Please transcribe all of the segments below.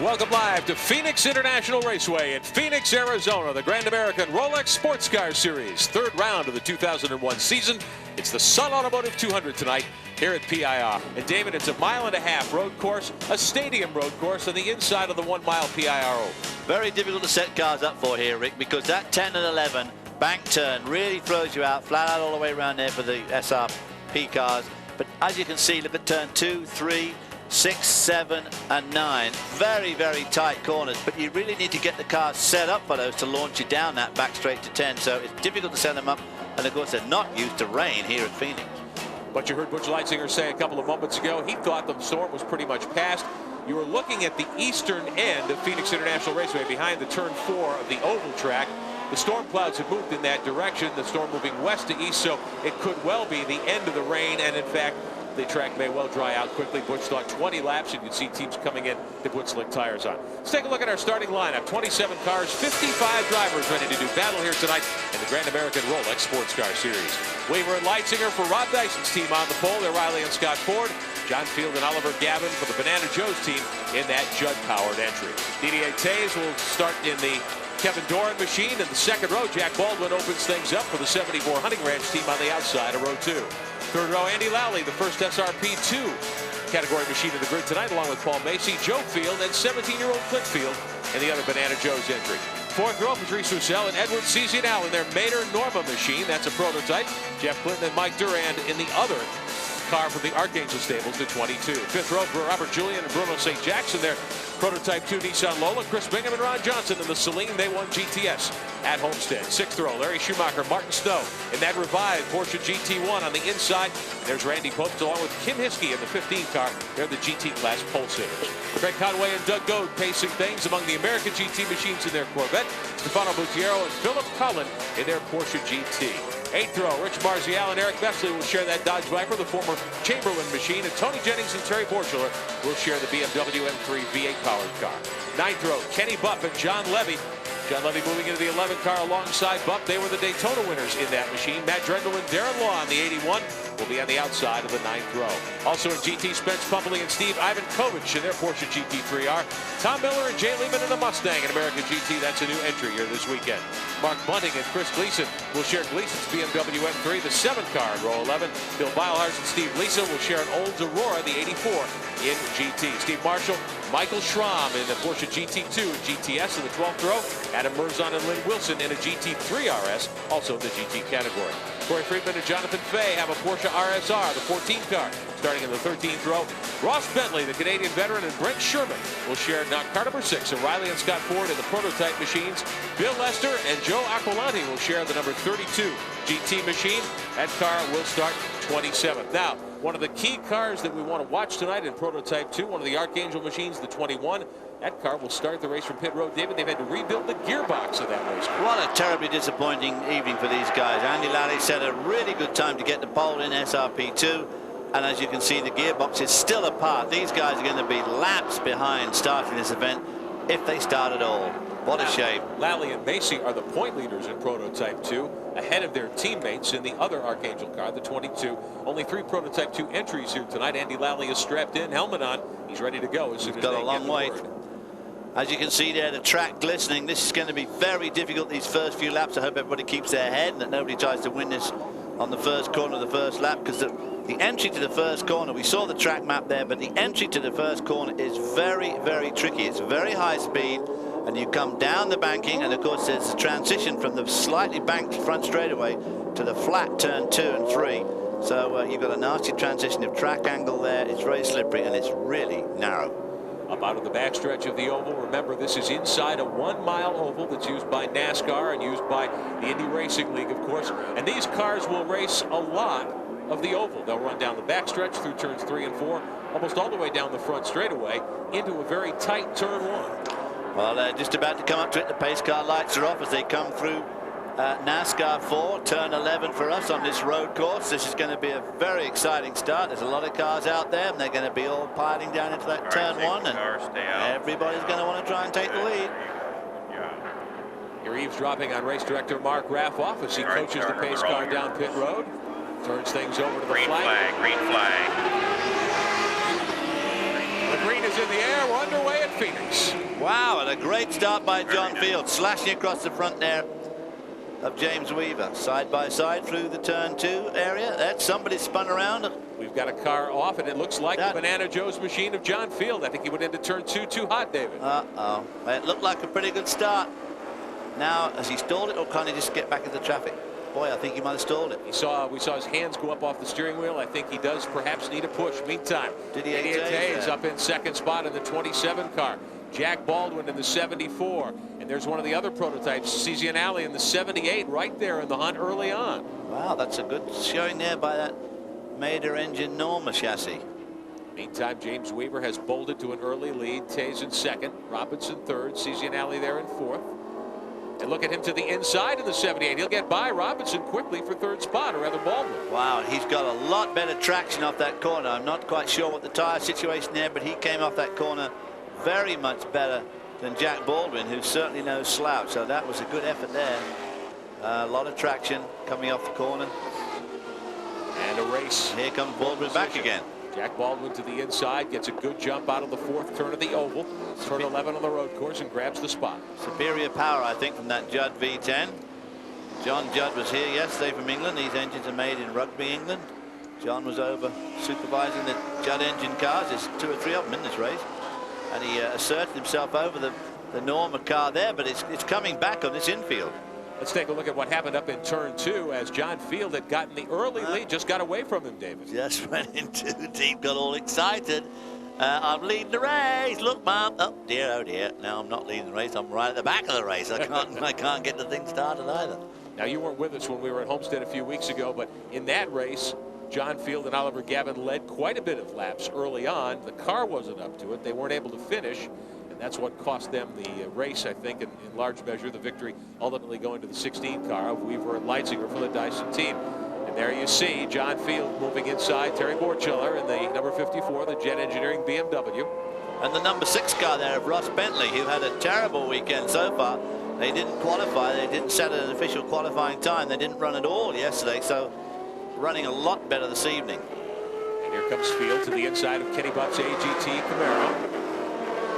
Welcome live to Phoenix International Raceway in Phoenix, Arizona. The Grand American Rolex Sports Car Series, third round of the 2001 season. It's the Sun Automotive 200 tonight here at PIR. And David, it's a 1.5 mile road course, a stadium road course on the inside of the 1 mile PIR. Very difficult to set cars up for here, Rick, because that 10 and 11 bank turn really throws you out, flat out all the way around there for the SRP cars. But as you can see, look at turn 2, 3, 6, 7, and 9. Very, very tight corners, but you really need to get the cars set up for those to launch you down that back straight to 10. So it's difficult to set them up, and of course they're not used to rain here at Phoenix. But you heard Butch Leitzinger say a couple of moments ago, he thought the storm was pretty much past. You were looking at the eastern end of Phoenix International Raceway behind the turn 4 of the oval track. The storm clouds have moved in that direction, the storm moving west to east, so it could well be the end of the rain, and in fact, the track may well dry out quickly. Butch thought 20 laps, and you'd see teams coming in to put slick tires on. Let's take a look at our starting lineup. 27 cars, 55 drivers ready to do battle here tonight in the Grand American Rolex Sports Car Series. Weaver and Leitzinger for Rob Dyson's team on the pole. They're Riley and Scott Ford. John Field and Oliver Gavin for the Banana Joe's team in that Judd-powered entry. Didier Tays will start in the Kevin Doran machine in the second row. Jack Baldwin opens things up for the 74 Hunting Ranch team on the outside of row 2. Third row, Andy Lally, the first SRP2 category machine in the grid tonight, along with Paul Macy, Joe Field, and 17-year-old Clint Field in the other Banana Joe's entry. Fourth row, Patrice Roussel and Edward Cizianal in their Mater Norma machine. That's a prototype. Jeff Clinton and Mike Durand in the other car from the Archangel Stables, the 22. Fifth row for Robert Julian and Bruno St. Jackson, their prototype 2 Nissan Lola. Chris Bingham and Ron Johnson in the Celine. They won GTS at Homestead. Sixth row, Larry Schumacher, Martin Snow in that revived Porsche GT1 on the inside. There's Randy Post along with Kim Hiskey in the 15 car. They're the GT class pole sitters. Craig Conway and Doug Goad pacing things among the American GT machines in their Corvette. Stefano Buttiero and Philip Cullen in their Porsche GT. Eighth row, Rich Marzial and Eric Vesely will share that Dodge Viper, the former Chamberlain machine, and Tony Jennings and Terry Borchler will share the BMW M3 V8 powered car. Ninth row, Kenny Buff and John Levy. John Levy moving into the 11 car alongside Buff. They were the Daytona winners in that machine. Matt Drendel and Darren Law on the 81 will be on the outside of the 9th row. Also in GT, Spence Pumpley and Steve Ivankovich in their Porsche GT3R. Tom Miller and Jay Lehman in the Mustang in American GT. That's a new entry here this weekend. Mark Bunting and Chris Gleason will share Gleason's BMW M3, the 7 car in row 11. Bill Beilharz and Steve Lisa will share an Olds Aurora, the 84 in GT. Steve Marshall, Michael Schramm in the Porsche GT2 and GTS in the 12th row. Adam Merzon and Lynn Wilson in a GT3 RS, also in the GT category. Corey Friedman and Jonathan Fay have a Porsche RSR, the 14 car, starting in the 13th row. Ross Bentley, the Canadian veteran, and Brent Sherman will share car number 6, and Riley and Scott Ford in the prototype machines. Bill Lester and Joe Aquilani will share the number 32 GT machine. That car will start 27th. Now, one of the key cars that we want to watch tonight in prototype 2, one of the Archangel machines, the 21. That car will start the race from pit road. David, they've had to rebuild the gearbox of that race. What a terribly disappointing evening for these guys. Andy Lally set a really good time to get the pole in SRP2. And as you can see, the gearbox is still apart. These guys are going to be laps behind starting this event if they start at all. What a shame. Lally and Macy are the point leaders in prototype 2, ahead of their teammates in the other Archangel car, the 22. Only 3 prototype 2 entries here tonight. Andy Lally is strapped in, helmet on. He's ready to go as soon as they get the word. He's got a long wait. As you can see there, the track glistening. This is going to be very difficult these first few laps. I hope everybody keeps their head and that nobody tries to win this on the first corner of the first lap, because the entry to the first corner, we saw the track map there, but the entry to the first corner is very, very tricky. It's very high speed, and you come down the banking, and of course there's a transition from the slightly banked front straightaway to the flat turn 2 and 3. So you've got a nasty transition of track angle there. It's very slippery, and it's really narrow. Up out of the backstretch of the oval. Remember, this is inside a 1 mile oval that's used by NASCAR and used by the Indy Racing League, of course. And these cars will race a lot of the oval. They'll run down the backstretch through turns 3 and 4, almost all the way down the front straightaway into a very tight turn 1. Well, they're just about to come up to it. The pace car lights are off as they come through NASCAR 4, turn 11 for us on this road course. This is going to be a very exciting start. There's a lot of cars out there, and they're going to be all piling down into that turn 1, and everybody's going to want to try and take the lead. You're eavesdropping on race director Mark Raffoff as he coaches the pace car down pit road. Turns things over to the flag. Green flag. green is in the air. We're underway at Phoenix. Wow, and a great start by John Field, slashing across the front there of James Weaver. Side by side through the turn 2 area. That's somebody spun around. We've got a car off, and it looks like the Banana Joe's machine of John Field. I think he went into turn 2 too hot, David. Uh-oh. It looked like a pretty good start. Now, has he stalled it, or can he just get back into traffic? Boy, I think he might have stalled it. We saw his hands go up off the steering wheel. I think he does perhaps need a push. Meantime, Didier Tay is up in second spot in the 27 car. Jack Baldwin in the 74. And there's one of the other prototypes, Cizianelli in the 78, right there in the hunt early on. Wow, that's a good showing there by that Mader engine Norma chassis. Meantime, James Weaver has bolted to an early lead. Tay's in second, Robinson third, Cizianelli there in fourth. And look at him to the inside in the 78. He'll get by Robinson quickly for third spot, or rather Baldwin. Wow, he's got a lot better traction off that corner. I'm not quite sure what the tire situation there, but he came off that corner very much better than Jack Baldwin, who's certainly no slouch. So that was a good effort there. A lot of traction coming off the corner. And a race. Here comes Baldwin back again. Jack Baldwin to the inside, gets a good jump out of the fourth turn of the oval. Turn 11 on the road course, and grabs the spot. Superior power, I think, from that Judd V10. John Judd was here yesterday from England. These engines are made in Rugby, England. John was over supervising the Judd engine cars. There's 2 or 3 of them in this race. And he asserted himself over the Norma car there, but it's coming back on this infield. Let's take a look at what happened up in turn 2 as John Field had gotten the early lead, just got away from him, David. Just went in too deep, got all excited. I'm leading the race. Look, Mom. Oh dear, oh dear. Now I'm not leading the race. I'm right at the back of the race. I can't get the thing started either. Now, you weren't with us when we were at Homestead a few weeks ago, but in that race, John Field and Oliver Gavin led quite a bit of laps early on. The car wasn't up to it. They weren't able to finish. That's what cost them the race, I think, in large measure. The victory ultimately going to the 16 car of Weaver and Leitzinger for the Dyson team. And there you see John Field moving inside Terry Borchiller in the number 54, the Jet Engineering BMW. And the number 6 car there of Ross Bentley, who had a terrible weekend so far. They didn't qualify. They didn't set an official qualifying time. They didn't run at all yesterday, so running a lot better this evening. And here comes Field to the inside of Kenny Buff's AGT Camaro.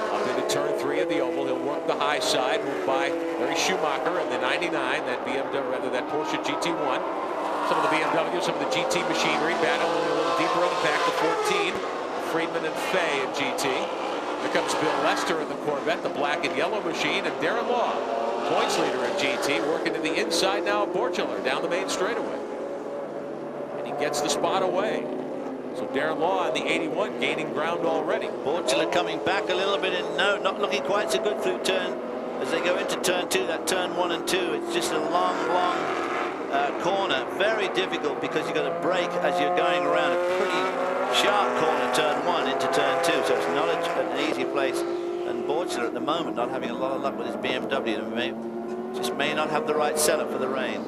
Up into turn 3 of the oval. He'll work the high side, move by Larry Schumacher in the 99, that BMW, rather that Porsche GT1. Some of the BMW, some of the GT machinery battling a little deeper in the pack, the 14. Friedman and Fay in GT. Here comes Bill Lester in the Corvette, the black and yellow machine, and Darren Law, points leader in GT, working to the inside now of Borchiller down the main straightaway. And he gets the spot away. So Darren Law in the 81 gaining ground already. Borchiller coming back a little bit, and no, not looking quite so good through turn as they go into turn 2. That turn 1 and 2, it's just a long corner, very difficult because you've got to brake as you're going around a pretty sharp corner, turn 1 into turn 2, so it's not an easy place. And Borchiller at the moment not having a lot of luck with his BMW, just may not have the right setup for the rain.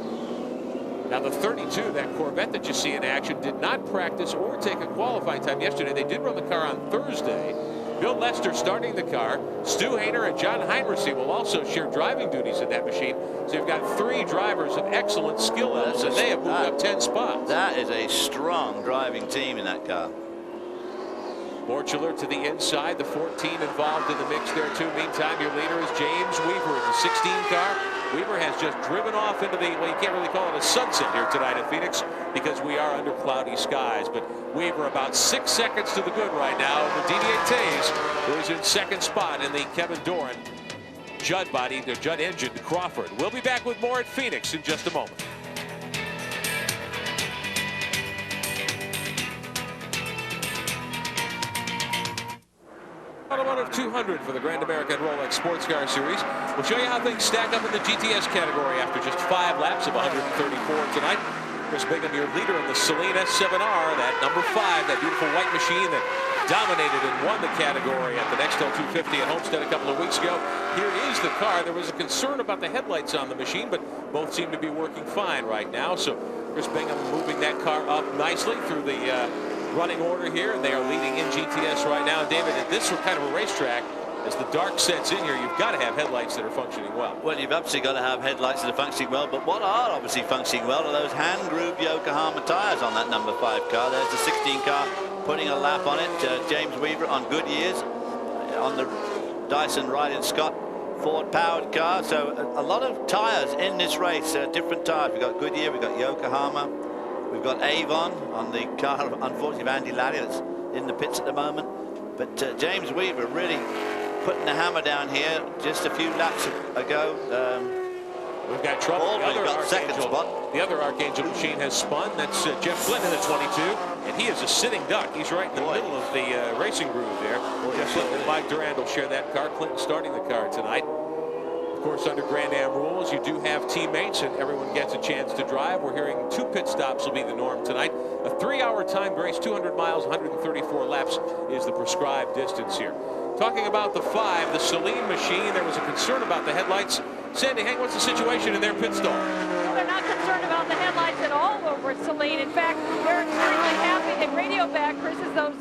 Now the 32, that Corvette that you see in action, did not practice or take a qualifying time yesterday. They did run the car on Thursday. Bill Lester starting the car. Stu Hayner and John Heinrichsey will also share driving duties in that machine. So you've got 3 drivers of excellent skill levels, and they have moved up 10 spots. That is a strong driving team in that car. Borchiller to the inside, the 14 involved in the mix there too. Meantime, your leader is James Weaver in the 16 car. Weaver has just driven off into the, well, you can't really call it a sunset here tonight at Phoenix because we are under cloudy skies. But Weaver about 6 seconds to the good right now over Didier Tays, who is in second spot in the Kevin Doran Judd body, the Judd engine Crawford. We'll be back with more at Phoenix in just a moment. Automotive 200 for the Grand American Rolex Sports Car Series. We'll show you how things stack up in the GTS category after just 5 laps of 134 tonight. Chris Bingham, your leader in the Celine S7R, that number 5, that beautiful white machine that dominated and won the category at the Nextel 250 at Homestead a couple of weeks ago. Here is the car. There was a concern about the headlights on the machine, but both seem to be working fine right now. So Chris Bingham moving that car up nicely through the running order here, and they are leading in GTS right now. David, at this kind of a racetrack, as the dark sets in here, you've got to have headlights that are functioning well. Well, you've obviously got to have headlights that are functioning well, but what are obviously functioning well are those hand-grooved Yokohama tires on that number 5 car. There's the 16 car putting a lap on it. James Weaver on Goodyear's, on the Dyson Ryan Scott Ford-powered car. So a lot of tires in this race, different tires. We've got Goodyear, we've got Yokohama, we've got Avon on the car, unfortunately, of Andy Laddie, that's in the pits at the moment. But James Weaver really putting the hammer down here just a few laps ago. We've got trouble. Baldwin got second spot. The other Archangel machine has spun. That's Jeff Flynn in the 22, and he is a sitting duck. He's right in the middle of the racing groove there. Jeff Flynn and Mike Durand will share that car. Clinton starting the car tonight. Of course, under Grand Am rules, you do have teammates, and everyone gets a chance to drive. We're hearing 2 pit stops will be the norm tonight. A 3-hour timed race, 200 miles, 134 laps is the prescribed distance here. Talking about the 5, the Saleen machine, there was a concern about the headlights. Sandy Hang, what's the situation in their pit stall? Well, they're not concerned about the headlights at all over at Saleen. In fact, they're extremely happy. They radio back, Chris, is those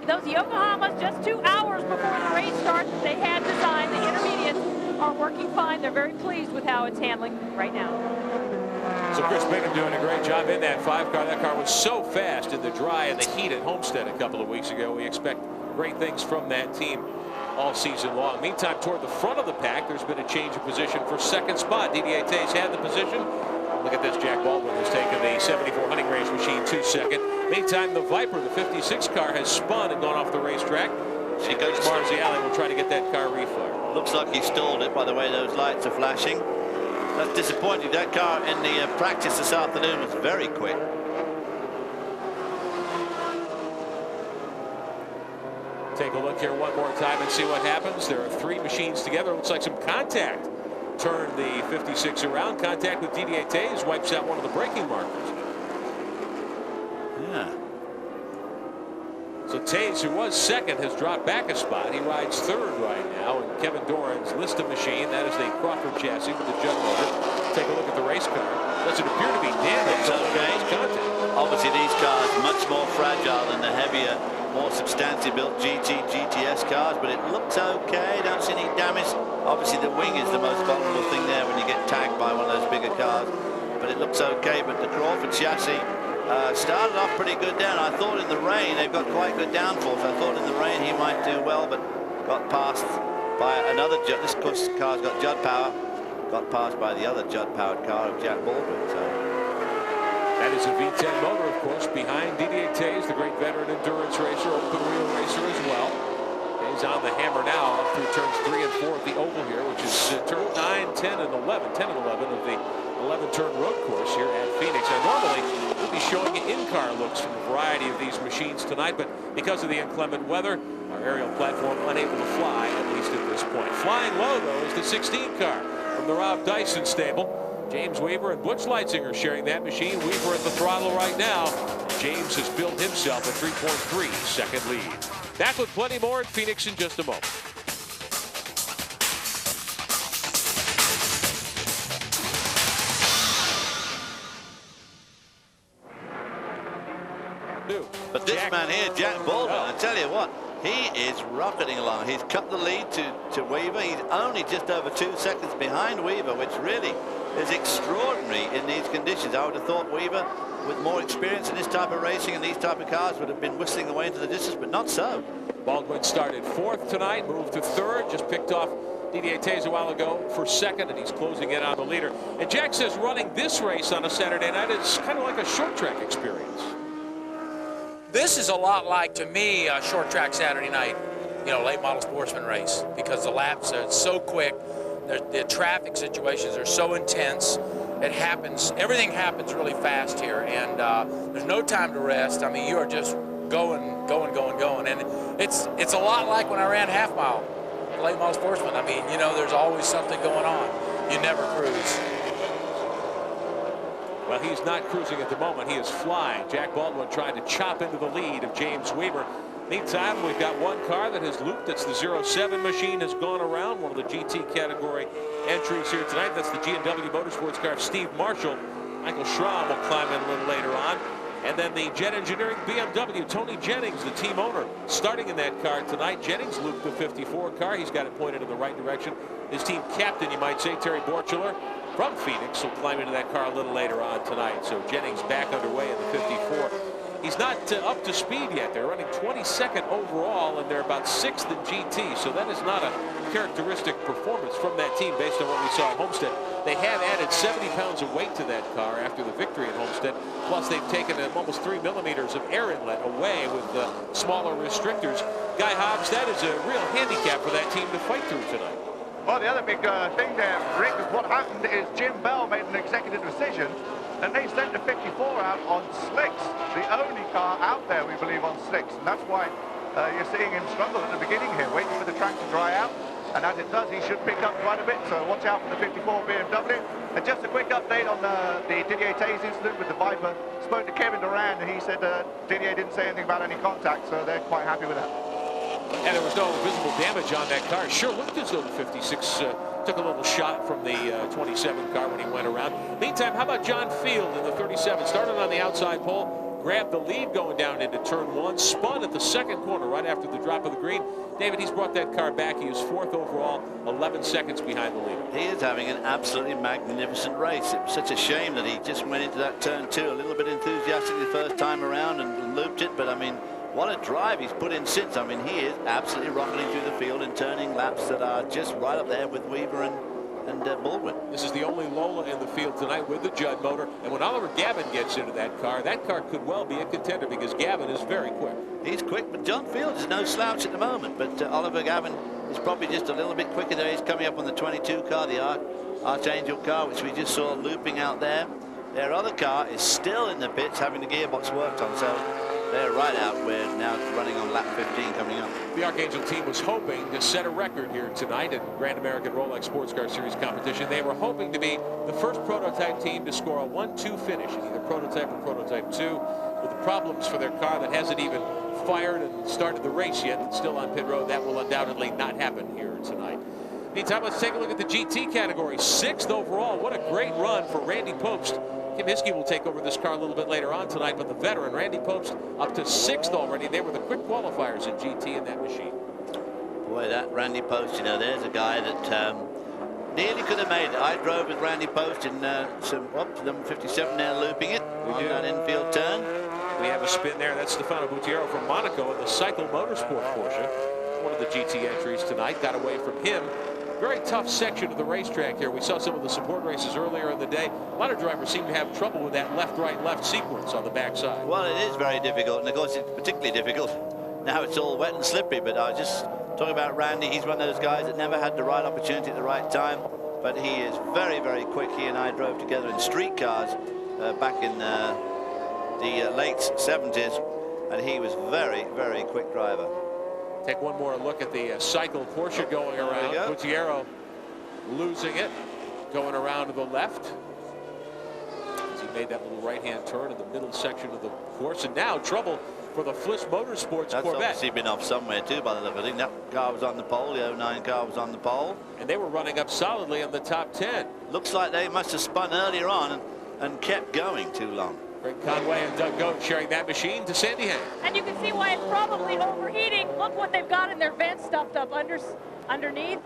those Yokohamas just 2 hours before the race starts they had designed. The intermediates are working fine. They're very pleased with how it's handling right now. So Chris Bingham doing a great job in that 5 car. That car was so fast in the dry and the heat at Homestead a couple of weeks ago. We expect great things from that team all season long. Meantime, toward the front of the pack, there's been a change of position for second spot. Didier Tays had the position. Look at this. Jack Baldwin has taken the 74 hunting range machine to second. Meantime, the Viper, the 56 car, has spun and gone off the racetrack. Coach Marziali will try to get that car refired. Looks like he stalled it by the way those lights are flashing. That's disappointing. That car in the practice this afternoon was very quick. Take a look here one more time and see what happens. There are 3 machines together. Looks like some contact. Turn the 56 around. Contact with Didier Tays wipes out one of the braking markers. Yeah. So Tays, who was second, has dropped back a spot. He rides third right now. And Kevin Doran's Lista machine, that is the Crawford chassis with the jug motor. Take a look at the race car. Doesn't appear to be damaged. Okay. Contact. Obviously these cars much more fragile than the heavier, more substantially built GTS cars, but it looks okay. Don't see any damage. Obviously the wing is the most vulnerable thing there when you get tagged by one of those bigger cars, but it looks okay. But the Crawford chassis started off pretty good down. I thought in the rain they've got quite good downforce. I thought in the rain he might do well, but got passed by another this car's got Judd power, got passed by the other Judd powered car of Jack Baldwin. So that is a V10 motor, of course, behind Didier Tays, the great veteran endurance racer, open wheel racer as well. He's on the hammer now up through turns 3 and 4 of the oval here, which is turn 9, 10, and 11. 10 and 11 of the 11-turn road course here at Phoenix. Now, normally, we'll be showing you in-car looks from a variety of these machines tonight, but because of the inclement weather, our aerial platform unable to fly, at least at this point. Flying low, though, is the 16 car from the Rob Dyson stable. James Weaver and Butch Leitzinger sharing that machine. Weaver at the throttle right now. James has built himself a 3.3 second lead. Back with plenty more at Phoenix in just a moment. But this man here, Jack Baldwin, I tell you what, he is rocketing along. He's cut the lead to Weaver. He's only just over 2 seconds behind Weaver, which really is extraordinary in these conditions. I would have thought Weaver, with more experience in this type of racing and these type of cars, would have been whistling away into the distance, but not so. Baldwin started 4th tonight, moved to 3rd, just picked off Didier Tays a while ago for 2nd, and he's closing in on the leader. And Jack says running this race on a Saturday night is kind of like a short track experience. This is a lot like, to me, a short track Saturday night, late model sportsman race, because the laps are so quick. The traffic situations are so intense. It happens, everything happens really fast here, and there's no time to rest. I mean, you are just going. And it's a lot like when I ran half mile, late model sportsman. I mean, there's always something going on. You never cruise. Well, he's not cruising at the moment. He is flying. Jack Baldwin trying to chop into the lead of James Weaver. Meantime, we've got one car that has looped. That's the 07 machine has gone around. One of the GT category entries here tonight. That's the G&W Motorsports car of Steve Marshall. Michael Schramm will climb in a little later on. And then the Jet Engineering BMW, Tony Jennings, the team owner, starting in that car tonight. Jennings looped the 54 car. He's got it pointed in the right direction. His team captain, you might say, Terry Borchler, from Phoenix, will climb into that car a little later on tonight. So Jennings back underway in the 54. he's not up to speed yet. They're running 22nd overall, and they're about 6th in GT, so that is not a characteristic performance from that team based on what we saw at Homestead. They have added 70 pounds of weight to that car after the victory at Homestead, plus they've taken almost 3 millimeters of air inlet away with smaller restrictors. Guy Hobbs, that is a real handicap for that team to fight through tonight. Well, the other big thing there, Rick, is what happened is Jim Bell made an executive decision, and they sent the 54 out on slicks, the only car out there, we believe, on slicks. And that's why you're seeing him struggle at the beginning here, waiting for the track to dry out. And as it does, he should pick up quite a bit, so watch out for the 54 BMW. And just a quick update on the Didier Taze incident with the Viper. Spoke to Kevin Durand, and he said Didier didn't say anything about any contact, so they're quite happy with that. And there was no visible damage on that car. Sure looked as though the 56 took a little shot from the 27 car when he went around. Meantime, how about John Field in the 37? Started on the outside pole, grabbed the lead going down into turn 1, spun at the second corner right after the drop of the green. David, he's brought that car back. He is 4th overall, 11 seconds behind the leader. He is having an absolutely magnificent race. It was such a shame that he just went into that turn 2 a little bit enthusiastic the first time around and looped it, but I mean, what a drive he's put in since. I mean, he is absolutely rumbling through the field and turning laps that are just right up there with Weaver and Baldwin. This is the only Lola in the field tonight with the Judd motor. And when Oliver Gavin gets into that car could well be a contender because Gavin is very quick. He's quick, but John Fields is no slouch at the moment. But Oliver Gavin is probably just a little bit quicker there. He's coming up on the 22 car, the Archangel car, which we just saw looping out there. Their other car is still in the pits having the gearbox worked on. So they're right out. We're now running on lap 15 coming up. The Archangel team was hoping to set a record here tonight in Grand American Rolex Sports Car Series competition. They were hoping to be the first prototype team to score a 1-2 finish in either prototype or prototype 2. With the problems for their car that hasn't even fired and started the race yet, it's still on pit road, that will undoubtedly not happen here tonight. Meantime, let's take a look at the GT category. 6th overall. What a great run for Randy Pobst. Kim Hiskey will take over this car a little bit later on tonight, but the veteran Randy Pobst up to 6th already. They were the quick qualifiers in GT in that machine. Boy, that Randy Post, you know, there's a guy that nearly could have made it. I drove with Randy Post in number 57 there, looping it on that infield turn. We have a spin there. That's Stefano Buttiero from Monaco in the Cycle Motorsport Porsche. One of the GT entries tonight. Got away from him. Very tough section of the racetrack here. We saw some of the support races earlier in the day. A lot of drivers seem to have trouble with that left-right-left sequence on the backside. Well, it is very difficult, and of course it's particularly difficult. Now it's all wet and slippery, but I was just talking about Randy. He's one of those guys that never had the right opportunity at the right time, but he is very, very quick. He and I drove together in street cars back in the late 70s, and he was very, very quick driver. Take one more look at the Cycle Porsche going around. Buttiero losing it, going around to the left. As he made that little right-hand turn in the middle section of the course. And now trouble for the Fliss Motorsports That's Corvette. Obviously been off somewhere too by the look of it. I think that car was on the pole, the 09 car was on the pole. And they were running up solidly in the top 10. Looks like they must have spun earlier on and kept going too long. Greg Conway and Doug Goat sharing that machine to Sandy Hamm. And you can see why it's probably overheating. Look what they've got in their vent stuffed up underneath.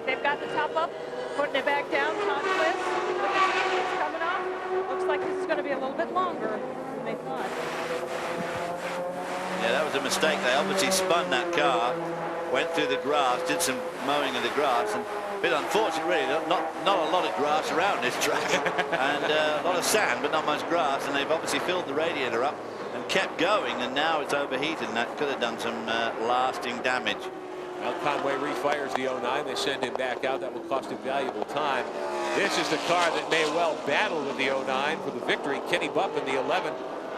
They've got the top up, putting it back down, top twist. Look at the it's coming off. Looks like this is going to be a little bit longer than they thought. Yeah, that was a mistake. They obviously spun that car, went through the grass, did some mowing of the grass, and a bit unfortunate, really. Not a lot of grass around this track, and a lot of sand, but not much grass. And they've obviously filled the radiator up and kept going, and now it's overheated, and that could have done some lasting damage. Well, Conway refires the 09. They send him back out. That will cost him valuable time. This is the car that may well battle with the 09 for the victory. Kenny Bupp in the 11.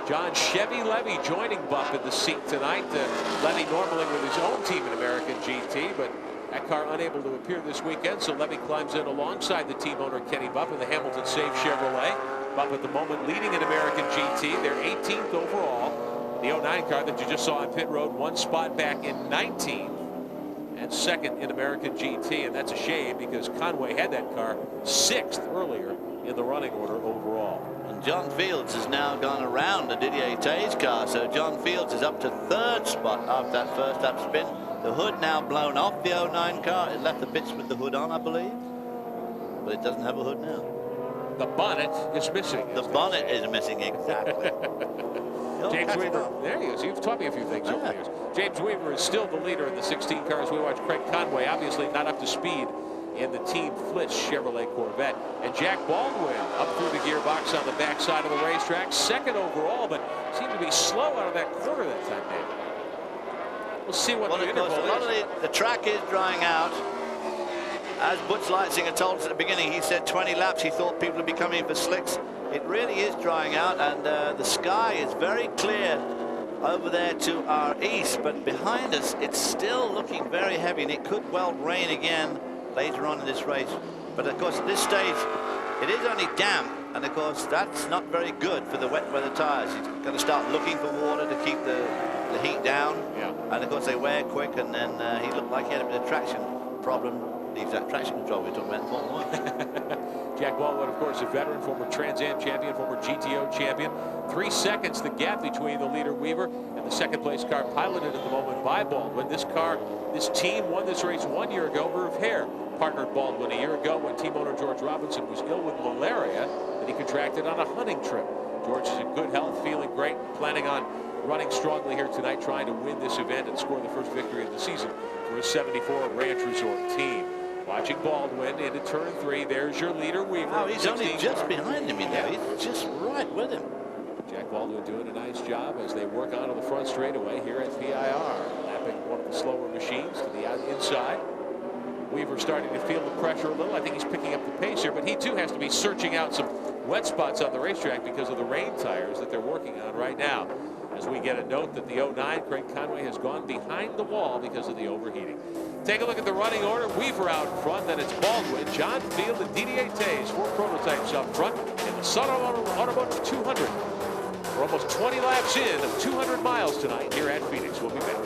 John Chevy Levy joining Bupp in the seat tonight. Levy normally with his own team in American GT, but that car unable to appear this weekend, so Levy climbs in alongside the team owner Kenny Bupp in the Hamilton Safe Chevrolet. Bupp at the moment leading in American GT. They're 18th overall. The 09 car that you just saw on pit road, one spot back in 19th. And second in American GT, and that's a shame because Conway had that car 6th earlier in the running order overall. And John Fields has now gone around the Didier Taze car, so John Fields is up to 3rd spot after that first lap spin. The hood now blown off the 09 car. It left the pits with the hood on, I believe, but it doesn't have a hood now. The bonnet is missing. The bonnet is missing, exactly. James Weaver, there he is. You've taught me a few things over the years. James Weaver is still the leader in the 16 cars. We watch Craig Conway, obviously not up to speed in the Team Flitz Chevrolet Corvette. And Jack Baldwin up through the gearbox on the backside of the racetrack, second overall, but seemed to be slow out of that corner that time, David. We'll see what the interval is. The track is drying out. As Butch Leitzinger told us at the beginning, he said 20 laps. He thought people would be coming for slicks. It really is drying out, and the sky is very clear over there to our east, but behind us it's still looking very heavy, and it could well rain again later on in this race. But of course at this stage it is only damp, and of course that's not very good for the wet weather tires. You've got to start looking for water to keep the heat down. Yeah. And of course they wear quick, and then he looked like he had a bit of traction problem. Leaves that traction control we're talking about in Formula 1. Jack Baldwin, of course, a veteran, former Trans Am champion, former GTO champion. 3 seconds the gap between the leader Weaver and the second place car piloted at the moment by Baldwin. This car, this team won this race 1 year ago. Irv Hare partnered Baldwin a year ago when team owner George Robinson was ill with malaria that he contracted on a hunting trip. George is in good health, feeling great, planning on running strongly here tonight, trying to win this event and score the first victory of the season for his 74 Ranch Resort team. Watching Baldwin into turn 3. There's your leader, Weaver. Oh, he's only just behind him, you know. He's just right with him. Jack Baldwin doing a nice job as they work onto the front straightaway here at PIR. Lapping one of the slower machines to the inside. Weaver starting to feel the pressure a little. I think he's picking up the pace here, but he too has to be searching out some wet spots on the racetrack because of the rain tires that they're working on right now. As we get a note that the 09 Craig Conway has gone behind the wall because of the overheating. Take a look at the running order. Weaver out in front, then it's Baldwin, John Field, and Didier Tays, 4 prototypes up front in the Sun Automotive 200. We're almost 20 laps in of 200 miles tonight here at Phoenix. We'll be back.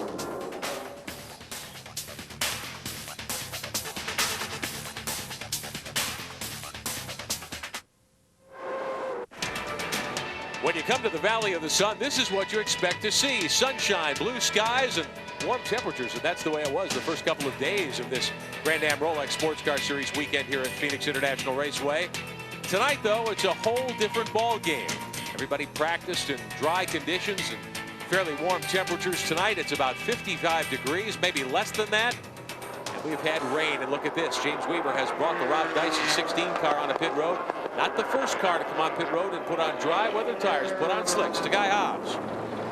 When you come to the Valley of the Sun, this is what you expect to see. Sunshine, blue skies, and warm temperatures. And that's the way it was the first couple of days of this Grand Am Rolex Sports Car Series weekend here at Phoenix International Raceway. Tonight, though, it's a whole different ball game. Everybody practiced in dry conditions and fairly warm temperatures. Tonight, it's about 55 degrees, maybe less than that. And we've had rain. And look at this. James Weaver has brought the Rob Dyson 16 car on a pit road. Not the first car to come on pit road and put on dry weather tires, put on slicks. To Guy Hobbs.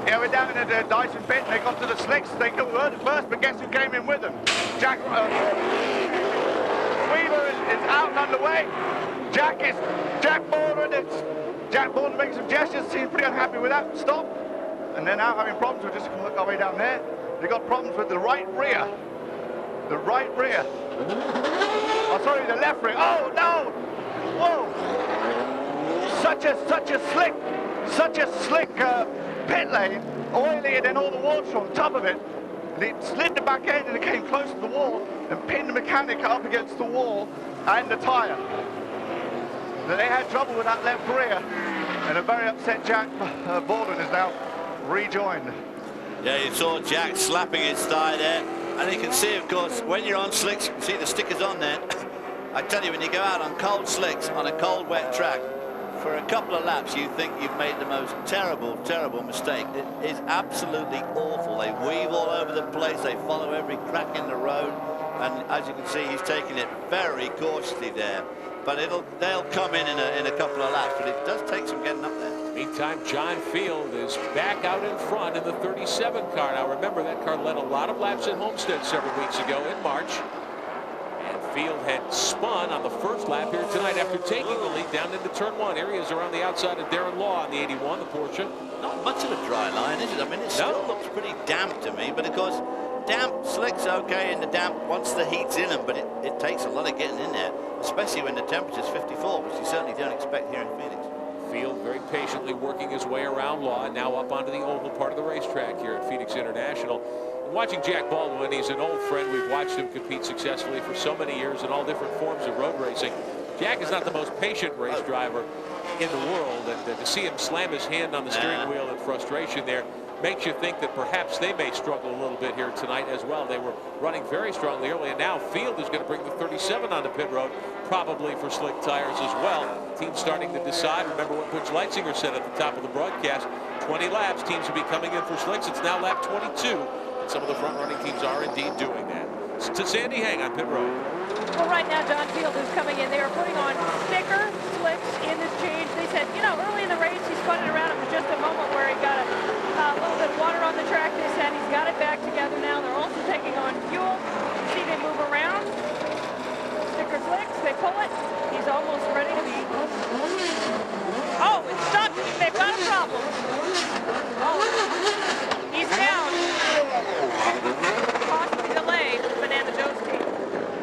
Yeah, we're down in the Dyson pit. They got to the slicks. They were first, but guess who came in with them? Jack Weaver is out and underway. Jack Baldwin. Jack Baldwin making some gestures. Seems pretty unhappy with that. Stop. And they're now having problems. We'll just work our way down there. They got problems with the right rear. The right rear. Oh, sorry, the left rear. Oh no! Whoa! Such a slick pit lane, oily, and then all the water on top of it. And it slid the back end and it came close to the wall and pinned the mechanic up against the wall and the tire. So they had trouble with that left rear, and a very upset Jack Baldwin is now rejoined. Yeah, you saw Jack slapping his thigh there, and you can see, of course, when you're on slicks, you can see the stickers on there. I tell you, when you go out on cold slicks on a cold, wet track, for a couple of laps, you think you've made the most terrible, terrible mistake. It is absolutely awful. They weave all over the place. They follow every crack in the road. And as you can see, he's taking it very cautiously there. But they'll come in a couple of laps. But it does take some getting up there. Meantime, John Field is back out in front in the 37 car. Now, remember, that car led a lot of laps at Homestead several weeks ago in March. Field had spun on the first lap here tonight after taking the lead down into turn 1. Here he is around the outside of Darren Law on the 81, the Porsche. Not much of a dry line, is it? I mean, it still looks pretty damp to me, but of course, damp slicks okay in the damp once the heat's in them, but it takes a lot of getting in there, especially when the temperature's 54, which you certainly don't expect here in Phoenix. Field very patiently working his way around Law, and now up onto the oval part of the racetrack here at Phoenix International. Watching Jack Baldwin, he's an old friend. We've watched him compete successfully for so many years in all different forms of road racing. Jack is not the most patient race driver in the world, and to see him slam his hand on the steering wheel in frustration there, makes you think that perhaps they may struggle a little bit here tonight as well. They were running very strongly early, and now Field is going to bring the 37 onto pit road, probably for slick tires as well. Teams starting to decide. Remember what Butch Leitzinger said at the top of the broadcast, 20 laps, teams will be coming in for slicks. It's now lap 22, and some of the front-running teams are indeed doing that. To Sandy Hang on pit road. Well, right now, John Field is coming in. They are putting on thicker slicks in this change. They said, you know, early in the race, he spun it around. It was just a moment where he got a little bit of water on the track. They said he's got it back together now. They're also taking on fuel. See, they move around. Thicker slicks. They pull it. He's almost ready to be. Oh, it's stuck. They've got a problem. Oh, he's down. Costly delay for the Banana Joe's team.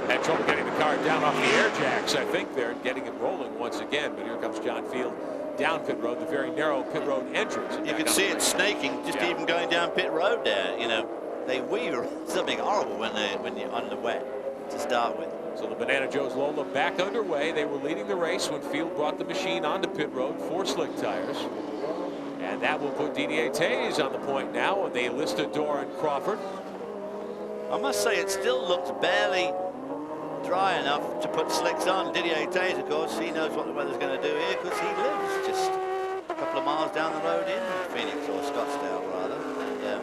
Had trouble getting the car down off the air jacks, I think, there, and getting it rolling once again. But here comes John Field down pit road, the very narrow pit road entrance. You can see it snaking, just even going down pit road there. You know, they weave something horrible when you're on the wet to start with. So the Banana Joe's Lola back underway. They were leading the race when Field brought the machine onto pit road for slick tires. And that will put Didier Tays on the point now, and they listed Doran Crawford. I must say, it still looks barely dry enough to put slicks on. Didier Tays, of course, he knows what the weather's going to do here because he lives just a couple of miles down the road in Phoenix, or Scottsdale rather. And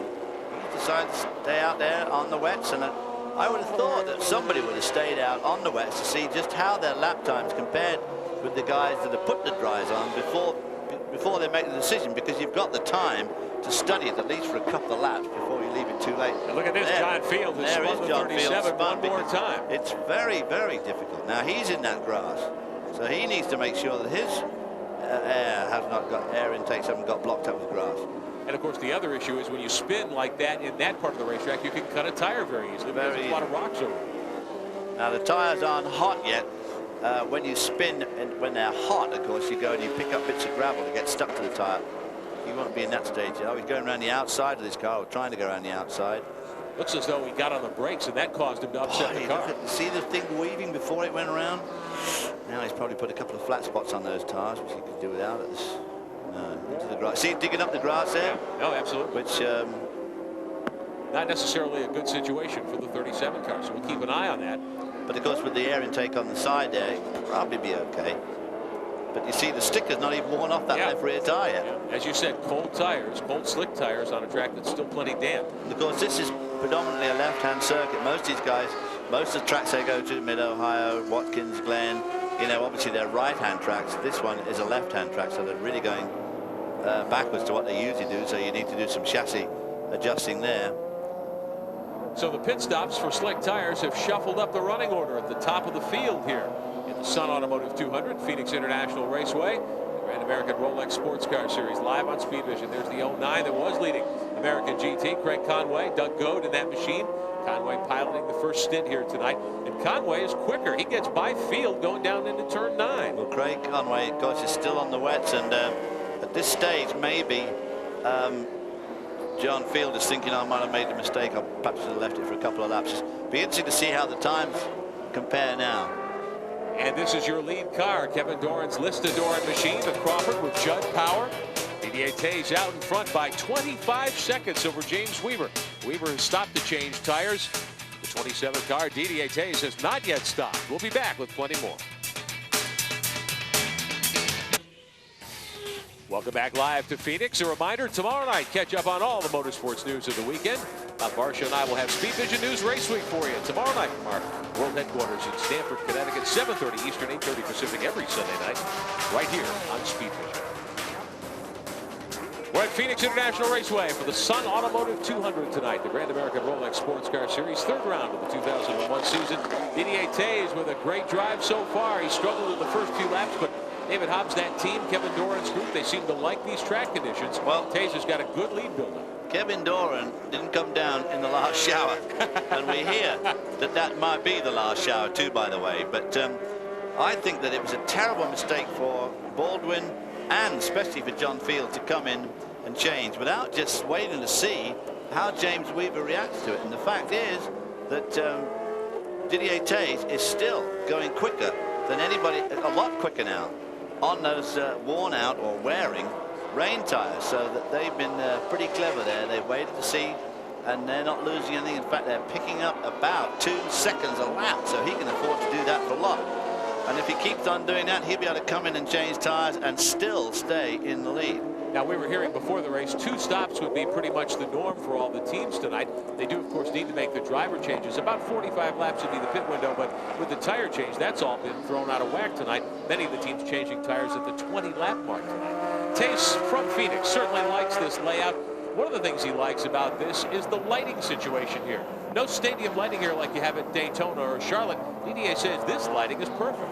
he decided to stay out there on the wets, and I would have thought that somebody would have stayed out on the wets to see just how their lap times compared with the guys that have put the dries on before they make the decision, because you've got the time to study it at least for a couple of laps before you leave it too late. And look at this, John Field has spun the 37 one more time. It's very, very difficult. Now he's in that grass, so he needs to make sure that his air intakes haven't got blocked up with grass. And of course, the other issue is when you spin like that in that part of the racetrack, you can cut a tire very easily because there's a lot of rocks over it. Now the tires aren't hot yet. When you spin and when they're hot, of course, you go and you pick up bits of gravel that get stuck to the tire. You won't be in that stage yet. Oh, he's going around the outside of this car, or trying to go around the outside. Looks as though he got on the brakes, and that caused him to upset the car. See the thing weaving before it went around? Now he's probably put a couple of flat spots on those tires, which he could do without it. Into the grass. See him digging up the grass there? No, absolutely. Which not necessarily a good situation for the 37 car, so we'll keep an eye on that. But of course, with the air intake on the side there, he'll probably be okay. But you see the sticker's not even worn off that left rear tire yet. Yeah. As you said, cold tires, cold slick tires on a track that's still plenty damp. And of course, this is predominantly a left-hand circuit. Most of these guys, most of the tracks they go to, Mid-Ohio, Watkins Glen, you know, obviously they're right-hand tracks. This one is a left-hand track, so they're really going backwards to what they usually do, so you need to do some chassis adjusting there. So the pit stops for slick tires have shuffled up the running order at the top of the field here in the Sun Automotive 200, Phoenix International Raceway, the Grand American Rolex Sports Car Series, live on Speed Vision. There's the 09 that was leading American GT, Craig Conway, Doug Goad in that machine. Conway piloting the first stint here tonight, and Conway is quicker. He gets by Field going down into turn 9. Well, Craig Conway, of course, is still on the wets, and at this stage, maybe John Field is thinking, I might have made a mistake. I perhaps should have left it for a couple of laps. It'll be interesting to see how the times compare now. And this is your lead car, Kevin Doran's listed Doran machine, the Crawford with Judd Power. Didier Tays out in front by 25 seconds over James Weaver. Weaver has stopped to change tires. The 27 car, Didier Tays, has not yet stopped. We'll be back with plenty more. Welcome back live to Phoenix. A reminder, tomorrow night, catch up on all the motorsports news of the weekend. Bob Barsha and I will have Speed Vision News Race Week for you tomorrow night from our world headquarters in Stamford, Connecticut, 7:30 Eastern, 8:30 Pacific every Sunday night, right here on Speed Vision. We're at Phoenix International Raceway for the Sun Automotive 200 tonight, the Grand American Rolex Sports Car Series, third round of the 2001 season. Didier Tays with a great drive so far. He struggled in the first few laps, but David Hobbs, that team, Kevin Doran's group, they seem to like these track conditions. Well, Tays has got a good lead builder. Kevin Doran didn't come down in the last shower, and we hear that might be the last shower too, by the way. But I think that it was a terrible mistake for Baldwin and especially for John Field to come in and change without just waiting to see how James Weaver reacts to it. And the fact is that Didier Tays is still going quicker than anybody, a lot quicker now, on those worn out or wearing rain tires, so that they've been pretty clever there. They've waited to see, and they're not losing anything. In fact, they're picking up about 2 seconds a lap, so he can afford to do that for a lot. And if he keeps on doing that, he'll be able to come in and change tires and still stay in the lead. Now, we were hearing before the race 2 stops would be pretty much the norm for all the teams tonight. They do, of course, need to make the driver changes. About 45 laps would be the pit window, but with the tire change, that's all been thrown out of whack tonight. Many of the teams changing tires at the 20-lap mark tonight. Tace from Phoenix certainly likes this layout. One of the things he likes about this is the lighting situation here. No stadium lighting here like you have at Daytona or Charlotte. DDA says this lighting is perfect.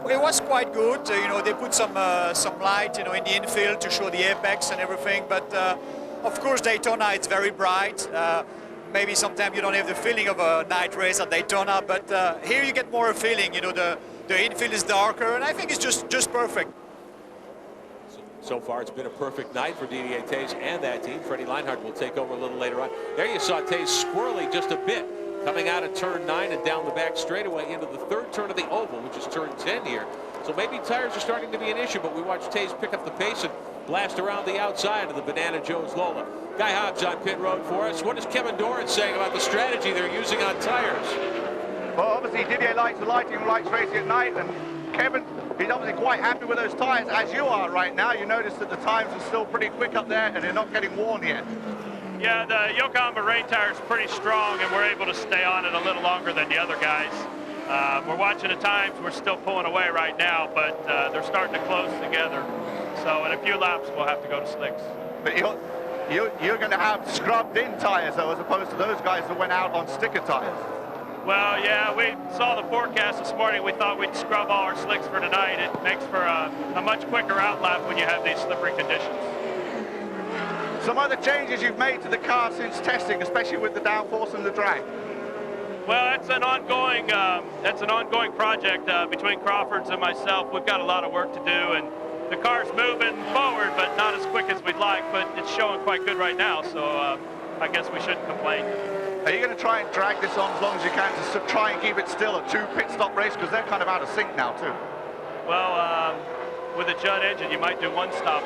Well, it was quite good. You know, they put some light, you know, in the infield to show the apex and everything. But of course, Daytona, it's very bright. Maybe sometimes you don't have the feeling of a night race at Daytona, but here you get more a feeling. You know, the infield is darker, and I think it's just perfect. So far, it's been a perfect night for DDA Taze and that team. Freddie Leinhardt will take over a little later on. There you saw Taze squirrely just a bit, coming out of turn 9 and down the back straightaway into the 3rd turn of the oval, which is turn 10 here. So maybe tires are starting to be an issue, but we watched Taze pick up the pace and blast around the outside of the Banana Joe's Lola. Guy Hobbs on pit road for us. What is Kevin Doran saying about the strategy they're using on tires? Well, obviously Didier likes the lighting, likes racing at night, and Kevin, he's obviously quite happy with those tires, as you are right now. You notice that the times are still pretty quick up there, and they're not getting worn yet. Yeah, the Yokohama rain tire is pretty strong, and we're able to stay on it a little longer than the other guys. We're watching the times. We're still pulling away right now, but they're starting to close together. So in a few laps, we'll have to go to slicks. But you're going to have scrubbed-in tires, though, as opposed to those guys that went out on sticker tires. Well, yeah, we saw the forecast this morning. We thought we'd scrub all our slicks for tonight. It makes for a much quicker outlap when you have these slippery conditions. Some other changes you've made to the car since testing, especially with the downforce and the drag. Well, that's an ongoing project between Crawford's and myself. We've got a lot of work to do, and the car's moving forward, but not as quick as we'd like. But it's showing quite good right now, so I guess we shouldn't complain. Are you going to try and drag this on as long as you can to try and keep it still a 2 pit stop race, because they're kind of out of sync now too? Well, with a Judd engine, you might do 1 stop.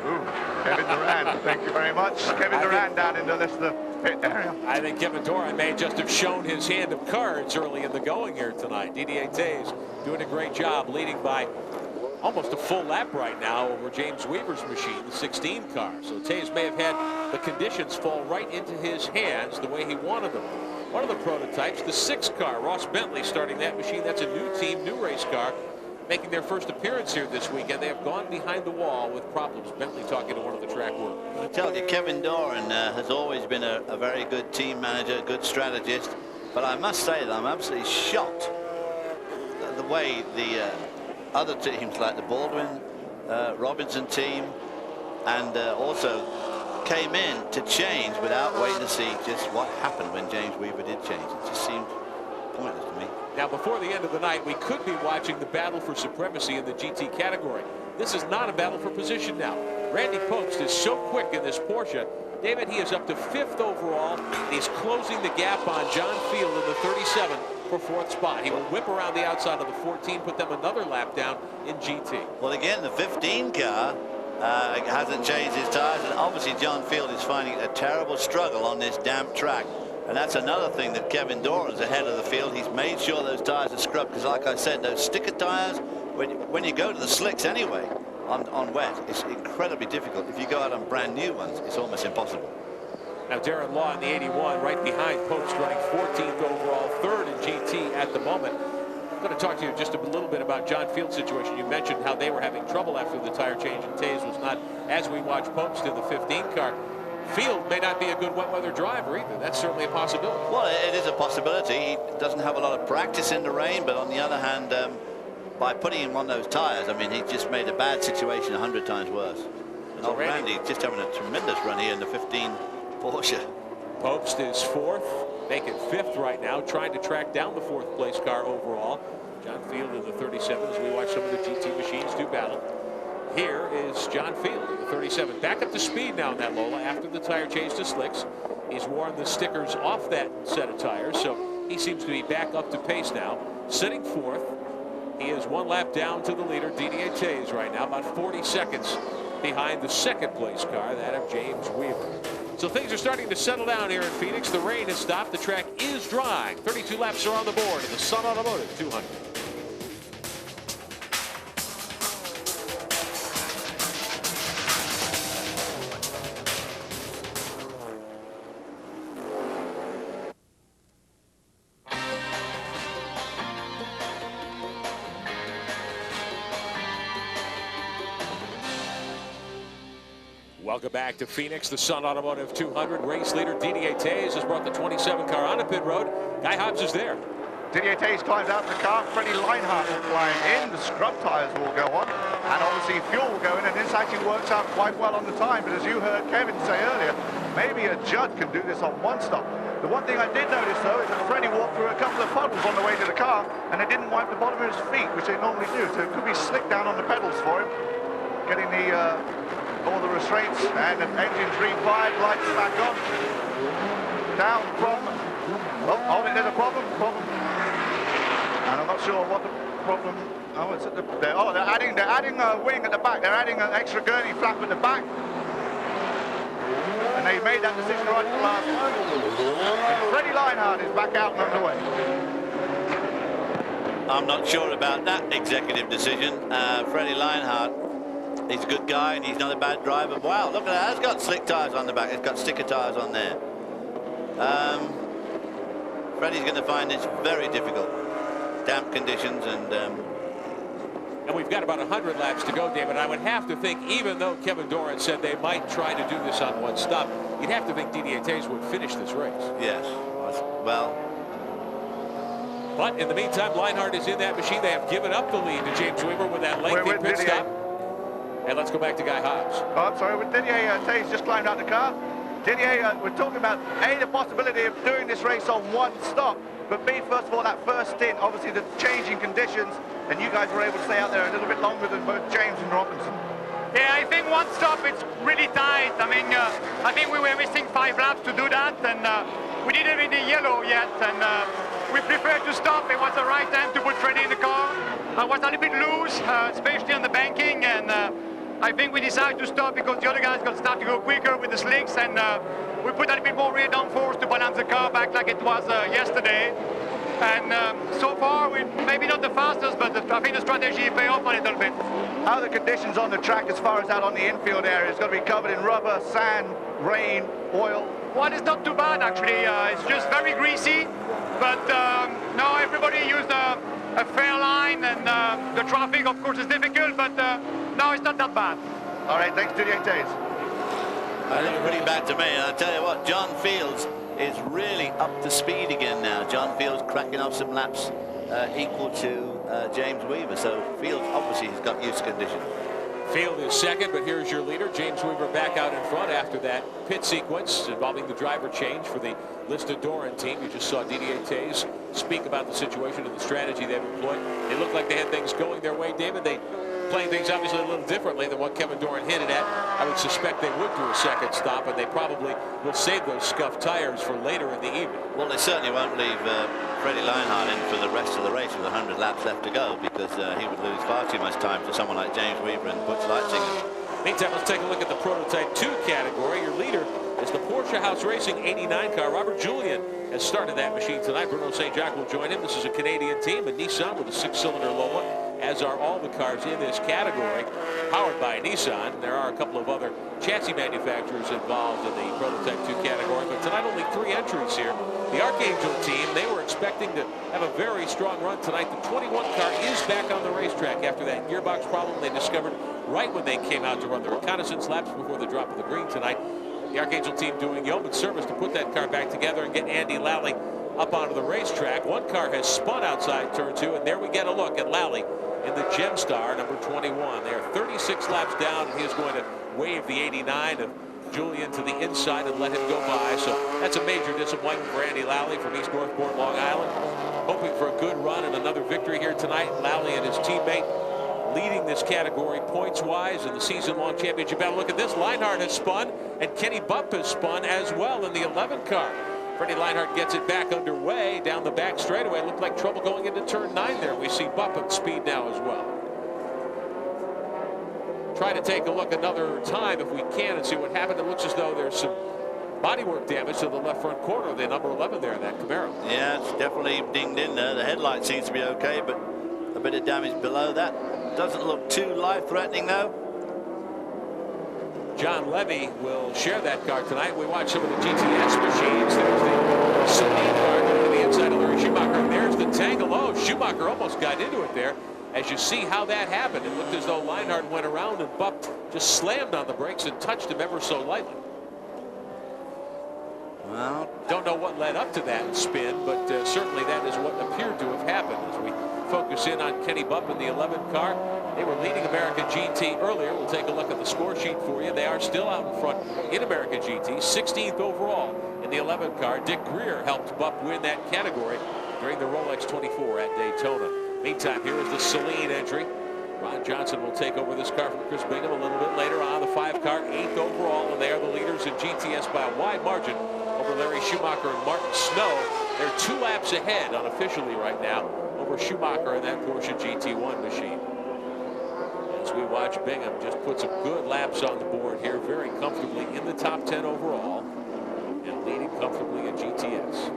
Ooh, Kevin Durand, thank you very much. Kevin Durand down in the pit area. I think Kevin Doran may just have shown his hand of cards early in the going here tonight. DDA Taze doing a great job, leading by almost a full lap right now over James Weaver's machine, the 16 car. So Taze may have had the conditions fall right into his hands the way he wanted them. One of the prototypes, the 6 car, Ross Bentley starting that machine. That's a new team, new race car, making their first appearance here this weekend. They have gone behind the wall with problems. Bentley talking to one of the track workers. I tell you, Kevin Doran has always been a very good team manager, a good strategist. But I must say that I'm absolutely shocked at the way the other teams like the Baldwin, Robinson team, and also came in to change without waiting to see just what happened when James Weaver did change. It just seemed pointless to me. Now, before the end of the night, we could be watching the battle for supremacy in the GT category. This is not a battle for position now. Randy Popst is so quick in this Porsche. David, he is up to 5th overall, and he's closing the gap on John Field in the 37 for 4th spot. He will whip around the outside of the 14, put them another lap down in GT. Well, again, the 15 car hasn't changed his tires, and obviously John Field is finding a terrible struggle on this damp track. And that's another thing that Kevin Doran's ahead of the field. He's made sure those tires are scrubbed, because like I said, those sticker tires, when you go to the slicks anyway on wet, it's incredibly difficult. If you go out on brand new ones, it's almost impossible. Now Darren Law in the 81 right behind Popst, running 14th overall, 3rd in GT at the moment. I'm going to talk to you just a little bit about John Field's situation. You mentioned how they were having trouble after the tire change, and Taze was not, as we watch Popst in the 15 car. Field may not be a good wet weather driver either. That's certainly a possibility. Well, it is a possibility. He doesn't have a lot of practice in the rain, but on the other hand, by putting him on those tires, I mean, he just made a bad situation 100 times worse. And So Randy just having a tremendous run here in the 15 Porsche. Popst is 4th, making 5th right now, trying to track down the 4th place car overall. John Field in the 37 as we watch some of the GT machines do battle. Here is John Field in the 37. Back up to speed now in that Lola after the tire change to slicks. He's worn the stickers off that set of tires, so he seems to be back up to pace now. Sitting 4th. He is 1 lap down to the leader, Didier Tays, right now, about 40 seconds behind the second place car, that of James Weaver. So things are starting to settle down here in Phoenix. The rain has stopped. The track is dry. 32 laps are on the board in the Sun Automotive 200. Welcome back to Phoenix. The Sun Automotive 200 race leader Didier Tays has brought the 27 car onto pit road. Guy Hobbs is there. Didier Tays climbs out of the car. Freddie Leinhardt will climb in. The scrub tires will go on. And obviously fuel will go in. And this actually works out quite well on the time. But as you heard Kevin say earlier, maybe a Judd can do this on one stop. The one thing I did notice, though, is that Freddie walked through a couple of puddles on the way to the car. And they didn't wipe the bottom of his feet, which they normally do. So it could be slick down on the pedals for him. Getting the... all the restraints, and the engine's refired, lights back on. Down from, oh, there's a problem. And I'm not sure what the problem, oh, it's at the, they're adding a wing at the back, they're adding an extra gurney flap at the back. And they made that decision right at the last moment. And Freddie Leinhardt is back out and underway. I'm not sure about that executive decision. Freddie Leinhardt, he's a good guy and he's not a bad driver. Wow, look at that. It's got slick tires on the back. It's got sticker tires on there. Freddie's going to find this very difficult. Damp conditions and we've got about 100 laps to go, David. I would have to think, even though Kevin Doran said they might try to do this on one stop, you'd have to think Didier Tays would finish this race. Yes. Well. But in the meantime, Leinhardt is in that machine. They have given up the lead to James Weaver with that lengthy pit stop. And let's go back to Guy Hobbs. Oh, I'm sorry, with Didier Tays just climbed out the car. Didier, we're talking about A, the possibility of doing this race on one stop, but B, first of all, that first stint, obviously the changing conditions, and you guys were able to stay out there a little bit longer than both James and Robinson. Yeah, I think one stop, it's really tight. I mean, I think we were missing 5 laps to do that, and we didn't have any yellow yet, and we preferred to stop. It was the right time to put Freddie in the car. I was a little bit loose, especially on the banking, and I think we decided to stop because the other guys got to start to go quicker with the slicks, and we put a little bit more rear downforce to balance the car back like it was yesterday. And so far, we're maybe not the fastest, but I think the strategy paid off a little bit. How are the conditions on the track as far as out on the infield area? It's going to be covered in rubber, sand, rain, oil. Well, it's not too bad, actually. It's just very greasy, but no, everybody used a fair line, and the traffic, of course, is difficult, but no, it's not that bad. All right, thanks, Didier Tays. I think it's pretty bad to me. And I'll tell you what, John Fields is really up to speed again now. John Fields cracking off some laps equal to James Weaver. So Fields obviously has got used to conditions. Field is second, but here's your leader, James Weaver, back out in front after that pit sequence involving the driver change for the listed Doran team. You just saw Didier Tays speak about the situation and the strategy they've employed. They look like they had things going their way, David. They playing things obviously a little differently than what Kevin Doran hinted at. I would suspect they would do a second stop, and they probably will save those scuffed tires for later in the evening. Well, they certainly won't leave Freddie Leinhardt in for the rest of the race with 100 laps left to go, because he would lose far too much time to someone like James Weaver and Butch Leitzinger. Meantime, let's take a look at the Prototype 2 category. Your leader is the Porsche House Racing 89 car. Robert Julian has started that machine tonight. Bruno St. Jacques will join him. This is a Canadian team, a Nissan with a 6-cylinder Lola, as are all the cars in this category, powered by Nissan. There are a couple of other chassis manufacturers involved in the Prototype 2 category, but tonight only 3 entries here. The Archangel team, they were expecting to have a very strong run tonight. The 21 car is back on the racetrack after that gearbox problem they discovered right when they came out to run the reconnaissance laps before the drop of the green tonight. The Archangel team doing yeoman service to put that car back together and get Andy Lally up onto the racetrack. One car has spun outside turn 2, and there we get a look at Lally in the Gemstar, number 21. They are 36 laps down, and he is going to wave the 89 of Julian to the inside and let him go by. So that's a major disappointment for Andy Lally from East Northport, Long Island. Hoping for a good run and another victory here tonight. Lally and his teammate leading this category points-wise in the season-long championship battle. Look at this. Leinhardt has spun, and Kenny Bupp has spun as well in the 11 car. Freddie Leinhart gets it back underway down the back straightaway. Looked like trouble going into turn 9 there. We see Bupp at speed now as well. Try to take a look another time if we can and see what happened. It looks as though there's some bodywork damage to the left front corner of the number 11 there, that Camaro. Yeah, it's definitely dinged in there. The headlight seems to be okay, but a bit of damage below that. Doesn't look too life-threatening, though. John Levy will share that car tonight. We watch some of the GTS machines. There's the Celine car going to the inside of Larry Schumacher. And there's the tangle. Oh, Schumacher almost got into it there. As you see how that happened, it looked as though Leinhart went around and Bupp just slammed on the brakes and touched him ever so lightly. Well, don't know what led up to that spin, but certainly that is what appeared to have happened. As we focus in on Kenny Bupp in the 11 car, they were leading American GT earlier. We'll take a look at the score sheet for you. They are still out in front in American GT, 16th overall in the 11 car. Dick Greer helped Bupp win that category during the Rolex 24 at Daytona. Meantime, here is the Celine entry. Ron Johnson will take over this car from Chris Bingham a little bit later on. The 5 car, 8th overall, and they are the leaders in GTS by a wide margin over Larry Schumacher and Martin Snow. They're 2 laps ahead unofficially right now over Schumacher and that Porsche GT1 machine. As we watch, Bingham just put some good laps on the board here, very comfortably in the top 10 overall and leading comfortably in GTS.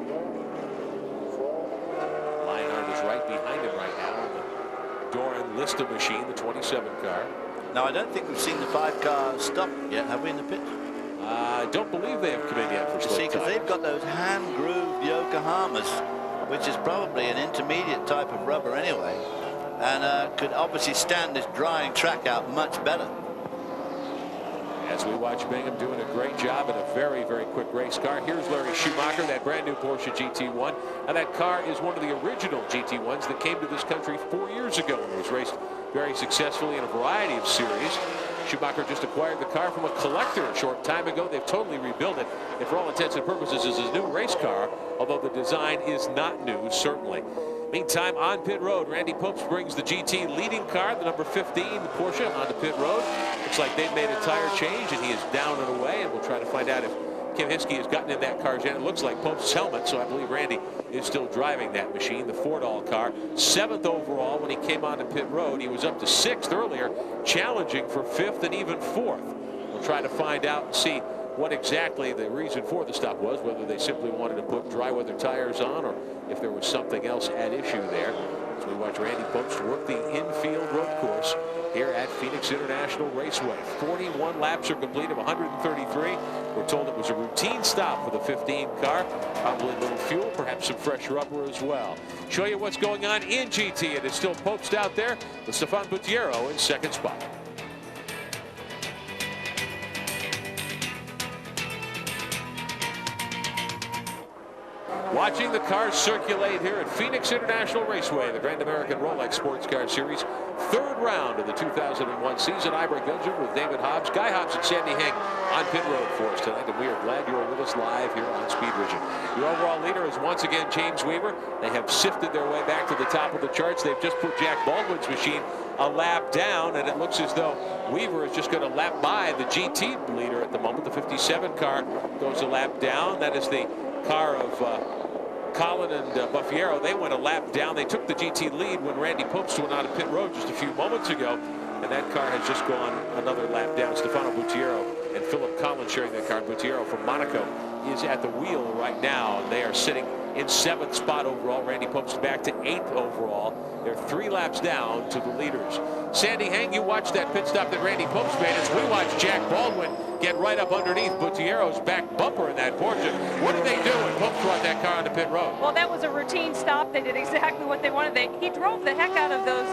Leinhart is right behind him right now in the Doran Lista machine, the 27 car. Now, I don't think we've seen the 5 car stop yet, have we, in the pit? I don't believe they have come in yet for See, slip because they've got those hand-grooved Yokohamas, which is probably an intermediate type of rubber anyway, and could obviously stand this drying track out much better. As we watch Bingham doing a great job in a very, very quick race car. Here's Larry Schumacher, that brand new Porsche GT1. And that car is one of the original GT1s that came to this country 4 years ago and was raced very successfully in a variety of series. Schumacher just acquired the car from a collector a short time ago. They've totally rebuilt it, and for all intents and purposes is a new race car, although the design is not new, certainly. Meantime, on pit road, Randy Popes brings the GT leading car, the number 15, the Porsche, onto pit road. Looks like they've made a tire change, and he is down and away, and we'll try to find out if Kim Hiskey has gotten in that car yet. It looks like Popes' helmet, so I believe Randy is still driving that machine, the Fordall car. 7th overall when he came onto pit road. He was up to 6th earlier, challenging for 5th and even 4th. We'll try to find out and see what exactly the reason for the stop was, whether they simply wanted to put dry weather tires on or if there was something else at issue there. As we watch Randy Popes work the infield road course here at Phoenix International Raceway. 41 laps are complete of 133. We're told it was a routine stop for the 15 car. Probably a little fuel, perhaps some fresh rubber as well. Show you what's going on in GT. It is still Popes out there with Stefan Buttiero in 2nd spot. Watching the cars circulate here at Phoenix International Raceway, the Grand American Rolex Sports Car Series, 3rd round of the 2001 season. Ira Gunzer with David Hobbs, Guy Hobbs and Sandy Heng on pit road for us tonight, and we are glad you are with us live here on Speed Vision. Your overall leader is once again James Weaver. They have sifted their way back to the top of the charts. They've just put Jack Baldwin's machine a lap down, and it looks as though Weaver is just going to lap by the GT leader at the moment. The 57 car goes a lap down. That is the car of Colin and Buffiero. They went a lap down. They took the GT lead when Randy Popes went out of pit road just a few moments ago, and that car has just gone another lap down. Stefano Buttiero and Philip Collins sharing that car. Buttiero from Monaco is at the wheel right now, and they are sitting in 7th spot overall. Randy Popes back to 8th overall. They're 3 laps down to the leaders. Sandy Heng, you watched that pit stop that Randy Popes made as we watch Jack Baldwin get right up underneath Buttiero's back bumper in that Porsche. What did they do when Popes brought that car onto pit road? Well, that was a routine stop. They did exactly what they wanted. He drove the heck out of those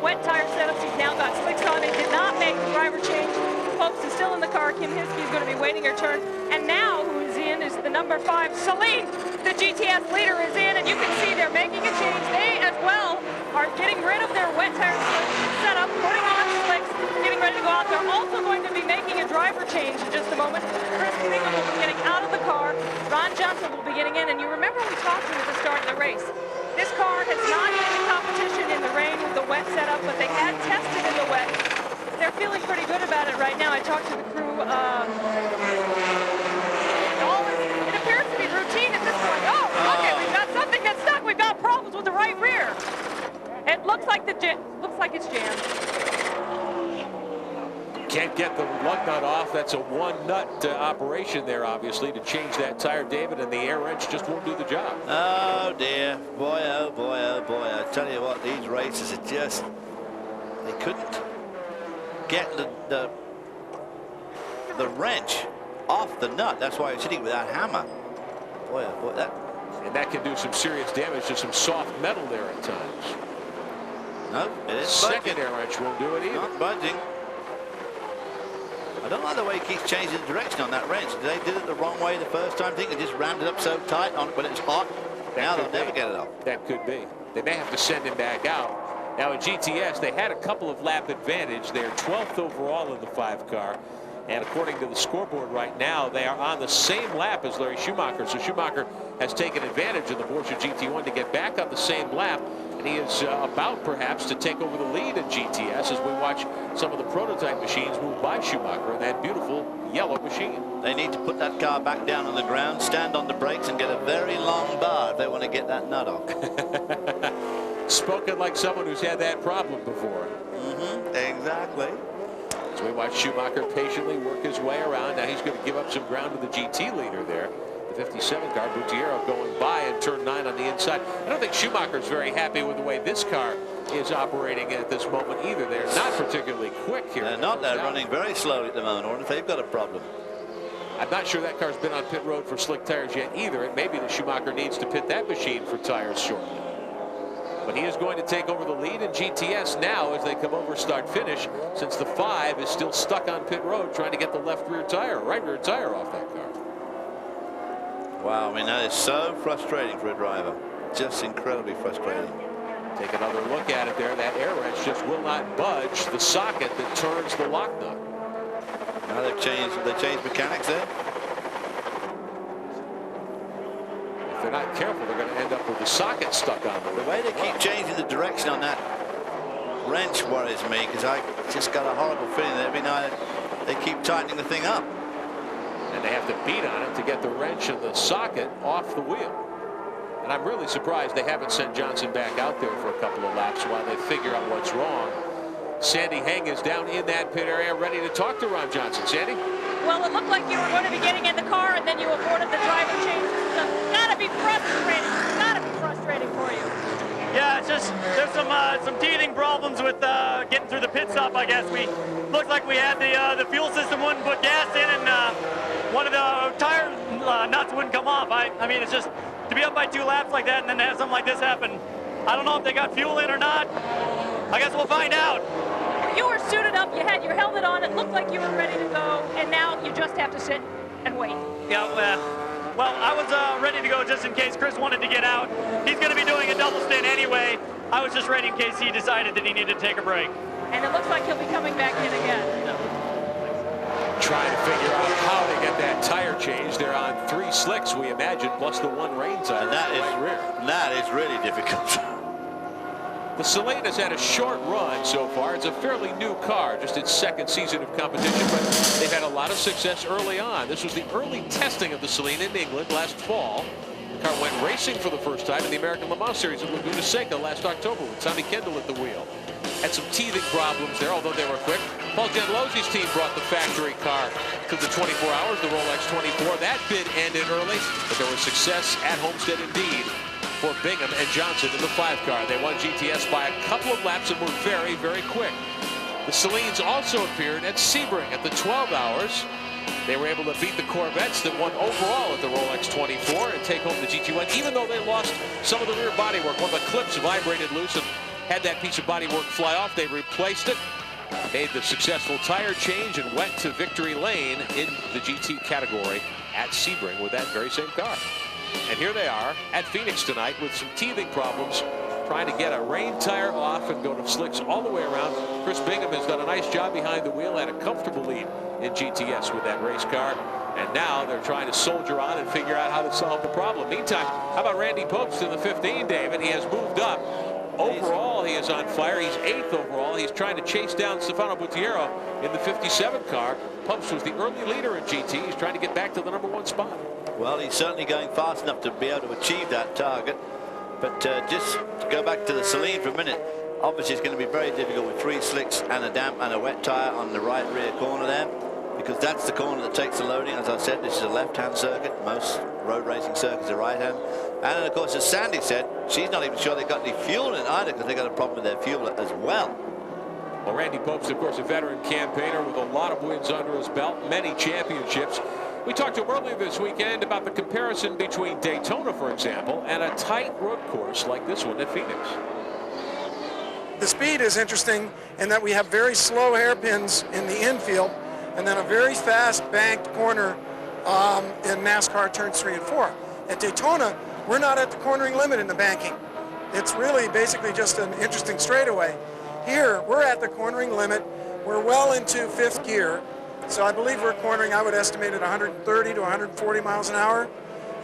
wet tire setups. He's now got slicks on. They did not make the driver change. Popes is still in the car. Kim Hiskey is going to be waiting her turn. And now who is in is the number 5, Celine. The GTS leader is in, and you can see they're making a change. They, as well, are getting rid of their wet tire setup, putting on slicks, getting ready to go out. They're also going to be making a driver change in just a moment. Chris Bingham will be getting out of the car. Ron Johnson will be getting in. And you remember we talked to you at the start of the race. This car has not been in competition in the rain with the wet setup, but they had tested in the wet. They're feeling pretty good about it right now. I talked to the crew. It appears to be routine at this It looks like it's jammed. Can't get the lug nut off. That's a one nut operation there, obviously, to change that tire, David, and the air wrench just won't do the job. Oh dear, boy, oh boy, oh boy. I tell you what, these races are just, they couldn't get the wrench off the nut. That's why it's hitting with that hammer. Boy, oh boy, that can do some serious damage to some soft metal there at times. No, it is Second budging. air wrench won't do it either. Not budging. I don't like the way he keeps changing the direction on that wrench. They did it the wrong way the first time. I think they just rammed it up so tight on it when it's hot. Now they'll never get it off. That could be. They may have to send him back out. Now in GTS, they had a couple of lap advantage. They're 12th overall in the 5 car. And according to the scoreboard right now, they are on the same lap as Larry Schumacher. So Schumacher has taken advantage of the Porsche GT1 to get back on the same lap. And he is about perhaps to take over the lead in GTS as we watch some of the prototype machines move by Schumacher in that beautiful yellow machine. They need to put that car back down on the ground, stand on the brakes, and get a very long bar if they want to get that nut off. Spoken like someone who's had that problem before. Exactly. As we watch Schumacher patiently work his way around. Now he's going to give up some ground to the GT leader there. The 57 car, Buttiero, going by in turn 9 on the inside. I don't think Schumacher's very happy with the way this car is operating at this moment either. They're not particularly quick here. They're not. They're running very slowly at the moment, or if they've got a problem. I'm not sure that car's been on pit road for slick tires yet either. It may be that Schumacher needs to pit that machine for tires shortly. But he is going to take over the lead in GTS now as they come over start finish, since the 5 is still stuck on pit road trying to get the left rear tire, right rear tire off that car. Wow, I mean, that is so frustrating for a driver. Just incredibly frustrating. Take another look at it there. That air wrench just will not budge the socket that turns the lock nut. Now they've changed mechanics there. If they're not careful, they're going to end up with the socket stuck on them. The way they keep changing the direction on that wrench worries me, because I just got a horrible feeling that every night they keep tightening the thing up. And they have to beat on it to get the wrench and the socket off the wheel. And I'm really surprised they haven't sent Johnson back out there for a couple of laps while they figure out what's wrong. Sandy Heng is down in that pit area ready to talk to Ron Johnson. Sandy? Well, it looked like you were going to be getting in the car and then you aborted the driver change. It's got to be frustrating. It's got to be frustrating for you. Yeah, it's just there's some teething problems with getting through the pit stop. I guess we looked like we had the fuel system wouldn't put gas in, and one of the tire nuts wouldn't come off. I mean, it's just to be up by 2 laps like that and then to have something like this happen. I don't know if they got fuel in or not. I guess we'll find out. You were suited up. You had your helmet on. It looked like you were ready to go, and now you just have to sit and wait. Yeah. Well, I was ready to go just in case Chris wanted to get out. He's going to be doing a double stint anyway. I was just ready in case he decided that he needed to take a break. And it looks like he'll be coming back in again. Trying to figure out how to get that tire changed. They're on 3 slicks, we imagine, plus the 1 rain tire. And that is really difficult. The Saleen has had a short run so far. It's a fairly new car, just its 2nd season of competition, but they've had a lot of success early on. This was the early testing of the Saleen in England last fall. The car went racing for the first time in the American Le Mans Series at Laguna Seca last October with Tommy Kendall at the wheel. Had some teething problems there, although they were quick. Paul Gentilosi's team brought the factory car to the 24 hours, the Rolex 24. That bid ended early, but there was success at Homestead indeed for Bingham and Johnson in the 5 car. They won GTS by a couple of laps and were very, very quick. The Saleens also appeared at Sebring at the 12 hours. They were able to beat the Corvettes that won overall at the Rolex 24 and take home the GT1, even though they lost some of the rear bodywork. One of the clips vibrated loose and had that piece of bodywork fly off. They replaced it, made the successful tire change, and went to victory lane in the GT category at Sebring with that very same car. And here they are at Phoenix tonight with some teething problems, trying to get a rain tire off and go to slicks all the way around. Chris Bingham has done a nice job behind the wheel, had a comfortable lead in GTS with that race car. And now they're trying to soldier on and figure out how to solve the problem. Meantime, how about Randy Popes in the 15, David? He has moved up. Overall, he is on fire. He's 8th overall. He's trying to chase down Stefano Buttiero in the 57 car. Popes was the early leader in GT. He's trying to get back to the #1 spot. Well, he's certainly going fast enough to be able to achieve that target. But just to go back to the Saleen for a minute, Obviously, it's going to be very difficult with 3 slicks and a damp and a wet tire on the right rear corner there, because that's the corner that takes the loading. As I said, this is a left-hand circuit. Most road racing circuits are right-hand. And then, of course, as Sandy said, she's not even sure they got any fuel in either, because they got a problem with their fuel as well. Well, Randy Pope's, of course, a veteran campaigner with a lot of wins under his belt, many championships. We talked to him earlier this weekend about the comparison between Daytona, for example, and a tight road course like this one at Phoenix. The speed is interesting in that we have very slow hairpins in the infield and then a very fast banked corner in NASCAR turns 3 and 4. At Daytona, we're not at the cornering limit in the banking. It's really basically just an interesting straightaway. Here, we're at the cornering limit. We're well into 5th gear. So I believe we're cornering, I would estimate, at 130 to 140 miles an hour.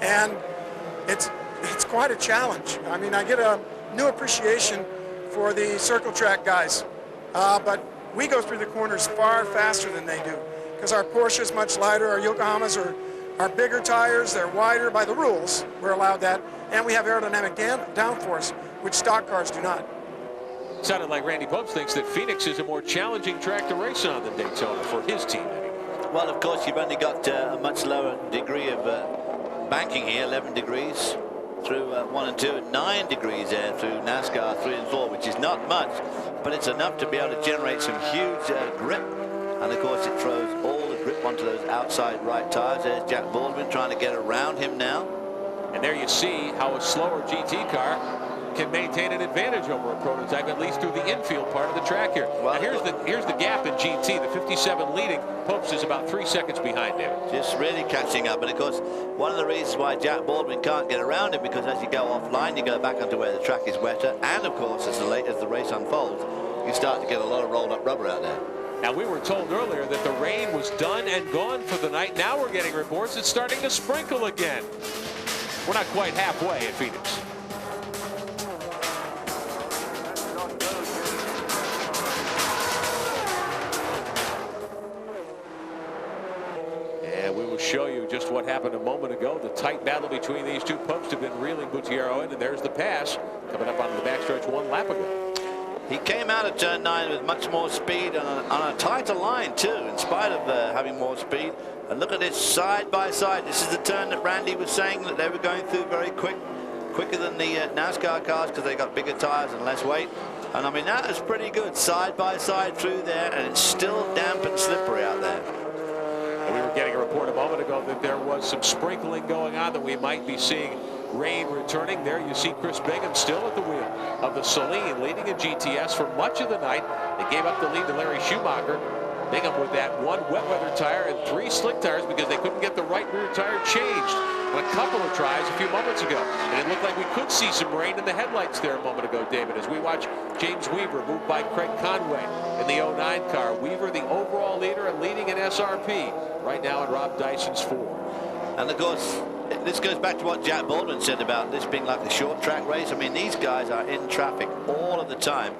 And it's quite a challenge. I mean, I get a new appreciation for the circle track guys. But we go through the corners far faster than they do, because our Porsche is much lighter, our Yokohamas are bigger tires, they're wider by the rules, we're allowed that, and we have aerodynamic downforce, which stock cars do not. Sounded like Randy Pope thinks that Phoenix is a more challenging track to race on than Daytona for his team anyway. Well, of course, you've only got a much lower degree of banking here, 11 degrees through 1 and 2, and 9 degrees there through NASCAR 3 and 4, which is not much, but it's enough to be able to generate some huge grip. And of course, it throws all the grip onto those outside right tires. There's Jack Baldwin trying to get around him now. And there you see how a slower GT car can maintain an advantage over a prototype, at least through the infield part of the track here. Well, now here's the gap in GT. The 57 leading. Pope's is about 3 seconds behind him. Just really catching up. And of course, one of the reasons why Jack Baldwin can't get around him, because as you go offline, you go back onto where the track is wetter, and of course, as the race unfolds, you start to get a lot of rolled up rubber out there. Now, we were told earlier that the rain was done and gone for the night. Now we're getting reports it's starting to sprinkle again. We're not quite halfway at Phoenix. And we will show you just what happened a moment ago. The tight battle between these two Popes have been reeling Gutierrez in, and there's the pass coming up onto the backstretch 1 lap ago. He came out of turn 9 with much more speed on a tighter line too, in spite of having more speed. And look at this side by side. This is the turn that Randy was saying that they were going through very quicker than the NASCAR cars, because they got bigger tires and less weight. And I mean, that is pretty good, side by side through there, and it's still damp and slippery out there. And we were getting a report a moment ago that there was some sprinkling going on, that we might be seeing rain returning. There you see Chris Bingham still at the wheel of the Saleen, leading in GTS for much of the night. They gave up the lead to Larry Schumacher. Bingham with that 1 wet weather tire and 3 slick tires, because they couldn't get the right rear tire changed on a couple of tries a few moments ago. And it looked like we could see some rain in the headlights there a moment ago, David, as we watch James Weaver move by Craig Conway in the 09 car. Weaver, the overall leader and leading in SRP right now in Rob Dyson's 4. And of course, this goes back to what Jack Baldwin said about this being like a short track race. I mean, these guys are in traffic all of the time.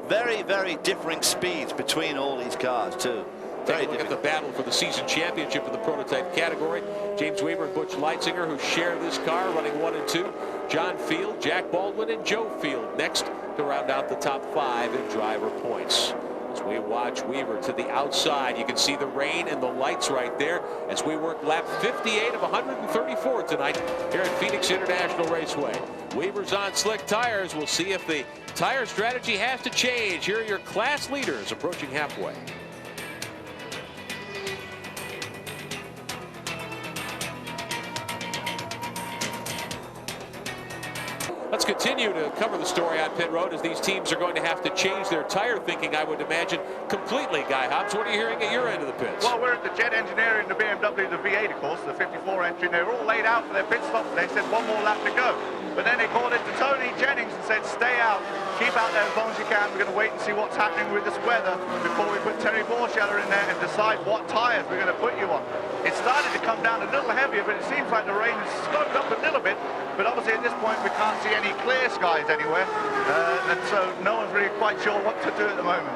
Very, very differing speeds between all these cars too. Take a look at the battle for the season championship in the prototype category. James Weaver and Butch Leitzinger, who share this car, running 1 and 2. John Field, Jack Baldwin, and Joe Field next to round out the top 5 in driver points. As we watch Weaver to the outside, you can see the rain and the lights right there as we work lap 58 of 134 tonight here at Phoenix International Raceway. Weaver's on slick tires. We'll see if the tire strategy has to change. Here are your class leaders approaching halfway. Let's continue to cover the story on pit road, as these teams are going to have to change their tire thinking, I would imagine, completely. Guy Hobbs, what are you hearing at your end of the pits? Well, we're at the Jet Engineering, the BMW, the V8, of course, the 54 entry, and they were all laid out for their pit stop. They said 1 more lap to go. But then they called it to Tony Jennings and said, stay out, keep out there as long as you can. We're going to wait and see what's happening with this weather before we put Terry Borscheller in there and decide what tires we're going to put you on. It started to come down a little heavier, but it seems like the rain has slowed up a little bit. But obviously at this point we can't see any clear skies anywhere, and so no one's really quite sure what to do at the moment.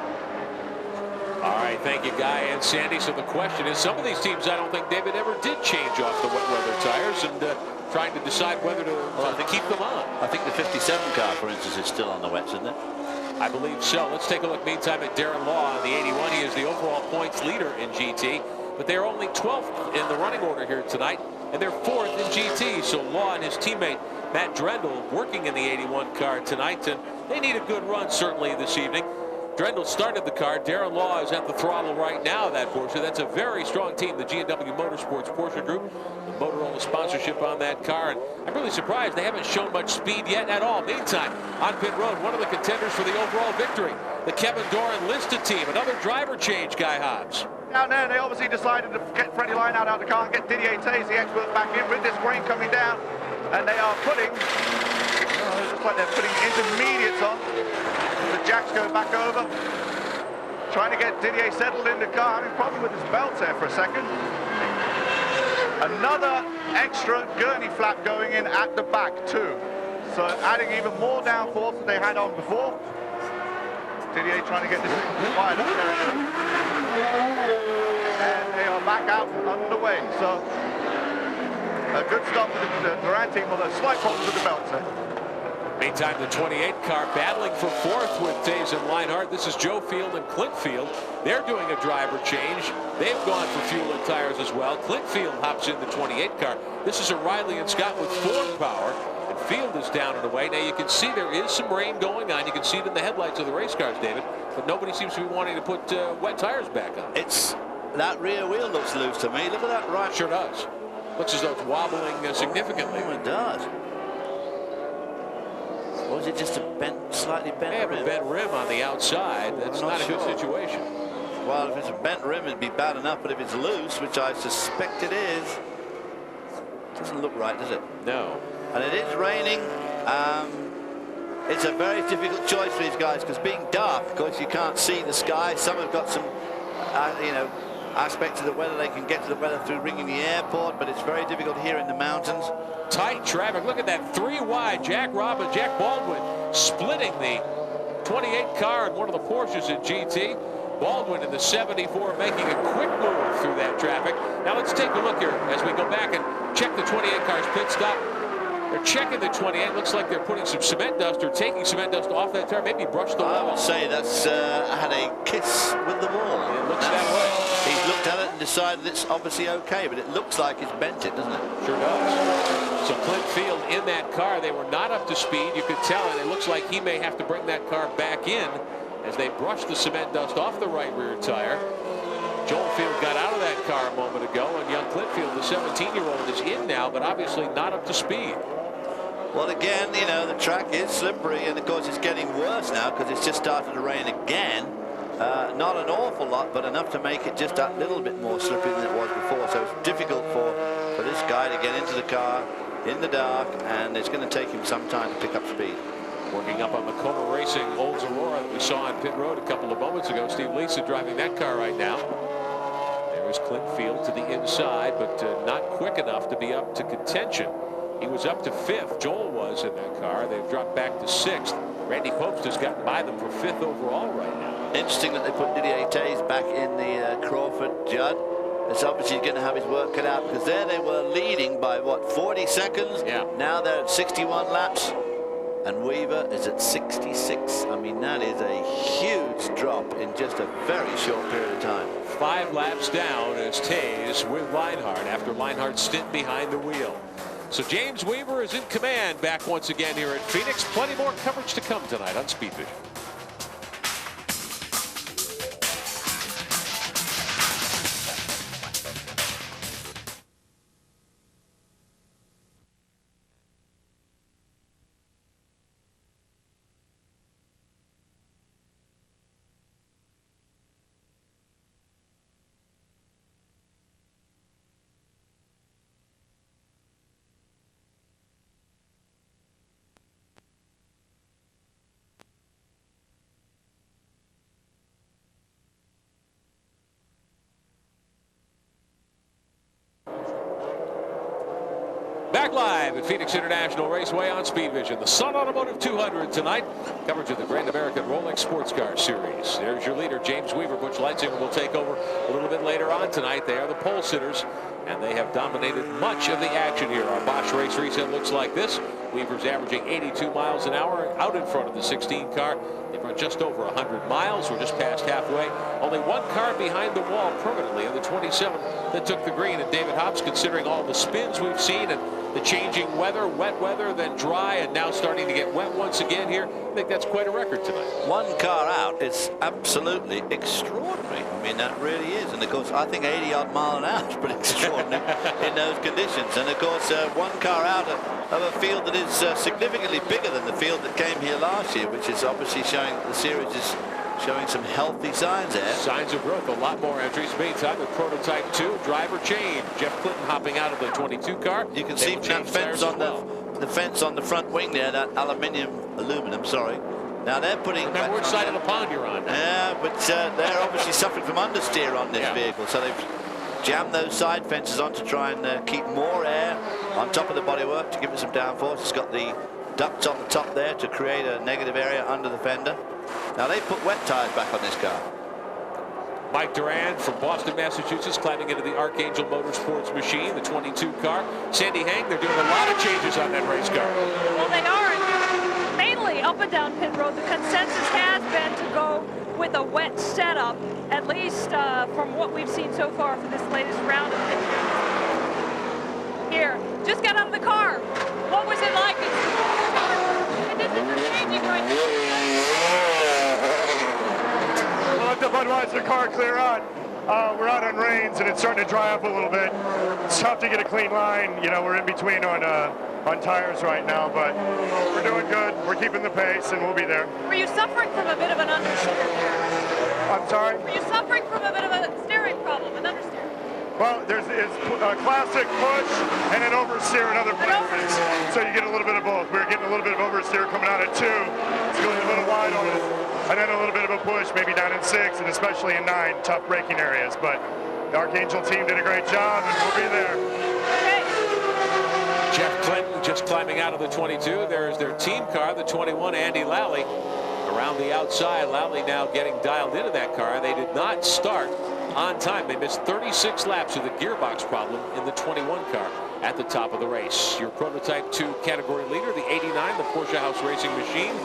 All right, thank you, Guy and Sandy. So the question is, some of these teams, I don't think David ever did change off the wet weather tires, and trying to decide whether to keep them on. I think the 57 car, for instance, is still on the wets, isn't it? I believe so. Let's take a look meantime at Darren Law on the 81. He is the overall points leader in GT, but they're only 12th in the running order here tonight, and they're 4th in GT. So Law and his teammate Matt Drendel working in the 81 car tonight, and they need a good run certainly this evening. Drendel started the car. Darren Law is at the throttle right now, that Porsche. That's a very strong team, the G&W Motorsports Porsche Group. The Motorola sponsorship on that car. And I'm really surprised they haven't shown much speed yet at all. Meantime, on pit road, one of the contenders for the overall victory, the Kevin Doran listed team. Another driver change, Guy Hobbs. Down there, they obviously decided to get Freddie Lineout out of the car and get Didier Taze, the expert, back in with this rain coming down. And they are putting, looks like they're putting intermediates on. The jacks go back over. Trying to get Didier settled in the car. Having a problem with his belt there for a second. Another extra gurney flap going in at the back too. So adding even more downforce than they had on before. Didier trying to get this fired up there. And they are back out underway. So a good stop for the Duran team, although slight problems with the belts there. Meantime, the 28 car battling for 4th with Taze and Leinhardt. This is Joe Field and Clint Field. They're doing a driver change. They've gone for fuel and tires as well. Clint Field hops in the 28 car. This is a Riley and Scott with Ford power. And Field is down and away. Now you can see there is some rain going on. You can see it in the headlights of the race cars, David. But nobody seems to be wanting to put wet tires back on. That rear wheel looks loose to me. Look at that right. Sure does. Looks as though it's wobbling significantly. Oh, it does. Or is it just a slightly bent rim? They have a bent rim on the outside. That's not a good situation. Well, if it's a bent rim, it'd be bad enough. But if it's loose, which I suspect it is, doesn't look right, does it? No. And it is raining. It's a very difficult choice for these guys because being dark, of course, you can't see the sky. Some have got some, aspects of the weather. They can get to the weather through ringing the airport, but it's very difficult here in the mountains. Tight traffic. Look at that 3 wide. Jack Baldwin splitting the 28 car and one of the Porsches in GT. Baldwin in the 74 making a quick move through that traffic. Now let's take a look here as we go back and check the 28 car's pit stop. They're checking the 28. Looks like they're putting some cement dust or taking cement dust off that tire. Maybe brush the wall. I would say that's had a kiss with the wall. It looks that way. He's looked at it and decided it's obviously okay, but it looks like it's bent it, doesn't it? Sure does. So Clint Field in that car, they were not up to speed. You could tell, and it looks like he may have to bring that car back in as they brush the cement dust off the right rear tire. Joel Field got out of that car a moment ago, and young Clint Field, the 17-year-old, is in now, but obviously not up to speed. Well, again, the track is slippery, and of course it's getting worse now because it's just started to rain again. Not an awful lot, but enough to make it just that little bit more slippery than it was before. So it's difficult for this guy to get into the car in the dark, and it's going to take him some time to pick up speed. Working up on the Coma Racing Olds Aurora that we saw on pit road a couple of moments ago. Steve Lisa driving that car right now. There's Clint Field to the inside, but not quick enough to be up to contention. He was up to 5th. Joel was in that car. They've dropped back to 6th. Randy Popst has gotten by them for 5th overall right now. Interesting that they put Didier Taze back in the Crawford Judd. It's obviously going to have his work cut out because there they were leading by, what, 40 seconds? Yeah. Now they're at 61 laps. And Weaver is at 66. I mean, that is a huge drop in just a very short period of time. 5 laps down as Taze with Leinhardt after Leinhardt's stint behind the wheel. So James Weaver is in command back once again here at Phoenix. Plenty more coverage to come tonight on Speed Vision. Back live at Phoenix International Raceway on Speed Vision. The Sun Automotive 200 tonight. Coverage of the Grand American Rolex Sports Car Series. There's your leader, James Weaver. Butch Leitzinger will take over a little bit later on tonight. They are the pole sitters, and they have dominated much of the action here. Our Bosch race reset looks like this. Weaver's averaging 82 miles an hour out in front of the 16 car. They've run just over 100 miles. We're just past halfway. Only one car behind the wall permanently in the 27 that took the green. And David Hobbs, considering all the spins we've seen and the changing weather, wet weather, then dry, and now starting to get wet once again here, I think that's quite a record tonight. One car out is absolutely extraordinary. I mean, that really is. And of course, I think 80-odd mile an hour is pretty extraordinary in those conditions. And of course, one car out of a field that is significantly bigger than the field that came here last year, which is obviously showing the series is showing some healthy signs there. Signs of growth, a lot more entries. Meantime, with prototype 2, driver change. Jeff Clinton hopping out of the 22 car. You can see that fence on the fence on the front wing there, that aluminum, sorry. Now they're putting... Remember which side of the pond you're on now. Yeah, but they're obviously suffering from understeer on this vehicle, so they've jammed those side fences on to try and keep more air on top of the bodywork to give it some downforce. It's got the ducts on the top there to create a negative area under the fender. Now they put wet tires back on this car. Mike Duran from Boston, Massachusetts, climbing into the Archangel Motorsports machine, the 22 car. Sandy Hang, they're doing a lot of changes on that race car. Well, they are, mainly up and down pit road. The consensus has been to go with a wet setup, at least from what we've seen so far for this latest round of pit. Here, just got out of the car. What was it like? This is changing right now. We'll let the Budweiser car clear out. We're out on rains and it's starting to dry up a little bit. It's tough to get a clean line. You know, we're in between on tires right now, but we're doing good. We're keeping the pace and we'll be there. Were you suffering from a bit of an understeer here? I'm sorry? Were you suffering from a bit of a steering problem, an understeer? Well, there's a classic push and an oversteer in other places. So you get a little bit of both. We're getting a little bit of oversteer coming out at 2. It's going a little wide on it. And then a little bit of a push, maybe down in 6, and especially in 9, tough braking areas. But the Archangel team did a great job, and we'll be there. Okay. Jeff Clinton just climbing out of the 22. There's their team car, the 21, Andy Lally. Around the outside, Lally now getting dialed into that car. They did not start on time. They missed 36 laps with a gearbox problem in the 21 car at the top of the race. Your prototype 2 category leader, the 89, the Porsche House Racing Machine.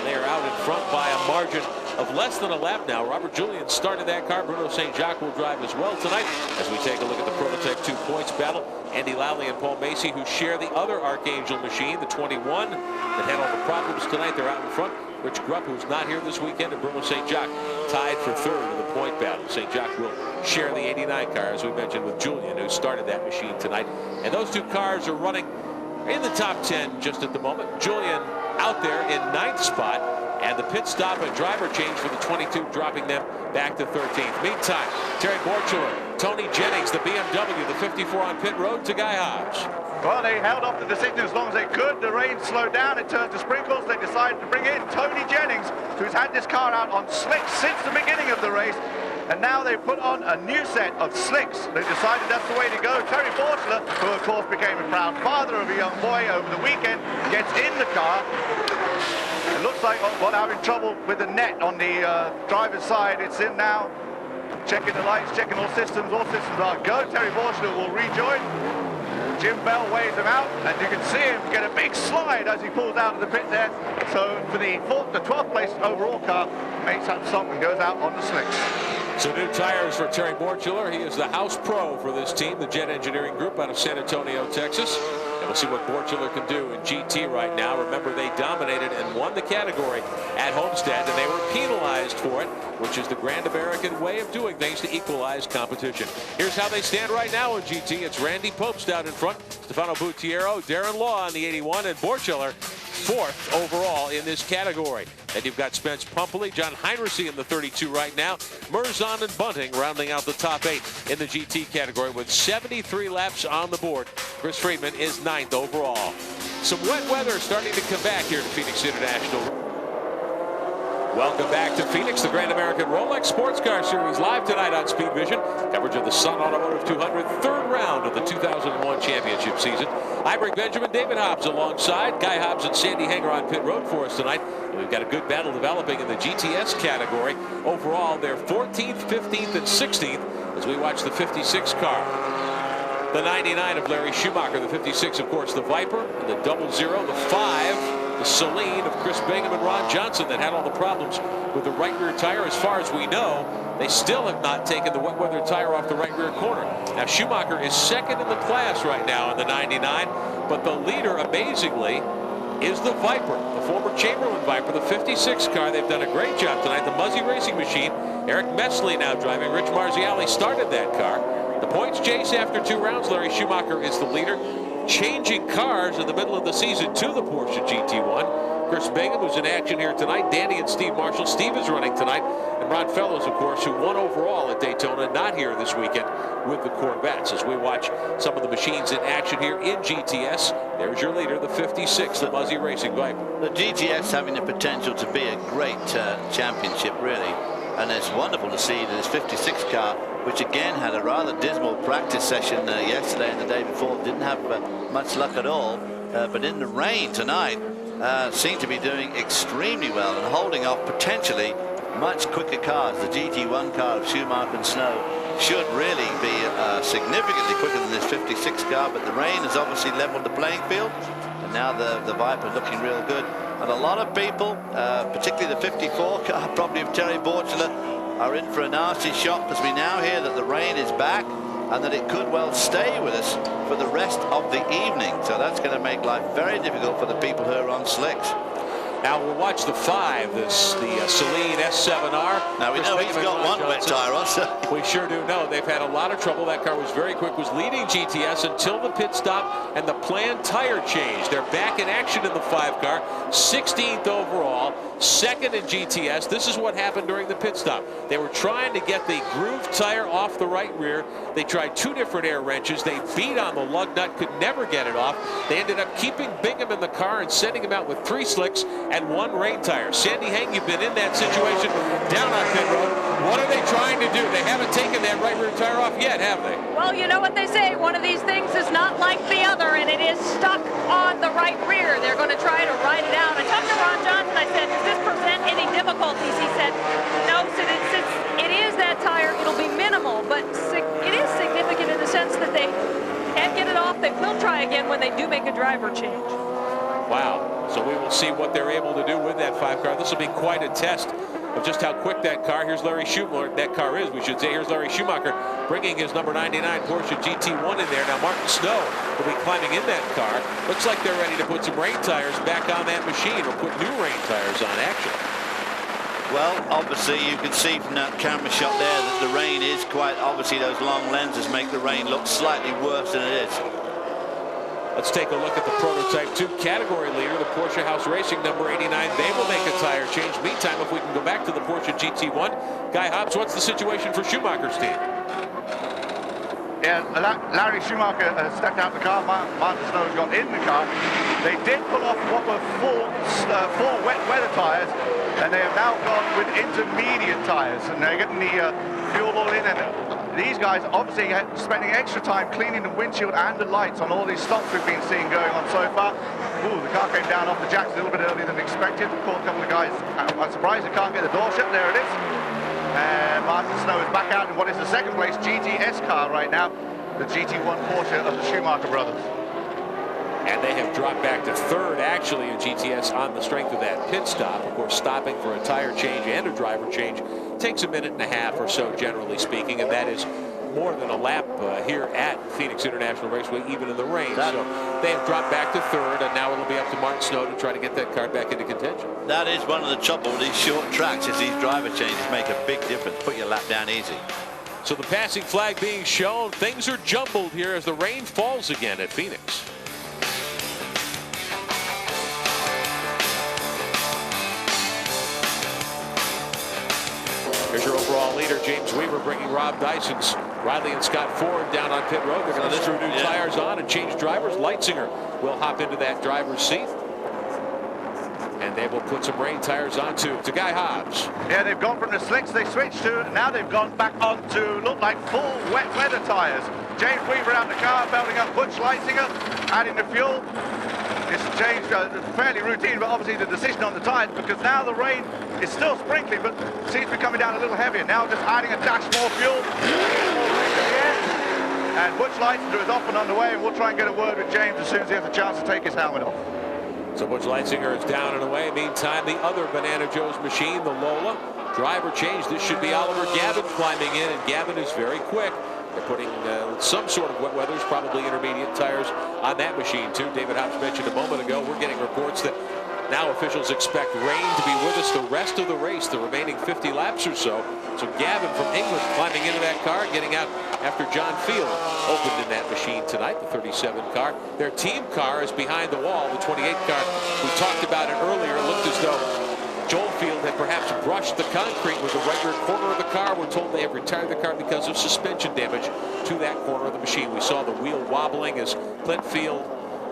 They are out in front by a margin of less than a lap now. Robert Julian started that car. Bruno St. Jacques will drive as well tonight as we take a look at the prototype 2 points battle. Andy Lally and Paul Macy, who share the other Archangel machine, the 21, that had all the problems tonight. They're out in front. Rich Grupp, who's not here this weekend, and Bruno St. Jacques tied for third in the point battle. St. Jacques will share the 89 car, as we mentioned, with Julian, who started that machine tonight. And those two cars are running in the top 10 just at the moment. Julian out there in 9th spot, and the pit stop and driver change for the 22, dropping them back to 13th. Meantime, Terry Borchler, Tony Jennings, the BMW, the 54 on pit road to Guy Hobbs. Well, they held off the decision as long as they could. The rain slowed down. It turned to sprinkles. They decided to bring in Tony Jennings, who's had this car out on slicks since the beginning of the race. And now they put on a new set of slicks. They decided that's the way to go. Terry Borchler, who of course became a proud father of a young boy over the weekend, gets in the car. It looks like we're having trouble with the net on the driver's side. It's in now. Checking the lights, checking all systems. All systems are go. Terry Borchler will rejoin. Jim Bell weighs him out, and you can see him get a big slide as he pulls out of the pit there. So for the 12th place overall car, makes that stop and goes out on the slicks. So new tires for Terry Borchler. He is the house pro for this team, the Jet Engineering Group out of San Antonio, Texas. And we'll see what Borchler can do in GT right now. Remember, they dominated and won the category at Homestead, and they were penalized for it, which is the Grand American way of doing things to equalize competition. Here's how they stand right now in GT. It's Randy Popes down in front, Stefano Buttiero, Darren Law on the 81, and Borchler 4th overall in this category. And you've got Spence Pumpley, John Heinrichsey in the 32 right now, Merzon and Bunting rounding out the top 8 in the GT category with 73 laps on the board. Chris Friedman is 9th overall. Some wet weather starting to come back here to Phoenix International. Welcome back to Phoenix, the Grand American Rolex Sports Car Series, live tonight on Speed Vision. Coverage of the Sun Automotive 200, 3rd round of the 2001 championship season. I bring Benjamin David Hobbs alongside. Guy Hobbs and Sandy Hanger on pit road for us tonight. And we've got a good battle developing in the GTS category. Overall, they're 14th, 15th, and 16th as we watch the 56 car. The 99 of Larry Schumacher, the 56, of course, the Viper, and the 00, the 5, the Celine of Chris Bingham and Ron Johnson that had all the problems with the right rear tire. As far as we know, they still have not taken the wet weather tire off the right rear corner. Now, Schumacher is second in the class right now in the 99, but the leader, amazingly, is the Viper, the former Chamberlain Viper, the 56 car. They've done a great job tonight. The Muzzy Racing Machine, Eric Messley now driving. Rich Marziali started that car. The points chase after 2 rounds. Larry Schumacher is the leader. Changing cars in the middle of the season to the Porsche GT1. Chris Bingham, who's in action here tonight. Danny and Steve Marshall. Steve is running tonight. And Ron Fellows, of course, who won overall at Daytona, not here this weekend with the Corvettes. As we watch some of the machines in action here in GTS, there's your leader, the 56, the Muzzy Racing Viper. The GTS having the potential to be a great championship, really. And it's wonderful to see that this 56 car, which again had a rather dismal practice session yesterday and the day before, didn't have much luck at all. But in the rain tonight, seemed to be doing extremely well and holding off potentially much quicker cars. The GT1 car of Schumacher and Snow should really be significantly quicker than this 56 car, but the rain has obviously leveled the playing field, and now the Viper looking real good. And a lot of people, particularly the 54 car, probably of Terry Borchula, are in for a nasty shock, because we now hear that the rain is back and that it could well stay with us for the rest of the evening. So that's going to make life very difficult for the people who are on slicks. Now we'll watch the 5, the Celine S7R. Now we know he's got one wet tire on, so. We sure do know they've had a lot of trouble. That car was very quick, was leading GTS until the pit stop and the planned tire change. They're back in action in the 5 car, 16th overall, second in GTS. This is what happened during the pit stop. They were trying to get the groove tire off the right rear. They tried 2 different air wrenches. They beat on the lug nut, could never get it off. They ended up keeping Bingham in the car and sending him out with 3 slicks and 1 rain tire. Sandy Heng, you've been in that situation down on pit road. What are they trying to do? They haven't taken that right rear tire off yet, have they? Well, you know what they say, one of these things is not like the other, and it is stuck on the right rear. They're going to try to ride it out. I talked to Ron Johnson. I said, does this present any difficulties? He said, no, since it is that tire, it'll be minimal, but it is significant in the sense that they can't get it off. They will try again when they do make a driver change. Wow. So we will see what they're able to do with that 5 car. This will be quite a test of just how quick that car. Here's Larry Schumacher. That car is, we should say. Here's Larry Schumacher bringing his number 99 Porsche GT1 in there. Now Martin Snow will be climbing in that car. Looks like they're ready to put some rain tires back on that machine, or put new rain tires on action. Well, obviously you can see from that camera shot there that the rain is quite, obviously those long lenses make the rain look slightly worse than it is. Let's take a look at the prototype 2 category leader, the Porsche House Racing number 89. They will make a tire change. Meantime, if we can go back to the Porsche GT1, Guy Hobbs, what's the situation for Schumacher's team? Yeah, Larry Schumacher stepped out the car. Martin Snow's got in the car. They did pull off what were full wet weather tires, and they have now gone with intermediate tires, and they're getting the fuel all in. And these guys obviously spending extra time cleaning the windshield and the lights on all these stops we've been seeing going on so far. Ooh, the car came down off the jacks a little bit earlier than expected. Caught a couple of guys. I'm surprised they can't get the door shut. There it is. And Martin Snow is back out in what is the second place GTS car right now, the GT1 Porsche of the Schumacher brothers. And they have dropped back to 3rd, actually, in GTS on the strength of that pit stop. Of course, stopping for a tire change and a driver change takes a minute and a half or so, generally speaking, and that is more than a lap here at Phoenix International Raceway, even in the rain. So they have dropped back to 3rd, and now it'll be up to Martin Snow to try to get that car back into contention. That is one of the trouble with these short tracks, is these driver changes make a big difference. Put your lap down easy. So the passing flag being shown. Things are jumbled here as the rain falls again at Phoenix. Here's your overall leader, James Weaver, bringing Rob Dyson's Riley and Scott Ford down on pit road. They're going to screw new tires on and change drivers. Leitzinger will hop into that driver's seat. And they will put some rain tires on to Guy Hobbs. Yeah, they've gone from the slicks they switched to, now they've gone back on to look like full wet weather tires. James Weaver out the car, belting up Butch Leitzinger, adding the fuel. It's changed, fairly routine, but obviously the decision on the tires, because now the rain is still sprinkling, but seems to be coming down a little heavier. Now just adding a dash more fuel. And Butch Leitzinger is off and on the way, and we'll try and get a word with James as soon as he has a chance to take his helmet off. So Butch Leitzinger is down and away. Meantime, the other Banana Joe's machine, the Lola, driver change. This should be Oliver Gavin climbing in, and Gavin is very quick. They're putting some sort of wet weathers, probably intermediate tires on that machine too. David Hobbs mentioned a moment ago, we're getting reports that now officials expect rain to be with us the rest of the race, the remaining 50 laps or so. So Gavin from England climbing into that car, getting out after John Field opened in that machine tonight, the 37 car. Their team car is behind the wall, the 28 car. We talked about it earlier. It looked as though Joel Field had perhaps brushed the concrete with the right rear corner of the car. We're told they have retired the car because of suspension damage to that corner of the machine. We saw the wheel wobbling as Clint Field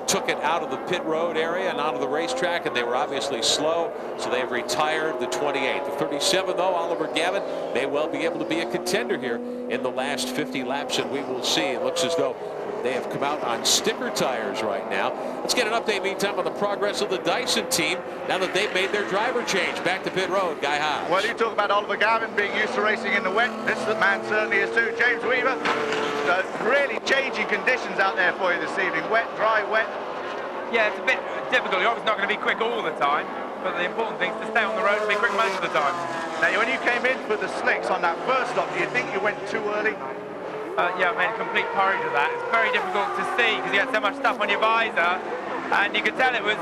took it out of the pit road area and out of the racetrack, and they were obviously slow, so they have retired the 28. The 37, though, Oliver Gavin, may well be able to be a contender here in the last 50 laps, and we will see. It looks as though they have come out on sticker tires right now. Let's get an update, meantime, on the progress of the Dyson team now that they've made their driver change. Back to pit road, Guy Hobbs. Well, you talk about Oliver Gavin being used to racing in the wet. This man certainly is too. James Weaver, really changing conditions out there for you this evening. Wet, dry, wet. Yeah, it's a bit difficult. You're obviously not going to be quick all the time, but the important thing is to stay on the road and be quick most of the time. Now, when you came in for the slicks on that first stop, do you think you went too early? Yeah, I made a complete porridge of that. It's very difficult to see because you had so much stuff on your visor, and you could tell it was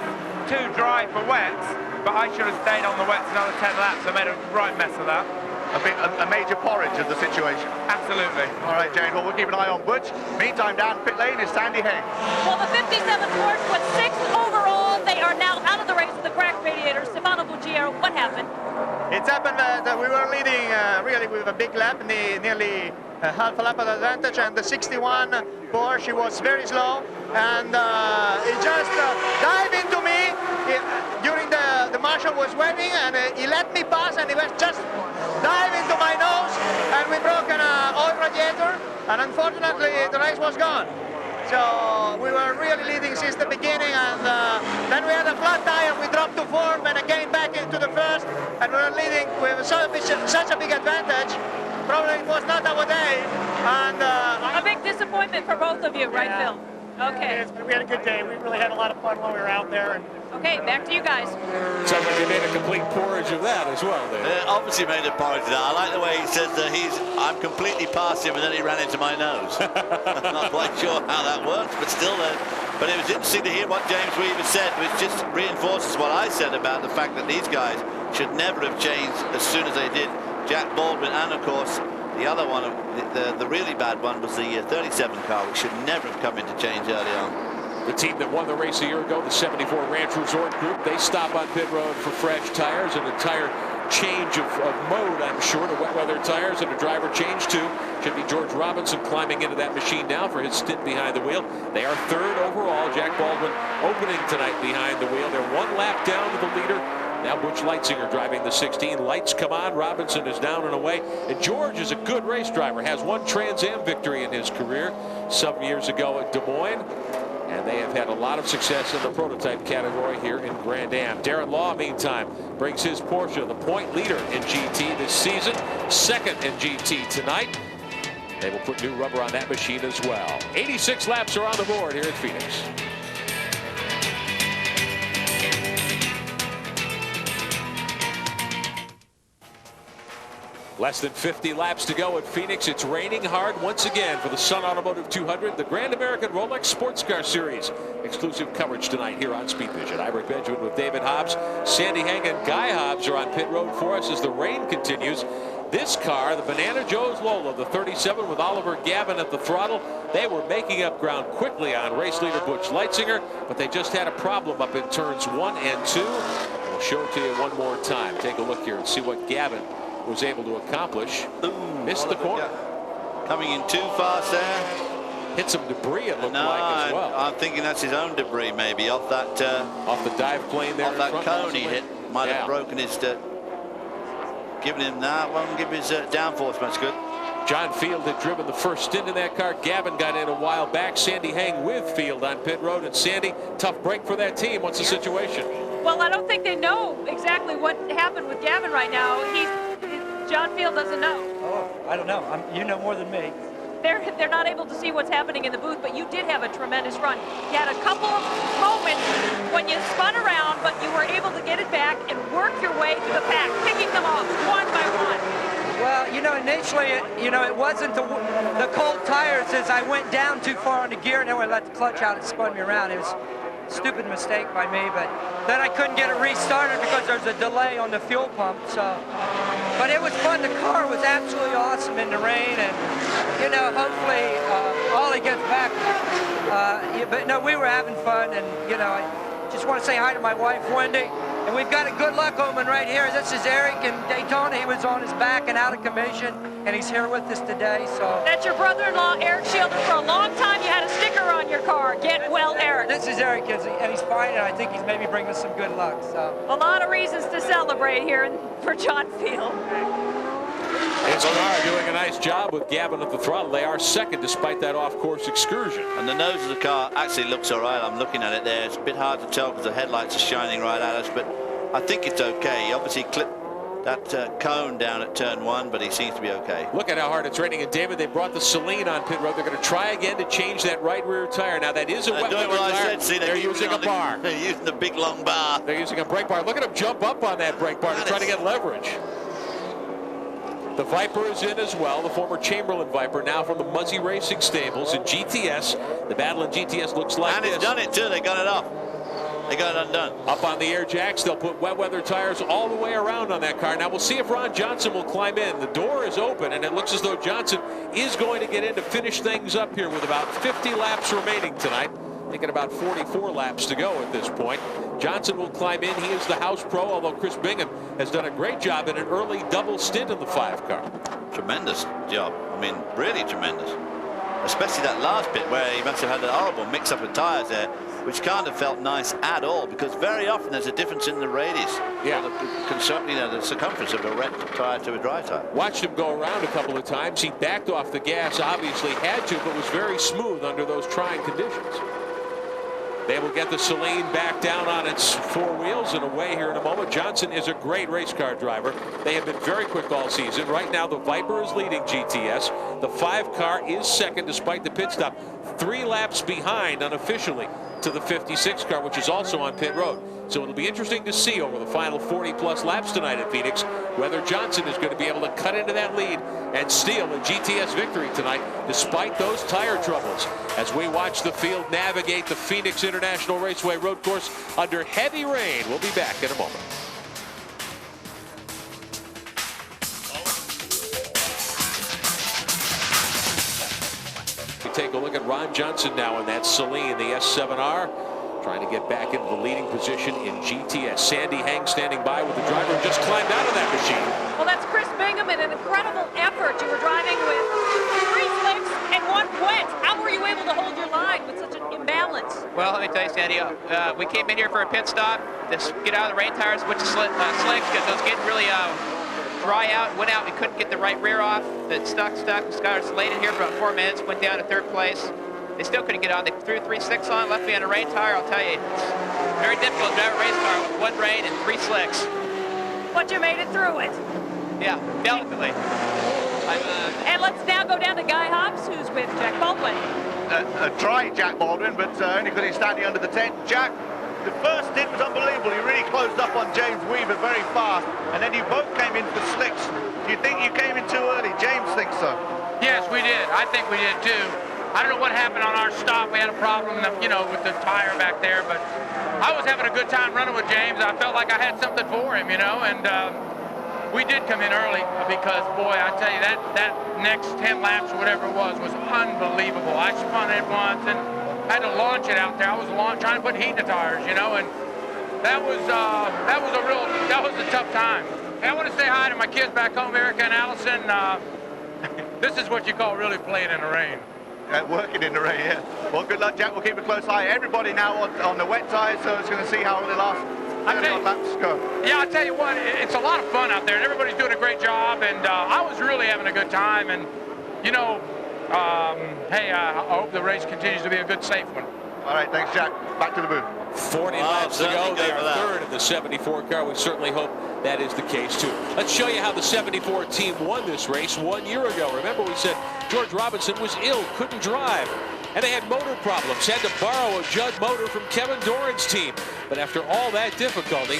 too dry for wets, but I should have stayed on the wets another 10 laps. I made a right mess of that. A major porridge of the situation. Absolutely. All right, Jane, well, we'll keep an eye on Butch. Meantime, down pit lane is Sandy Hain. Well, the 57 Porsche was 6th overall. They are now out of the race with the cracked radiator. Stefano Bugiero, what happened? It's happened that we were leading really with a big lap, nearly half a lap of advantage, and the 61 Porsche was very slow, and he just dived into me during the marshal was waving, and he let me pass, and he was just dive into my nose, and we broke an oil radiator, and unfortunately the race was gone. So we were really leading since the beginning, and then we had a flat tire. We dropped to fourth and again back into the first, and we were leading with such a big advantage. Probably it was not our day, and a big disappointment for both of you, right, Phil? Okay. We had a good day. We really had a lot of fun while we were out there. And okay, back to you guys. Sounds like you made a complete porridge of that as well, there. Obviously made a porridge of that. I like the way he says that I'm completely past him, and then he ran into my nose. I'm not quite sure how that works, but still there. But it was interesting to hear what James Weaver said, which just reinforces what I said about the fact that these guys should never have changed as soon as they did. Jack Baldwin, and of course the other one, the really bad one, was the 37 car, which should never have come into change early on. The team that won the race a year ago, the 74 Ranch Resort Group, they stop on pit road for fresh tires, an entire change of mode, I'm sure, to wet weather tires, and a driver change too. Should be George Robinson climbing into that machine now for his stint behind the wheel. They are third overall. Jack Baldwin opening tonight behind the wheel. They're one lap down to the leader. Now Butch Leitzinger driving the 16. Lights come on. Robinson is down and away. And George is a good race driver. Has one Trans Am victory in his career some years ago at Des Moines. And they have had a lot of success in the prototype category here in Grand Am. Darren Law, meantime, brings his Porsche the point leader in GT this season. Second in GT tonight. They will put new rubber on that machine as well. 86 laps are on the board here at Phoenix. Less than 50 laps to go at Phoenix. It's raining hard once again for the Sun Automotive 200, the Grand American Rolex Sports Car Series. Exclusive coverage tonight here on Speed Vision. I'm Rick Benjamin with David Hobbs. Sandy Heng and Guy Hobbs are on pit road for us as the rain continues. This car, the Banana Joe's Lola, the 37 with Oliver Gavin at the throttle, they were making up ground quickly on race leader Butch Leitzinger, but they just had a problem up in turns 1 and 2. We'll show it to you one more time. Take a look here and see what Gavin was able to accomplish. Missed the corner. Coming in too fast there. Hit some debris, it looked like, as well. I'm thinking that's his own debris, maybe, off that... off the dive plane there. Off that cone he hit. Might have broken his... giving him that. Won't give his downforce much good. John Field had driven the first stint in that car. Gavin got in a while back. Sandy Heng with Field on pit road. And Sandy, tough break for that team. What's the situation? Well, I don't think they know exactly what happened with Gavin right now. John Field doesn't know. Oh, I don't know. You know more than me. they're not able to see what's happening in the booth, but you did have a tremendous run. You had a couple of moments when you spun around, but you were able to get it back and work your way through the pack, picking them off one by one. Well, you know, initially, it wasn't the cold tires as I went down too far on the gear, and then when I let the clutch out, it spun me around. It was a stupid mistake by me, but then I couldn't get it restarted because there's a delay on the fuel pump. So, but it was fun. The car was absolutely awesome in the rain, and hopefully Ollie gets back. But no, we were having fun, and I just want to say hi to my wife, Wendy. And we've got a good luck omen right here. This is Eric in Daytona. He was on his back and out of commission, and he's here with us today. So that's your brother-in-law, Eric Shielder. For a long time, you had a sticker on your car. Get well, Eric. This is Eric, and he's fine, and I think he's maybe bringing us some good luck. So a lot of reasons to celebrate here for John Field. It's Lamar doing a nice job with Gavin at the throttle. They are second despite that off-course excursion. And the nose of the car actually looks all right. I'm looking at it there. It's a bit hard to tell because the headlights are shining right at us, but I think it's okay. He obviously clipped that cone down at turn 1, but he seems to be okay. Look at how hard it's raining. And David, they brought the Celine on pit road. They're going to try again to change that right rear tire. Now that is a wet weather tire. They're using a bar. They're using the big long bar. They're using a brake bar. Look at them jump up on that brake bar to try to get leverage. The Viper is in as well, the former Chamberlain Viper, now from the Muzzy Racing Stables in GTS. The battle in GTS looks like this. And it's done it too. They got it off. They got it undone. Up on the air jacks, they'll put wet weather tires all the way around on that car. Now we'll see if Ron Johnson will climb in. The door is open, and it looks as though Johnson is going to get in to finish things up here with about 50 laps remaining tonight. Thinking about 44 laps to go at this point. Johnson will climb in. He is the house pro, although Chris Bingham has done a great job in an early double stint in the 5 car. Tremendous job. I mean, really tremendous. Especially that last bit where he must have had an horrible mix-up of tires there, which can't have felt nice at all, because very often there's a difference in the radius. Yeah. The circumference of a wet tire to a dry tire. Watched him go around a couple of times. He backed off the gas, obviously had to, but was very smooth under those trying conditions. They will get the Celine back down on its 4 wheels and away here in a moment. Johnson is a great race car driver. They have been very quick all season. Right now, the Viper is leading GTS. The 5 car is second despite the pit stop. 3 laps behind unofficially to the 56 car, which is also on pit road. So it'll be interesting to see over the final 40-plus laps tonight at Phoenix whether Johnson is going to be able to cut into that lead and steal a GTS victory tonight despite those tire troubles as we watch the field navigate the Phoenix International Raceway road course under heavy rain. We'll be back in a moment. We take a look at Ron Johnson now in that Celine, the S7R. Trying to get back into the leading position in GTS. Sandy Hang standing by with the driver who just climbed out of that machine. Well, that's Chris Bingham in an incredible effort. You were driving with 3 slicks and 1 wet. How were you able to hold your line with such an imbalance? Well, let me tell you, Sandy, we came in here for a pit stop to get out of the rain tires, which is slicks, because those getting really dry out, went out. We couldn't get the right rear off. The stuck. We got slated here for about 4 minutes, went down to 3rd place. They still couldn't get on. They threw 3 slicks on, left me on a rain tire. I'll tell you, it's very difficult to drive a race car with 1 rain and 3 slicks. But you made it through it. Yeah, delicately. And let's now go down to Guy Hobbs, who's with Jack Baldwin. A dry Jack Baldwin, but only because he's standing under the tent. Jack, the first stint was unbelievable. You really closed up on James Weaver very fast, and then you both came in for slicks. Do you think you came in too early? James thinks so. Yes, we did. I think we did too. I don't know what happened on our stop. We had a problem, with the tire back there, but I was having a good time running with James. I felt like I had something for him, and we did come in early because, boy, I tell you, that next 10 laps or whatever it was unbelievable. I spun it once and had to launch it out there. I was trying to put heat in the tires, and that was a tough time. And I want to say hi to my kids back home, Erica and Allison. This is what you call really playing in the rain. Working in the rain, yeah. Well, good luck, Jack. We'll keep a close eye. Everybody now on the wet tires, so it's going to see how the last 30 laps go. Yeah, I'll tell you what, it's a lot of fun out there, and everybody's doing a great job, and I was really having a good time, and, hey, I hope the race continues to be a good, safe one. All right, thanks, Jack. Back to the booth. 40 laps to go. They are third in the 74 car. We certainly hope that is the case, too. Let's show you how the 74 team won this race 1 year ago. Remember, we said George Robinson was ill, couldn't drive. And they had motor problems, had to borrow a Judd motor from Kevin Doran's team. But after all that difficulty,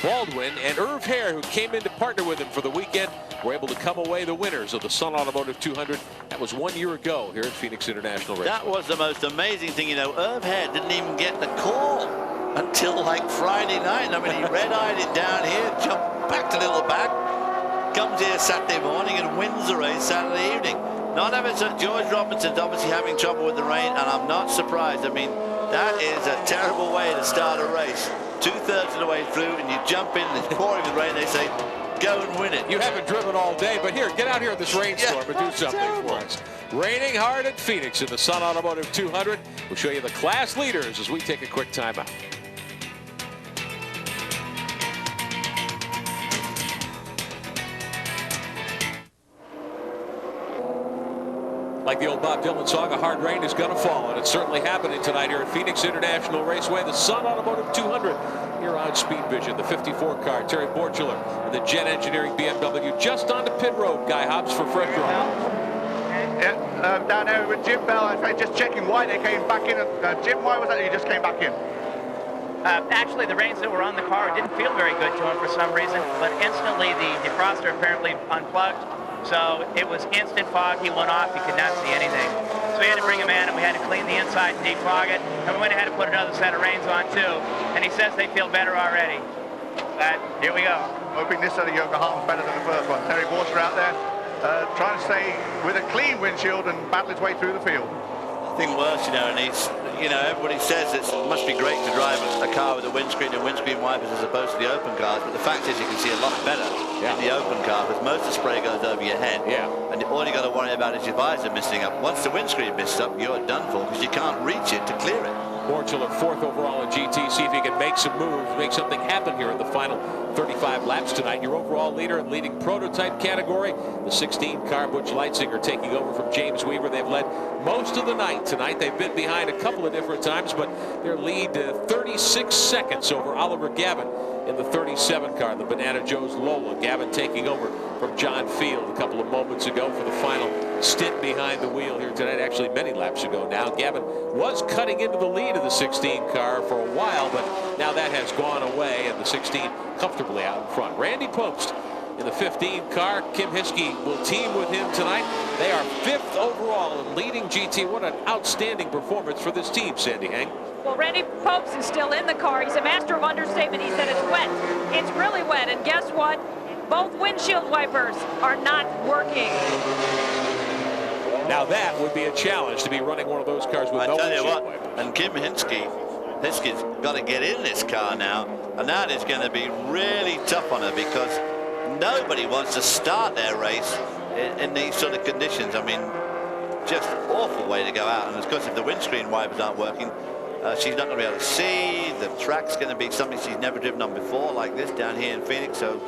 Baldwin and Irv Hare, who came in to partner with him for the weekend, were able to come away the winners of the Sun Automotive 200. That was 1 year ago here at Phoenix International Raceway. That was the most amazing thing. You know, Irv Hare didn't even get the call until like Friday night. I mean, he red-eyed it down here, jumped back to Little Back, comes here Saturday morning and wins the race Saturday evening. None of it. So George Robinson's obviously having trouble with the rain, and I'm not surprised. I mean, that is a terrible way to start a race. 2/3 of the way through, and you jump in and it's pouring with rain. They say, go and win it. You haven't driven all day, but here, get out here in this rainstorm and do something for us. Raining hard at Phoenix in the Sun Automotive 200. We'll show you the class leaders as we take a quick timeout. Like the old Bob Dylan song, a hard rain is going to fall, and it's certainly happening tonight here at Phoenix International Raceway. The Sun Automotive 200 here on Speed Vision. The 54 car, Terry Borchler, and the Jet Engineering BMW just onto pit road. Guy Hobbs for fresh draw. Yeah, down there with Jim Bell. In fact, just checking why they came back in. Jim, why was that you just came back in? Actually, the rains that were on the car didn't feel very good to him for some reason, but instantly the defroster apparently unplugged. So it was instant fog. He went off. He could not see anything. So we had to bring him in, and we had to clean the inside and defog it. And we went ahead and put another set of reins on, too. And he says they feel better already. But here we go. Hoping this set of Yokohama's better than the first one. Terry Borchler out there trying to stay with a clean windshield and battle his way through the field. I think worse, you know, and he's, you know, everybody says it must be great to drive a car with a windscreen and windscreen wipers as opposed to the open cars, but the fact is you can see a lot better in the open car because most of the spray goes over your head. And all you got to worry about is your visor missing up. Once the windscreen misses up, you're done for because you can't reach it to clear it. Borchler 4th overall in GT. See if he can make some moves, make something happen here in the final 35 laps tonight. Your overall leader in leading prototype category, the 16 car, Butch Leitzinger, taking over from James Weaver. They've led most of the night tonight. They've been behind a couple of different times, but their lead 36 seconds over Oliver Gavin in the 37 car, the Banana Joe's Lola. Gavin taking over from John Field a couple of moments ago for the final stint behind the wheel here tonight, actually many laps ago now. Gavin was cutting into the lead of the 16 car for a while, but now that has gone away, and the 16 comfortably out in front. Randy Post in the 15 car. Kim Hiskey will team with him tonight. They are 5th overall in leading GT. What an outstanding performance for this team, Sandy Hang. Well, Randy Popes is still in the car. He's a master of understatement. He said it's wet. It's really wet. And guess what? Both windshield wipers are not working. Now that would be a challenge to be running one of those cars with no windshield wipers. And Kim Hiskey's got to get in this car now. And that is going to be really tough on her because nobody wants to start their race in these sort of conditions. I mean, just awful way to go out. And of course, if the windscreen wipers aren't working, she's not going to be able to see. The track's going to be something she's never driven on before, like this down here in Phoenix. So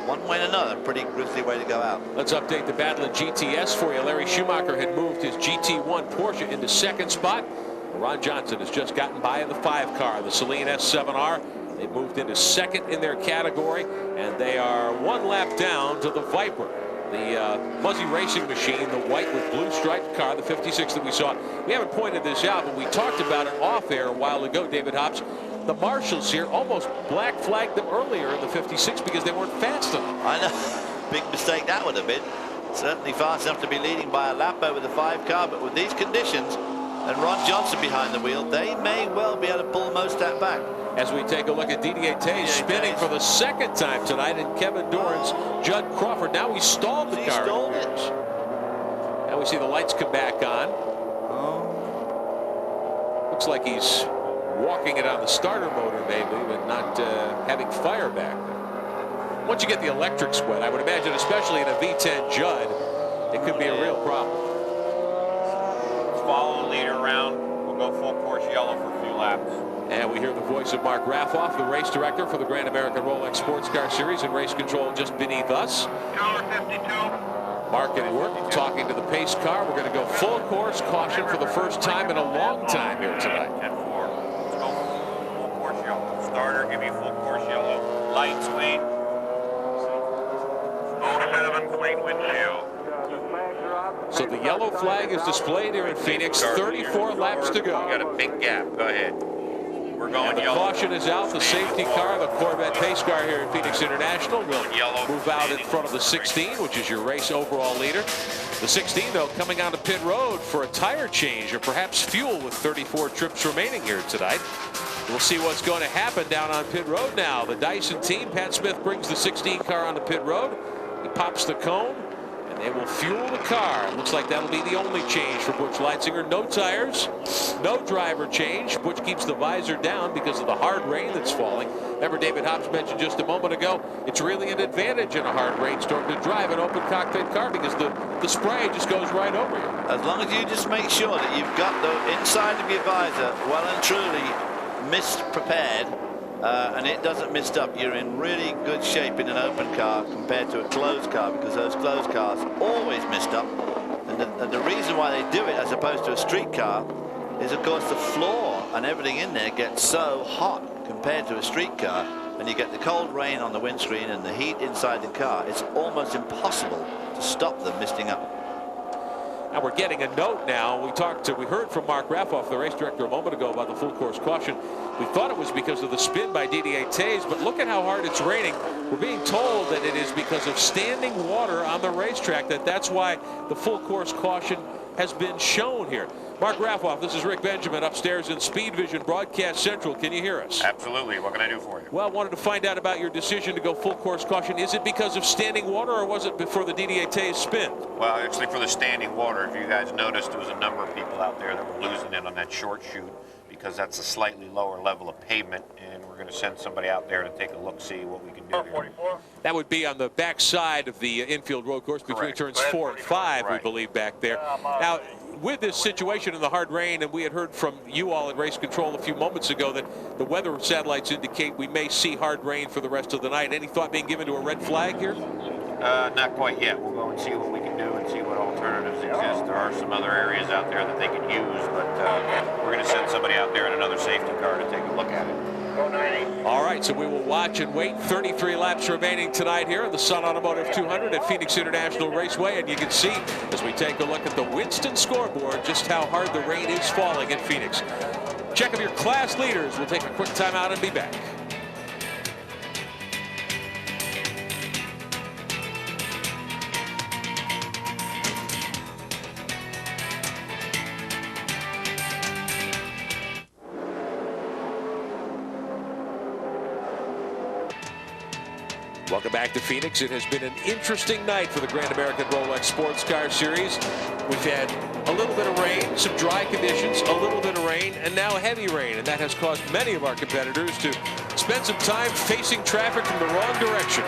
one way and another, pretty grisly way to go out. Let's update the battle in GTS for you. Larry Schumacher had moved his GT1 Porsche into 2nd spot. Ron Johnson has just gotten by in the 5 car, the Saleen S7R. They moved into 2nd in their category, and they are 1 lap down to the Viper, the Muzzy Racing Machine, the white with blue striped car, the 56 that we saw. We haven't pointed this out, but we talked about it off air a while ago, David Hobbs. The marshals here almost black flagged them earlier in the 56 because they weren't fast enough. I know. Big mistake that would have been. Certainly fast enough to be leading by a lap over the 5 car, but with these conditions and Ron Johnson behind the wheel, they may well be able to pull most of that back. As we take a look at Didier Tays spinning for the 2nd time tonight, and Kevin Doran's Judd Crawford. Now he stalled the car. He stalled it. Now we see the lights come back on. Looks like he's walking it on the starter motor maybe, but not having fire back there. Once you get the electrics wet, I would imagine, especially in a V10 Judd, it could be a real problem. Let's follow the leader around. We'll go full course yellow for a few laps. And we hear the voice of Mark Raffoff, the race director for the Grand American Rolex Sports Car Series, and race control just beneath us. Mark at work talking to the pace car. We're going to go full course caution for the first time in a long time here tonight. 10-4. Let's go full course yellow. Starter, give me full course yellow. Lights, clean. 07, clean windshield. So the yellow flag is displayed here in Phoenix. 34 laps to go. You got a big gap. Go ahead. We're going and the yellow. caution is out. The safety car, the Corvette pace car here at Phoenix International, will move out in front of the 16, which is your race overall leader. The 16, though, coming onto pit road for a tire change or perhaps fuel with 34 trips remaining here tonight. We'll see what's going to happen down on pit road now. The Dyson team, Pat Smith brings the 16 car onto pit road. He pops the cone, and they will fuel the car. Looks like that'll be the only change for Butch Leitzinger. No tires, no driver change. Butch keeps the visor down because of the hard rain that's falling. Remember, David Hobbs mentioned just a moment ago, it's really an advantage in a hard rainstorm to drive an open cockpit car because the spray just goes right over you. As long as you just make sure that you've got the inside of your visor well and truly mist prepared, and it doesn't mist up, you're in really good shape in an open car compared to a closed car, because those closed cars always mist up. And the reason why they do it as opposed to a street car is, of course, the floor and everything in there gets so hot compared to a street car, and you get the cold rain on the windscreen and the heat inside the car. It's almost impossible to stop them misting up. And we're getting a note now. We heard from Mark Raffoff, the race director, a moment ago about the full course caution. We thought it was because of the spin by Didier Taze, but look at how hard it's raining. We're being told that it is because of standing water on the racetrack, that's why the full course caution has been shown here. Mark Raffoff, this is Rick Benjamin upstairs in Speed Vision Broadcast Central. Can you hear us? Absolutely. What can I do for you? Well, I wanted to find out about your decision to go full course caution. Is it because of standing water, or was it before the Didier Taze spin? Well, actually for the standing water, if you guys noticed, there was a number of people out there that were losing it on that short chute because that's a slightly lower level of pavement, and we're going to send somebody out there to take a look, see what we can do here. That would be on the back side of the infield road course between turns 4 and 5, we believe, back there. Now, with this situation in the hard rain, and we had heard from you all at Race Control a few moments ago that the weather satellites indicate we may see hard rain for the rest of the night. Any thought being given to a red flag here? Not quite yet. We'll go and see what we can do and see what alternatives exist. There are some other areas out there that they can use, but we're going to send somebody out there in another safety car to take a look at it. All right, so we will watch and wait. 33 laps remaining tonight here at the Sun Automotive 200 at Phoenix International Raceway, and you can see as we take a look at the Winston scoreboard just how hard the rain is falling in Phoenix. Check of your class leaders. We'll take a quick timeout and be back. Welcome back to Phoenix. It has been an interesting night for the Grand American Rolex Sports Car Series. We've had a little bit of rain, some dry conditions, a little bit of rain, and now heavy rain. And that has caused many of our competitors to spend some time facing traffic from the wrong direction.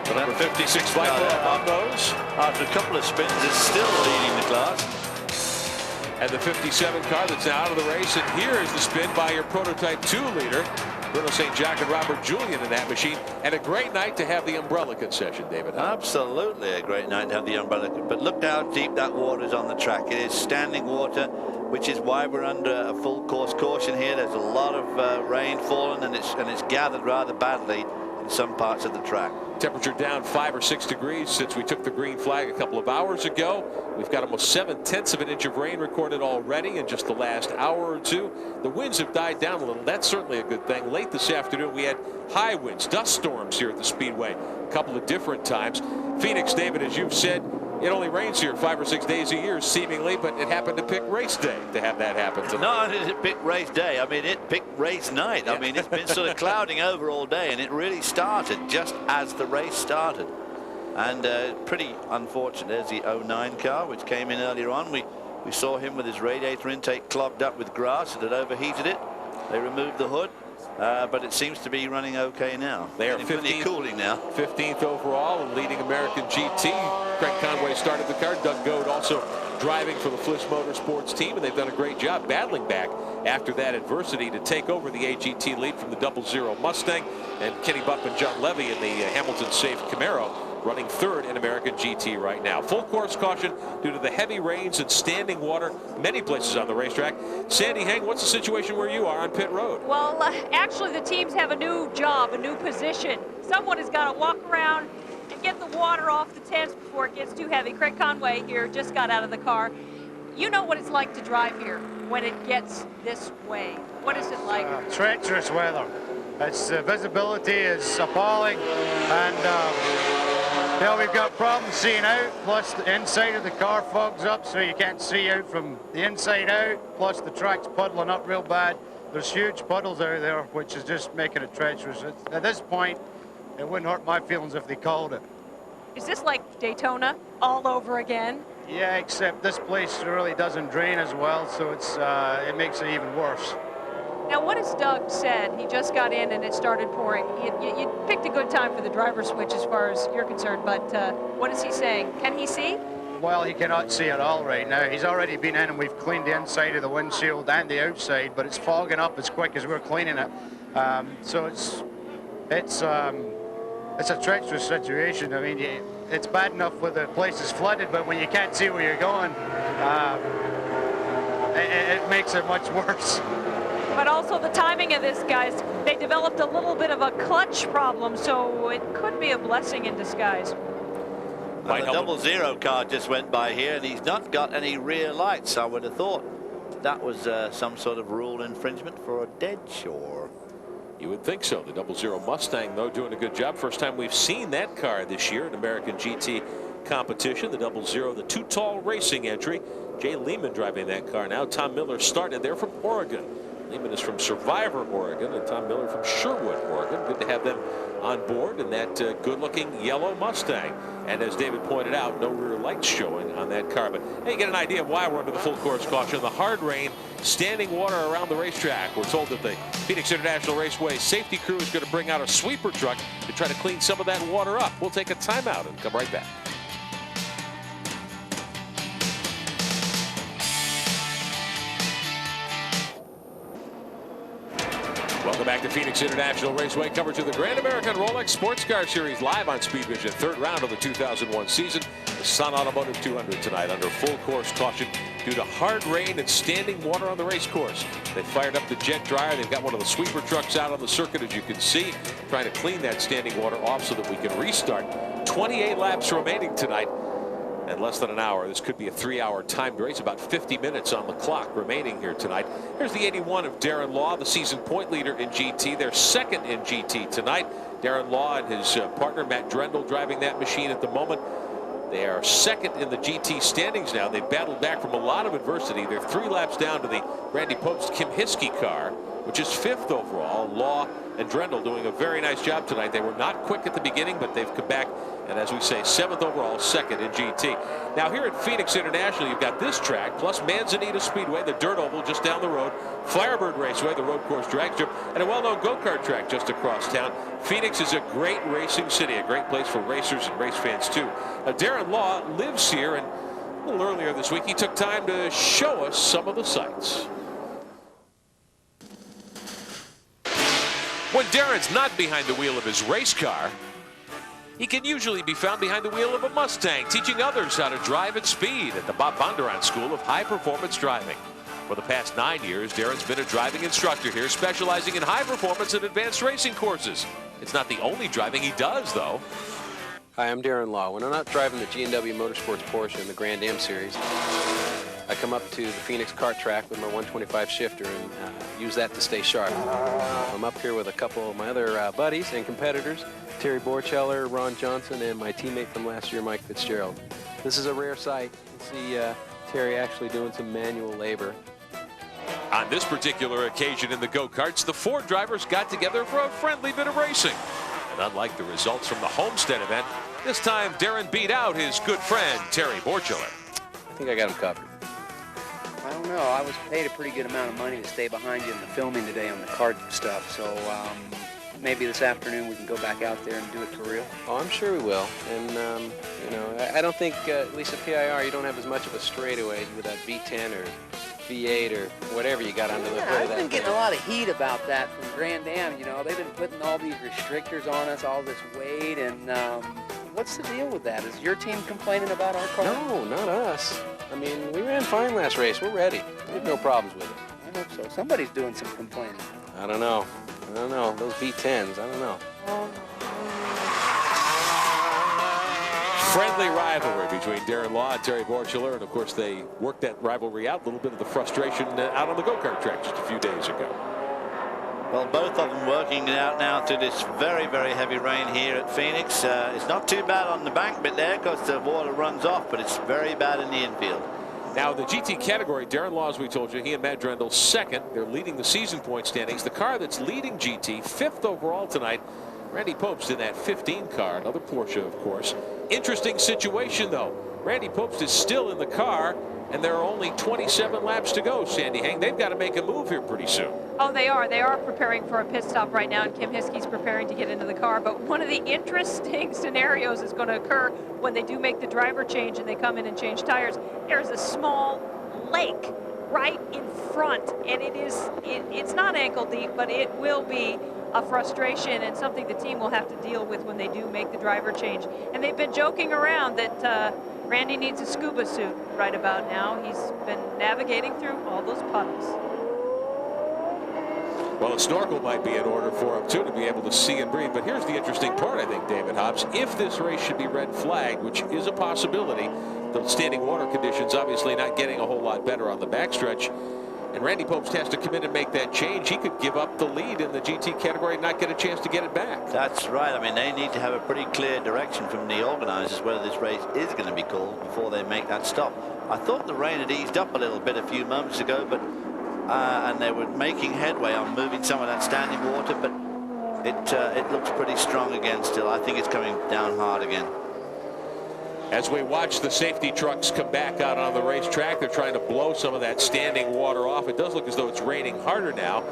The number 56 Viper on those. After a couple of spins, is still leading the class. And the 57 car that's now out of the race. And here is the spin by your Prototype 2 leader, Bruno St. Jacques and Robert Julian in that machine. And a great night to have the umbrella concession, David. Absolutely a great night to have the umbrella. But look how deep that water is on the track. It is standing water, which is why we're under a full course caution here. There's a lot of rain falling, and it's gathered rather badly in some parts of the track. Temperature down 5 or 6 degrees since we took the green flag a couple of hours ago. We've got almost 7/10 of an inch of rain recorded already in just the last hour or two. The winds have died down a little. That's certainly a good thing. Late this afternoon, we had high winds, dust storms here at the Speedway a couple of different times. Phoenix, David, as you've said, it only rains here 5 or 6 days a year, seemingly, but it happened to pick race day to have that happen tonight. Not only did it pick race day, I mean, it picked race night. I mean, it's been sort of clouding over all day, and it really started just as the race started. And pretty unfortunate. There's the 09 car, which came in earlier on. We saw him with his radiator intake clogged up with grass. It had overheated it. They removed the hood. But it seems to be running okay now. They are 15th, cooling now. 15th overall and leading American GT. Craig Conway started the car. Doug Goad also driving for the Fliss Motorsports team, and they've done a great job battling back after that adversity to take over the AGT lead from the 00 Mustang. And Kenny Buckman, John Levy in the Hamilton safe Camaro running third in American GT right now. Full course caution due to the heavy rains and standing water many places on the racetrack. Sandy Heng, what's the situation where you are on pit road? Well, actually the teams have a new job, a new position. Someone has got to walk around and get the water off the tents before it gets too heavy. Craig Conway here just got out of the car. You know what it's like to drive here when it gets this way. What is it like? Treacherous weather. Its visibility is appalling, and we've got problems seeing out, plus the inside of the car fogs up so you can't see out from the inside out, plus the track's puddling up real bad. There's huge puddles out there, which is just making it treacherous. At this point, it wouldn't hurt my feelings if they called it. Is this like Daytona all over again? Yeah, except this place really doesn't drain as well, so it makes it even worse. Now, what has Doug said? He just got in and it started pouring. You picked a good time for the driver switch as far as you're concerned, but what is he saying? Can he see? Well, he cannot see at all right now. He's already been in and we've cleaned the inside of the windshield and the outside, but it's fogging up as quick as we're cleaning it. So it's a treacherous situation. I mean, it's bad enough when the place is flooded, but when you can't see where you're going, it makes it much worse. But also the timing of this, guys, they developed a little bit of a clutch problem, so it could be a blessing in disguise. Well, the 00 car just went by here, and he's not got any rear lights. I would have thought that was some sort of rule infringement for a dead shore. You would think so. The 00 Mustang, though, doing a good job. First time we've seen that car this year in American GT competition. The 00, the Too Tall Racing entry. Jay Lehman driving that car now. Tom Miller started there from Oregon. Lehman is from Survivor, Oregon, and Tom Miller from Sherwood, Oregon. Good to have them on board in that good-looking yellow Mustang. And as David pointed out, no rear lights showing on that car. But hey, you get an idea of why we're under the full course caution. The hard rain, standing water around the racetrack. We're told that the Phoenix International Raceway safety crew is going to bring out a sweeper truck to try to clean some of that water up. We'll take a timeout and come right back. Welcome back to Phoenix International Raceway. Coverage of the Grand American Rolex Sports Car Series live on Speed Vision. Third round of the 2001 season. The Sun Automotive 200 tonight under full course caution due to hard rain and standing water on the race course. They fired up the jet dryer. They've got one of the sweeper trucks out on the circuit, as you can see, trying to clean that standing water off so that we can restart. 28 laps remaining tonight. In less than an hour. This could be a 3-hour timed race. About 50 minutes on the clock remaining here tonight. Here's the 81 of Darren Law, the season point leader in GT. They're second in GT tonight. Darren Law and his partner Matt Drendel driving that machine at the moment. They are second in the GT standings now. They battled back from a lot of adversity. They're 3 laps down to the Randy Pobst Kim Hiskey car, which is 5th overall. Law and Drendel doing a very nice job tonight. They were not quick at the beginning, but they've come back. And as we say, 7th overall, 2nd in GT. Now here at Phoenix International, you've got this track, plus Manzanita Speedway, the dirt oval just down the road, Firebird Raceway, the road course drag strip, and a well-known go-kart track just across town. Phoenix is a great racing city, a great place for racers and race fans too. Darren Law lives here, and a little earlier this week, he took time to show us some of the sights. When Darren's not behind the wheel of his race car, he can usually be found behind the wheel of a Mustang, teaching others how to drive at speed at the Bob Bondurant School of High Performance Driving. For the past 9 years, Darren's been a driving instructor here, specializing in high performance and advanced racing courses. It's not the only driving he does, though. Hi, I'm Darren Law. When I'm not driving the G&W Motorsports Porsche in the Grand Am Series, I come up to the Phoenix kart track with my 125 shifter and use that to stay sharp. I'm up here with a couple of my other buddies and competitors, Terry Borcheller, Ron Johnson, and my teammate from last year, Mike Fitzgerald. This is a rare sight. You see Terry actually doing some manual labor. On this particular occasion in the go-karts, the 4 drivers got together for a friendly bit of racing. And unlike the results from the Homestead event, this time Darren beat out his good friend, Terry Borcheller. I think I got him covered. I don't know. I was paid a pretty good amount of money to stay behind you in the filming today on the kart stuff, so maybe this afternoon we can go back out there and do it for real. Oh, I'm sure we will. And, you know, I don't think, at least at PIR, you don't have as much of a straightaway with that V10 or V8 or whatever you got under the hood. I've been getting a lot of heat about that from Grand Am. You know, they've been putting all these restrictors on us, all this weight, and what's the deal with that? Is your team complaining about our car? No, not us. I mean, we ran fine last race. We're ready. We have no problems with it. I hope so. Somebody's doing some complaining. I don't know. I don't know. Those V10s, I don't know. Friendly rivalry between Darren Law and Terry Borchler, and of course they worked that rivalry out, a little bit of the frustration out on the go-kart track just a few days ago. Well, both of them working it out now through this very, very heavy rain here at Phoenix. It's not too bad on the bank bit there because the water runs off, but it's very bad in the infield. Now, the GT category, Darren Law, as we told you, he and Matt Drendel second. They're leading the season point standings. The car that's leading GT, 5th overall tonight, Randy Popst in that 15 car, another Porsche, of course. Interesting situation, though. Randy Popst is still in the car, and there are only 27 laps to go, Sandy Hang. They've got to make a move here pretty soon. Oh, they are. They are preparing for a pit stop right now, and Kim Hiskey's preparing to get into the car. But one of the interesting scenarios is going to occur when they do make the driver change and they come in and change tires. There's a small lake right in front, and it's not ankle deep, but it will be a frustration and something the team will have to deal with when they do make the driver change. And they've been joking around that Randy needs a scuba suit right about now. He's been navigating through all those puddles. Well, a snorkel might be in order for him, too, to be able to see and breathe. But here's the interesting part, I think, David Hobbs. If this race should be red flagged, which is a possibility, the standing water conditions obviously not getting a whole lot better on the backstretch, and Randy Popst has to come in and make that change, he could give up the lead in the GT category and not get a chance to get it back. That's right. I mean, they need to have a pretty clear direction from the organizers whether this race is going to be called before they make that stop. I thought the rain had eased up a little bit a few moments ago, but and they were making headway on moving some of that standing water, but it looks pretty strong again still. I think it's coming down hard again. As we watch the safety trucks come back out on the racetrack, they're trying to blow some of that standing water off. It does look as though it's raining harder now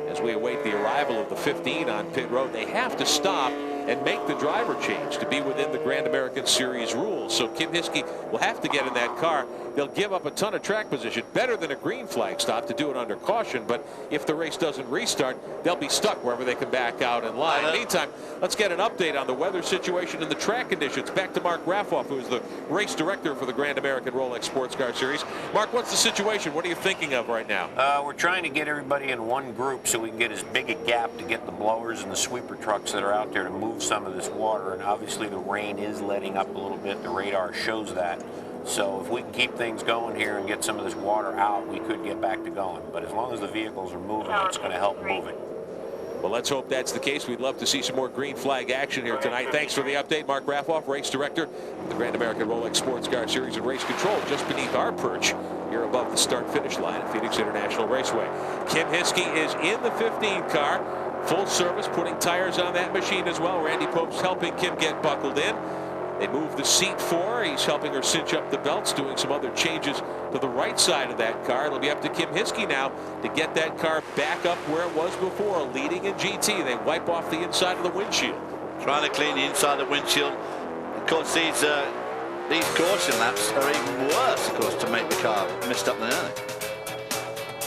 as we await the arrival of the 15 on pit road. They have to stop and make the driver change to be within the Grand American Series rules. So Kim Hiskey will have to get in that car. They'll give up a ton of track position. Better than a green flag stop to do it under caution. But if the race doesn't restart, they'll be stuck wherever they come back out in line. Meantime, let's get an update on the weather situation and the track conditions. Back to Mark Raffoff, who is the race director for the Grand American Rolex Sports Car Series. Mark, what's the situation? What are you thinking of right now? We're trying to get everybody in one group so we can get as big a gap to get the blowers and the sweeper trucks that are out there to move some of this water. And obviously the rain is letting up a little bit. The radar shows that. So if we can keep things going here and get some of this water out, we could get back to going. But as long as the vehicles are moving, it's going to help move it. Well, let's hope that's the case. We'd love to see some more green flag action here tonight. Thanks for the update, Mark Raffoff, race director of the Grand American Rolex Sports Car Series and Race Control, just beneath our perch here above the start-finish line at Phoenix International Raceway. Kim Hiskey is in the 15 car, full service, putting tires on that machine as well. Randy Popst helping Kim get buckled in. They move the seat for her. He's helping her cinch up the belts, doing some other changes to the right side of that car. It'll be up to Kim Hiskey now to get that car back up where it was before, leading in GT. They wipe off the inside of the windshield. Trying to clean the inside of the windshield. Of course, these caution laps are even worse, of course, to make the car messed up than anything.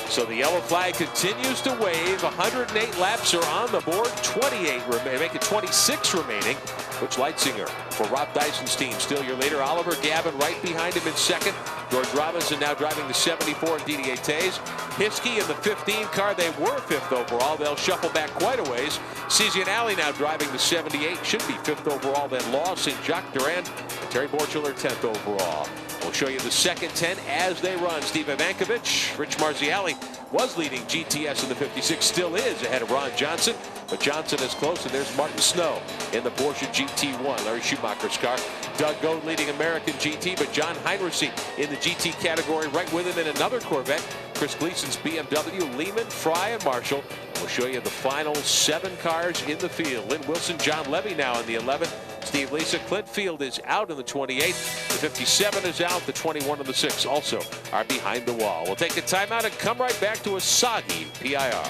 So the yellow flag continues to wave. 108 laps are on the board. 28 remain. Make it 26 remaining. Butch Leitzinger for Rob Dyson's team. Still your leader. Oliver Gavin right behind him in second. George Robinson now driving the 74 and Didier Tays. Hiskey in the 15 car. They were 5th overall. They'll shuffle back quite a ways. Cizianelli now driving the 78. Should be 5th overall. Then Law, St. Jacques Durand, and Terry Borchler 10th overall. We'll show you the second 10 as they run. Steve Ivankovich, Rich Marziali was leading GTS in the 56, still is ahead of Ron Johnson, but Johnson is close, and there's Martin Snow in the Porsche GT1, Larry Schumacher's car. Doug Goad leading American GT, but John Heinrichsey in the GT category right with him in another Corvette. Chris Gleason's BMW, Lehman, Fry, and Marshall. We'll show you the final 7 cars in the field. Lynn Wilson, John Levy now in the 11. Steve Lisa, Clint Field is out in the 28. The 57 is out. The 21 and the 6 also are behind the wall. We'll take a timeout and come right back to a soggy PIR.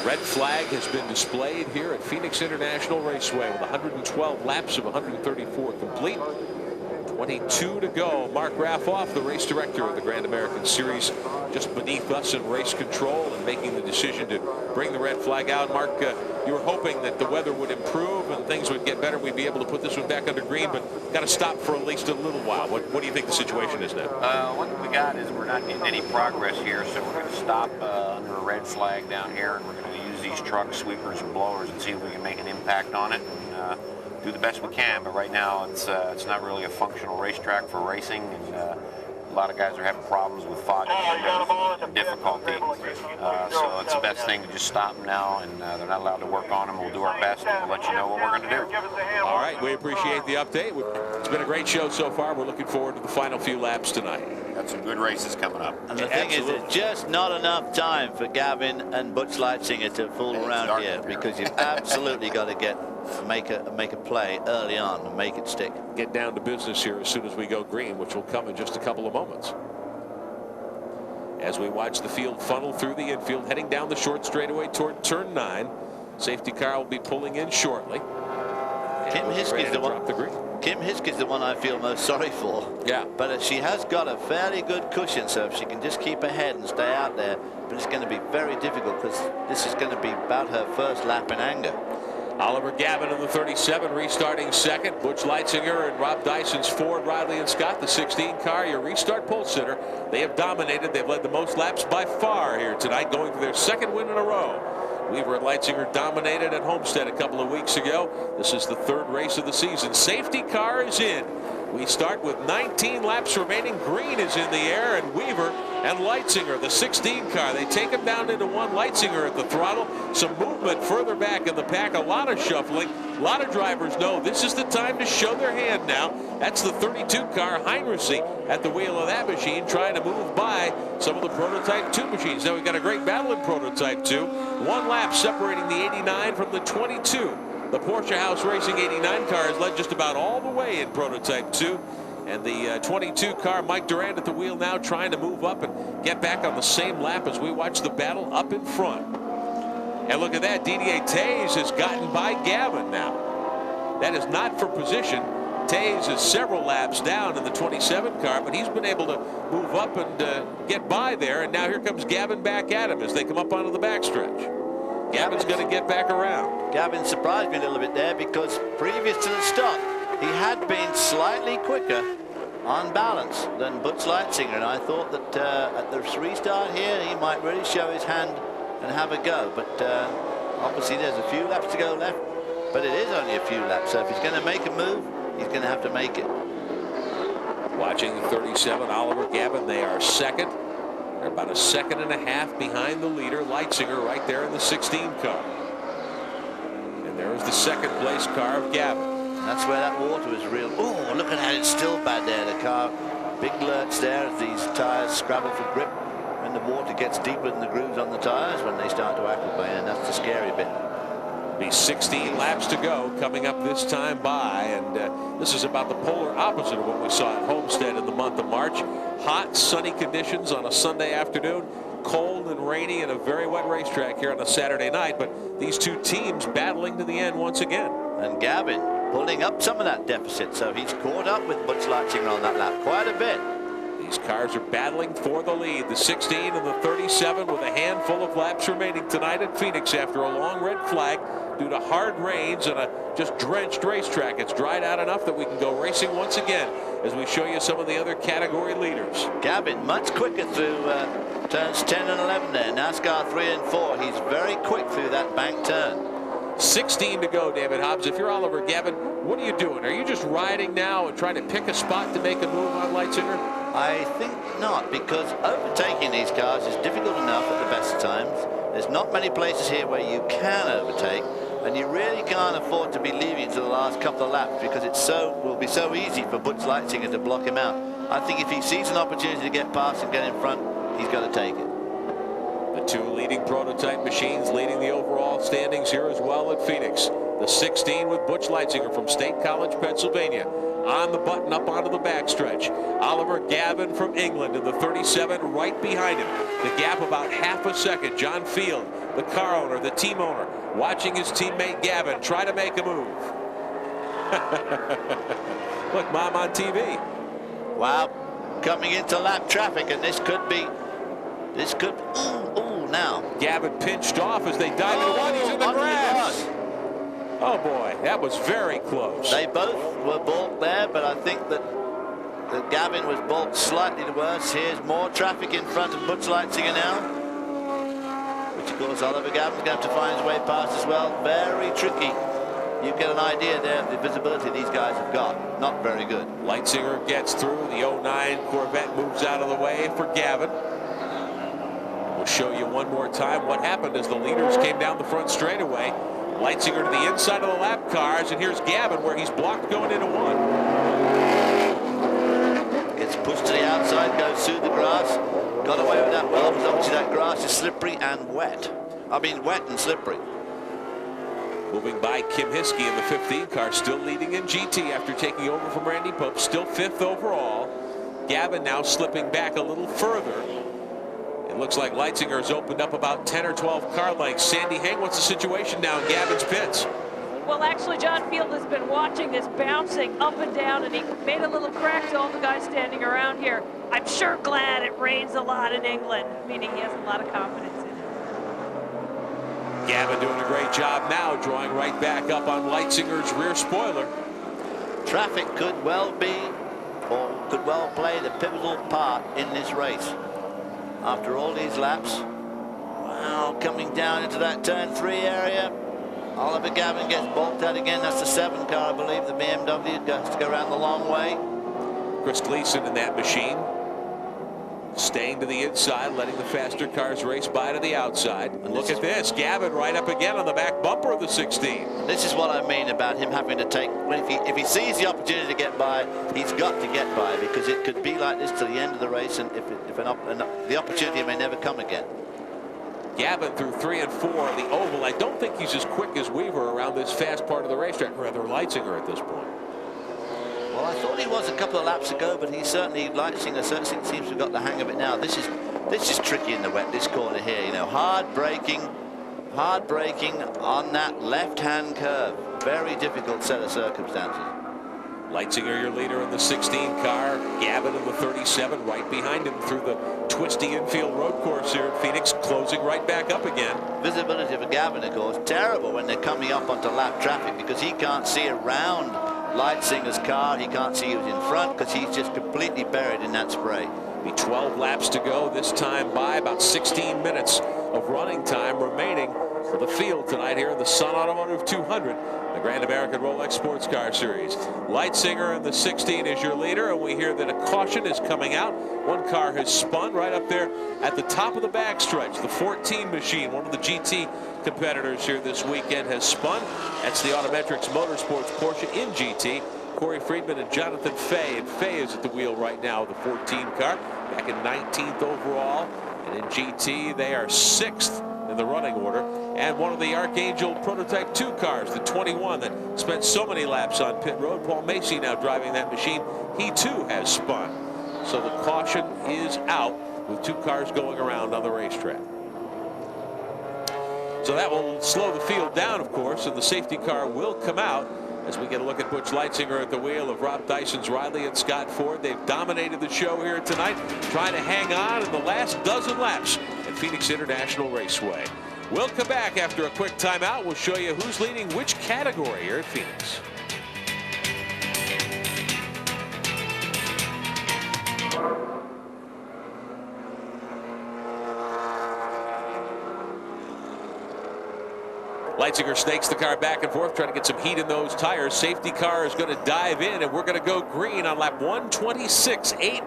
Red flag has been displayed here at Phoenix International Raceway with 112 laps of 134 complete. 22 to go. Mark Raffoff, the race director of the Grand American Series, just beneath us in race control and making the decision to bring the red flag out. Mark, you were hoping that the weather would improve and things would get better. We'd be able to put this one back under green, but got to stop for at least a little while. What do you think the situation is now? What we got is we're not getting any progress here, so we're going to stop under a red flag down here, and we're going to use use these trucks, sweepers and blowers, and see if we can make an impact on it and do the best we can. But right now, it's not really a functional racetrack for racing, and a lot of guys are having problems with fog and difficulty. So it's the best thing to just stop them now, and they're not allowed to work on them. We'll do our best, and we'll let you know what we're going to do. All right, we appreciate the update. It's been a great show so far. We're looking forward to the final few laps tonight. Got some good races coming up. And the thing is, there's just not enough time for Gavin and Butch Leitzinger to fool around here, because you've absolutely got to make a play early on and make it stick. Get down to business here as soon as we go green, which will come in just a couple of moments. As we watch the field funnel through the infield, heading down the short straightaway toward turn 9. Safety car will be pulling in shortly. Kim Hiskey's the one I feel most sorry for. Yeah. But she has got a fairly good cushion, so if she can just keep her head and stay out there, but it's going to be very difficult because this is going to be about her first lap in anger. Oliver Gavin in the 37 restarting second. Butch Leitzinger and Rob Dyson's Ford, Riley and Scott, the 16 car, your restart pole sitter. They have dominated. They've led the most laps by far here tonight, going for their second win in a row. Weaver and Leitzinger dominated at Homestead a couple of weeks ago. This is the third race of the season. Safety car is in. We start with 19 laps remaining. Green is in the air, and Weaver and Leitzinger, the 16 car, they take him down into one. Leitzinger at the throttle. Some movement further back in the pack. A lot of shuffling. A lot of drivers know this is the time to show their hand now. That's the 32 car, Heinrichsey, at the wheel of that machine, trying to move by some of the Prototype 2 machines. Now we've got a great battle in Prototype 2. One lap separating the 89 from the 22. The Porsche House Racing 89 car has led just about all the way in Prototype 2. And the 22 car, Mike Durant at the wheel now, trying to move up and get back on the same lap as we watch the battle up in front. And look at that, Didier Taze has gotten by Gavin now. That is not for position. Taze is several laps down in the 27 car, but he's been able to move up and get by there. And now here comes Gavin back at him as they come up onto the backstretch. Gavin's going to get back around. Gavin surprised me a little bit there, because previous to the stop, he had been slightly quicker on balance than Butch Leitzinger, and I thought that at the restart here, he might really show his hand and have a go. But obviously there's a few laps to go left, but it is only a few laps, so if he's going to make a move, he's going to have to make it. Watching the 37, Oliver Gavin, they are second. They're about a second and a half behind the leader, Leitzinger, right there in the 16 car. And there's the second place car of Gavin. That's where that water is real. Oh, look at that, it's still bad there. The car, big lurch there as these tires scrabble for grip. When the water gets deeper than the grooves on the tires, when they start to aquaplane, and that's the scary bit. Be 16 laps to go coming up this time by, and this is about the polar opposite of what we saw at Homestead in the month of March. Hot, sunny conditions on a Sunday afternoon, cold and rainy and a very wet racetrack here on a Saturday night, but these two teams battling to the end once again. And Gavin pulling up some of that deficit, so he's caught up with Butch Leitzinger on that lap quite a bit. These cars are battling for the lead. The 16 and the 37 with a handful of laps remaining tonight at Phoenix after a long red flag due to hard rains and a just drenched racetrack. It's dried out enough that we can go racing once again as we show you some of the other category leaders. Gavin much quicker through turns 10 and 11 there. NASCAR 3 and 4. He's very quick through that bank turn. 16 to go, David Hobbs. If you're Oliver Gavin, what are you doing? Are you just riding now and trying to pick a spot to make a move on Leitzinger? I think not, because overtaking these cars is difficult enough at the best of times. There's not many places here where you can overtake, and you really can't afford to be leaving to the last couple of laps, because will be so easy for Butch Leitzinger to block him out. I think if he sees an opportunity to get past and get in front, he's got to take it. The two leading prototype machines leading the overall standings here as well at Phoenix. The 16 with Butch Leitzinger from State College, Pennsylvania, on the button up onto the backstretch. Oliver Gavin from England in the 37 right behind him. The gap about half a second. John Field, the car owner, the team owner, watching his teammate Gavin try to make a move. Look, Mom on TV. Wow, coming into lap traffic, and this could, now. Gavin pinched off as they dive into one. He's in the grass. Oh boy, that was very close. They both were balked there, but I think that Gavin was balked slightly worse. Here's more traffic in front of Butch Leitzinger now. which of course Oliver Gavin's going to have to find his way past as well. Very tricky. You get an idea there of the visibility these guys have got. Not very good. Leitzinger gets through. The 09 Corvette moves out of the way for Gavin. We'll show you one more time what happened as the leaders came down the front straightaway. Leitzinger to the inside of the lap cars, and here's Gavin where he's blocked going into one. Gets pushed to the outside, goes through the grass. Got away with that well, because obviously that grass is slippery and wet. I mean wet and slippery. Moving by Kim Hiskey in the 15 car, still leading in GT after taking over from Randy Pope, still 5th overall. Gavin now slipping back a little further. It looks like Leitzinger has opened up about 10 or 12 car lengths. Sandy Hang, what's the situation now in Gavin's pits? Well, actually, John Field has been watching this bouncing up and down, and he made a little crack to all the guys standing around here. I'm sure glad it rains a lot in England, meaning he has a lot of confidence in it. Gavin doing a great job now, drawing right back up on Leitzinger's rear spoiler. Traffic could well be, or could well play the pivotal part in this race. After all these laps, well, coming down into that turn 3 area, Oliver Gavin gets bolted out again. That's the 7 car, I believe. The BMW has to go around the long way. Chris Gleason in that machine, staying to the inside, letting the faster cars race by to the outside. And look at this, Gavin right up again on the back bumper of the 16. This is what I mean about him having to take, if he sees the opportunity to get by, he's got to get by, because it could be like this to the end of the race, and the opportunity may never come again. Gavin through 3 and 4 of the oval. I don't think he's as quick as Weaver around this fast part of the racetrack, rather Leitzinger at this point. Well, I thought he was a couple of laps ago, but he certainly, Leitzinger certainly seems to have got the hang of it now. This is tricky in the wet, this corner here. You know, hard braking on that left-hand curve. Very difficult set of circumstances. Leitzinger, your leader in the 16 car. Gavin in the 37, right behind him through the twisty infield road course here at Phoenix, closing right back up again. Visibility for Gavin, of course, terrible when they're coming up onto lap traffic, because he can't see around Leitzinger's car. He can't see who's in front because he's just completely buried in that spray. Be 12 laps to go, this time by about 16 minutes of running time remaining for the field tonight here in the Sun Automotive 200, the Grand American Rolex Sports Car Series. Leitzinger in the 16 is your leader, and we hear that a caution is coming out. One car has spun right up there at the top of the backstretch. The 14 machine, one of the GT competitors here this weekend, has spun. That's the Autometrics Motorsports Porsche in GT. Corey Friedman and Jonathan Fay, and Fay is at the wheel right now, the 14 car, back in 19th overall, and in GT they are 6th in the running order. And one of the Archangel Prototype 2 cars, the 21 that spent so many laps on pit road, Paul Macy now driving that machine, he too has spun. So the caution is out with 2 cars going around on the racetrack. So that will slow the field down, of course, and the safety car will come out as we get a look at Butch Leitzinger at the wheel of Rob Dyson's Riley and Scott Ford. They've dominated the show here tonight, trying to hang on in the last dozen laps at Phoenix International Raceway. We'll come back after a quick timeout. We'll show you who's leading which category here at Phoenix. Leitzinger snakes the car back and forth, trying to get some heat in those tires. Safety car is going to dive in, and we're going to go green on lap 126. 8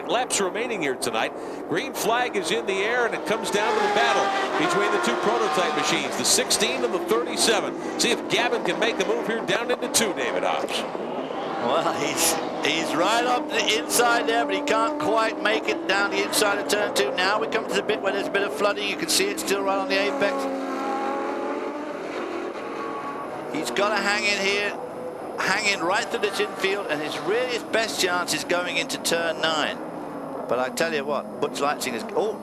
laps remaining here tonight. Green flag is in the air, and it comes down to the battle between the 2 prototype machines, the 16 and the 37. See if Gavin can make a move here down into 2, David Hobbs. Well, he's right up the inside there, but he can't quite make it down the inside of turn 2. Now we come to the bit where there's a bit of flooding. You can see it still right on the apex. He's got to hang in here, hang in right through this infield, and his best chance is going into turn 9. But I tell you what, Butch Leitzinger's, oh,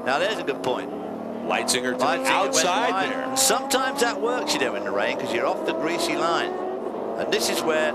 now there's a good point. Leitzinger to the outside there. And sometimes that works, you know, in the rain, because you're off the greasy line. And this is where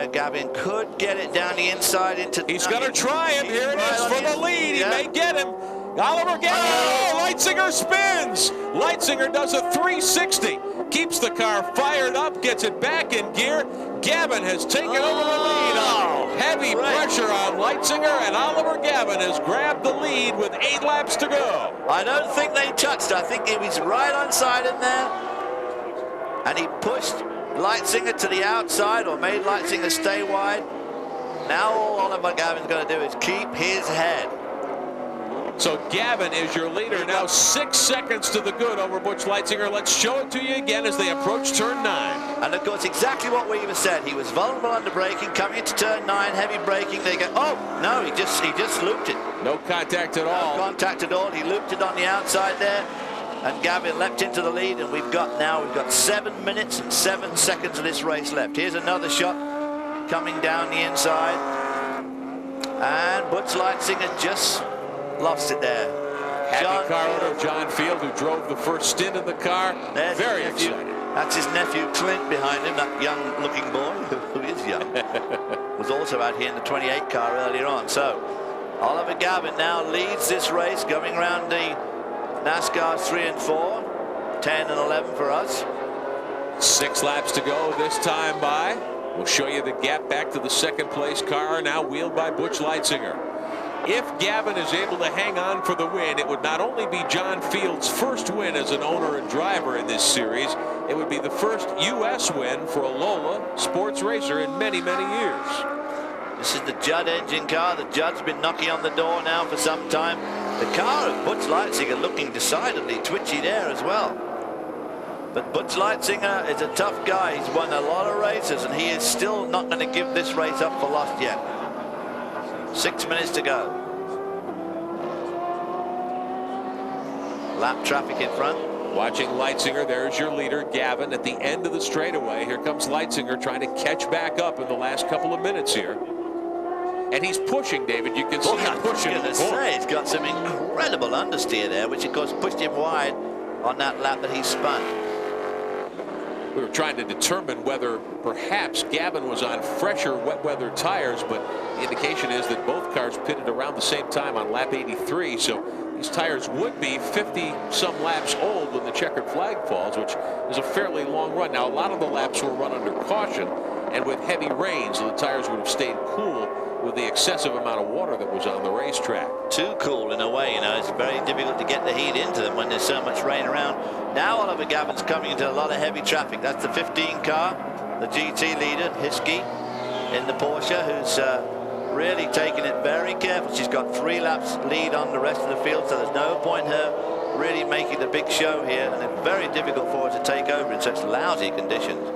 Gavin could get it down the inside into. He's going to try him. Here it is for the lead. He may get him. Oliver Gavin. Oh, Leitzinger spins. Leitzinger does a 360. keeps the car fired up, gets it back in gear. Gavin has taken over the lead on heavy pressure on Leitzinger, and Oliver Gavin has grabbed the lead with 8 laps to go. I don't think they touched. I think he was right on side in there, and he pushed Leitzinger to the outside, or made Leitzinger stay wide. Now all Oliver Gavin's going to do is keep his head. So Gavin is your leader now, 6 seconds to the good over Butch Leitzinger. Let's show it to you again as they approach turn 9. And of course, exactly what Weaver said. He was vulnerable under braking, coming into turn 9, heavy braking. They go, oh no, he just looped it. No contact at all. No contact at all. He looped it on the outside there, and Gavin leapt into the lead. And we've got 7 minutes and 7 seconds of this race left. Here's another shot coming down the inside, and Butch Leitzinger just lost it there. Happy car owner John Field, who drove the first stint in the car. Very excited. That's his nephew Clint behind him, that young-looking boy, who is young. Was also out here in the 28 car earlier on. So Oliver Gavin now leads this race, going around the NASCAR 3 and 4, 10 and 11 for us. 6 laps to go this time by. We'll show you the gap back to the second place car, now wheeled by Butch Leitzinger. If Gavin is able to hang on for the win, it would not only be John Field's first win as an owner and driver in this series, it would be the first U.S. win for a Lola sports racer in many, many years. This is the Judd engine car. The Judd's been knocking on the door now for some time. The car of Butch Leitzinger looking decidedly twitchy there as well. But Butch Leitzinger is a tough guy. He's won a lot of races, and he is still not going to give this race up for lost yet. 6 minutes to go. Lap traffic in front. Watching Leitzinger, there's your leader, Gavin, at the end of the straightaway. Here comes Leitzinger trying to catch back up in the last couple of minutes here. And he's pushing, David. You can see him pushing. I was going to say, he's got some incredible understeer there, which of course pushed him wide on that lap that he spun. We were trying to determine whether perhaps Gavin was on fresher wet weather tires, but the indication is that both cars pitted around the same time on lap 83, so these tires would be 50-some laps old when the checkered flag falls, which is a fairly long run. Now, a lot of the laps were run under caution and with heavy rain, so the tires would have stayed cool with the excessive amount of water that was on the racetrack. Too cool in a way, you know. It's very difficult to get the heat into them when there's so much rain around. Now Oliver Gavin's coming into a lot of heavy traffic. That's the 15 car, the GT leader, Hiskey, in the Porsche, who's really taking it very careful. She's got 3 laps lead on the rest of the field, so there's no point her really making the big show here, and it's very difficult for her to take over in such lousy conditions.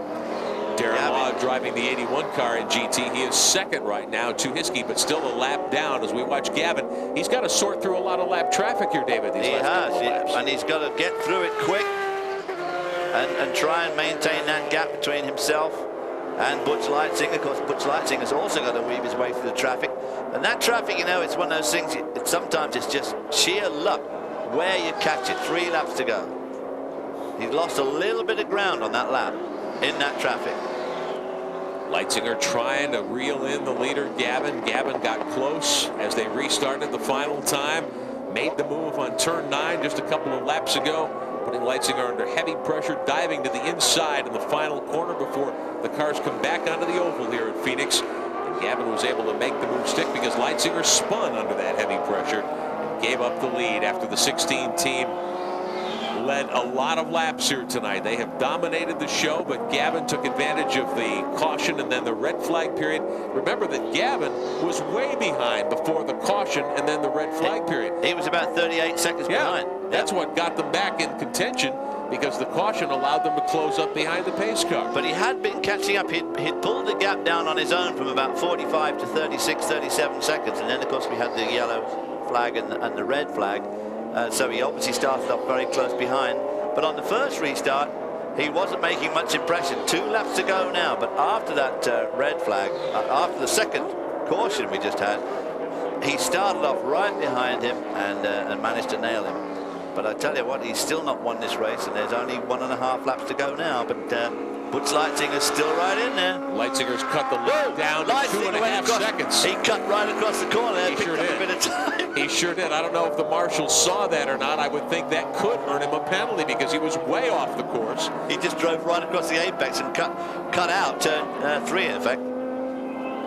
Darren Law driving the 81 car in GT. He is second right now to Hiskey, but still a lap down as we watch Gavin. He's got to sort through a lot of lap traffic here, David. He has, and he's got to get through it quick and try and maintain that gap between himself and Butch Leitzinger. Of course, Butch Leitzinger's also got to weave his way through the traffic. And that traffic, you know, it's one of those things, sometimes it's just sheer luck where you catch it. 3 laps to go. He's lost a little bit of ground on that lap in that traffic. Leitzinger trying to reel in the leader, Gavin. Gavin got close as they restarted the final time. Made the move on turn 9 just a couple of laps ago, putting Leitzinger under heavy pressure, diving to the inside in the final corner before the cars come back onto the oval here at Phoenix. And Gavin was able to make the move stick because Leitzinger spun under that heavy pressure and gave up the lead after the 16 team led a lot of laps here tonight. They have dominated the show, but Gavin took advantage of the caution and then the red flag period. Remember that Gavin was way behind before the caution and then the red flag period. He was about 38 seconds behind. That's what got them back in contention, because the caution allowed them to close up behind the pace car. But he had been catching up. He'd pulled the gap down on his own from about 45 to 36, 37 seconds. And then, of course, we had the yellow flag and the red flag. So he obviously started off very close behind. But on the first restart, he wasn't making much impression. 2 laps to go now. But after that red flag, after the second caution we just had, he started off right behind him and managed to nail him. But I tell you what, he's still not won this race, and there's only 1.5 laps to go now. But Butch Leitzinger's still right in there. Leitzinger's cut the lead down to 2.5 seconds. He cut right across the corner there. He sure did. A bit of time. He sure did. I don't know if the marshals saw that or not. I would think that could earn him a penalty because he was way off the course. He just drove right across the apex and cut out turn 3, in fact.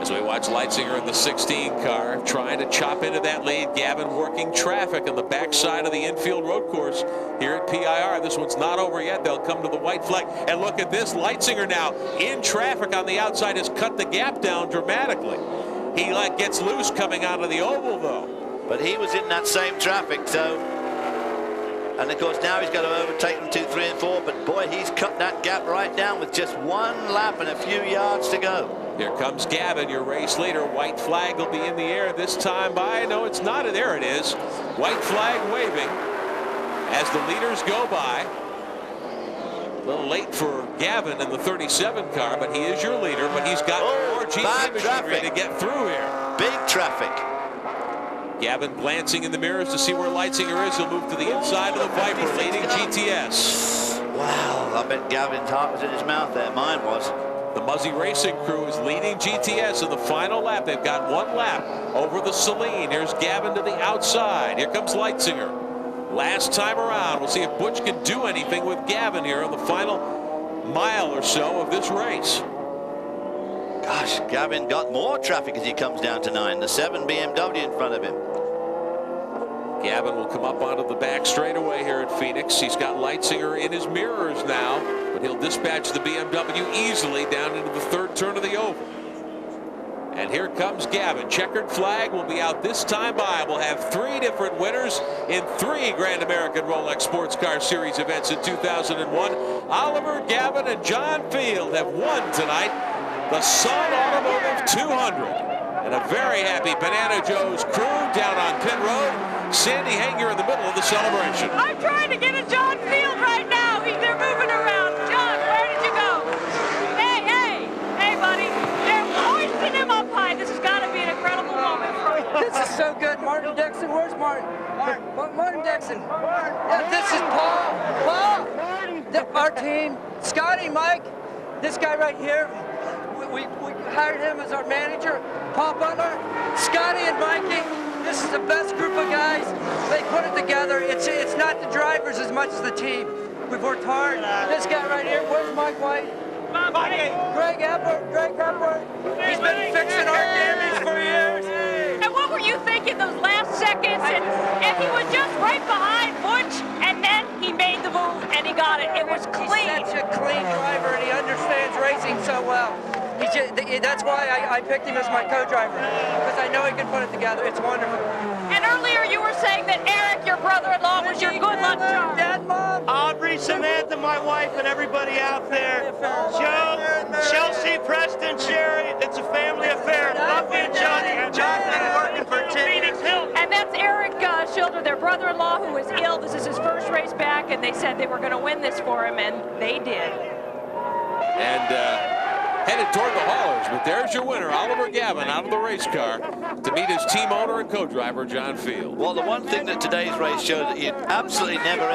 As we watch Leitzinger in the 16 car trying to chop into that lead. Gavin working traffic on the backside of the infield road course here at PIR. This one's not over yet. They'll come to the white flag. And look at this. Leitzinger now in traffic on the outside has cut the gap down dramatically. He gets loose coming out of the oval, though. But he was in that same traffic, so... And, of course, now he's got to overtake them 2, 3, and 4. But, boy, he's cut that gap right down with just 1 lap and a few yards to go. Here comes Gavin, your race leader. White flag will be in the air this time by. No, it's not. There it is. White flag waving as the leaders go by. A little late for Gavin in the 37 car, but he is your leader. But he's got more GT machinery to get through here. Big traffic. Gavin glancing in the mirrors to see where Leitzinger is. He'll move to the inside of the Viper, leading GTS. Wow, I bet Gavin's heart was in his mouth there. Mine was. The Muzzy Racing crew is leading GTS in the final lap. They've got 1 lap over the Celine. Here's Gavin to the outside. Here comes Leitzinger. Last time around, we'll see if Butch can do anything with Gavin here on the final mile or so of this race. Gosh, Gavin got more traffic as he comes down to 9. The 7 BMW in front of him. Gavin will come up onto the back straightaway here at Phoenix. He's got Leitzinger in his mirrors now, but he'll dispatch the BMW easily down into the 3rd turn of the oval. And here comes Gavin. Checkered flag will be out this time by. We'll have 3 different winners in 3 Grand American Rolex Sports Car Series events in 2001. Oliver, Gavin, and John Field have won tonight the Sun Automotive 200. And a very happy Banana Joe's crew down on pit road. Sandy Hanger in the middle of the celebration. I'm trying to get a John Field right now. They're moving around. John, where did you go? Hey, buddy. They're hoisting him up high. This has got to be an incredible moment for you. This is so good. Martin Dixon, where's Martin? Martin Dixon. Yeah, this is Paul. Our team. Scotty, Mike, this guy right here. We hired him as our manager. Paul Butler, Scotty, and Mikey. This is the best group of guys. They put it together. It's not the drivers as much as the team. We've worked hard. This guy right here, where's Mike White? Greg Epworth. He's been fixing our damage for years. And what were you thinking those last seconds? And he was just right behind Butch, and then he made the move, and he got it. It was clean. He's such a clean driver, and he understands racing so well. That's why I picked him as my co-driver, because I know he can put it together. It's wonderful. And earlier you were saying that Eric, your brother-in-law, was your good luck charm. Dad, Mom. Aubrey, Samantha, my wife, and everybody out there. Joe, Chelsea, Preston, Sherry, it's a family affair. Love you, Johnny. John's been working for Phoenix Hill. And that's Eric Schilder, their brother-in-law, who is ill. This is his first race back, and they said they were going to win this for him, and they did. And headed toward the haulers, but there's your winner, Oliver Gavin, out of the race car to meet his team owner and co-driver, John Field. Well, the one thing that today's race showed that you absolutely never,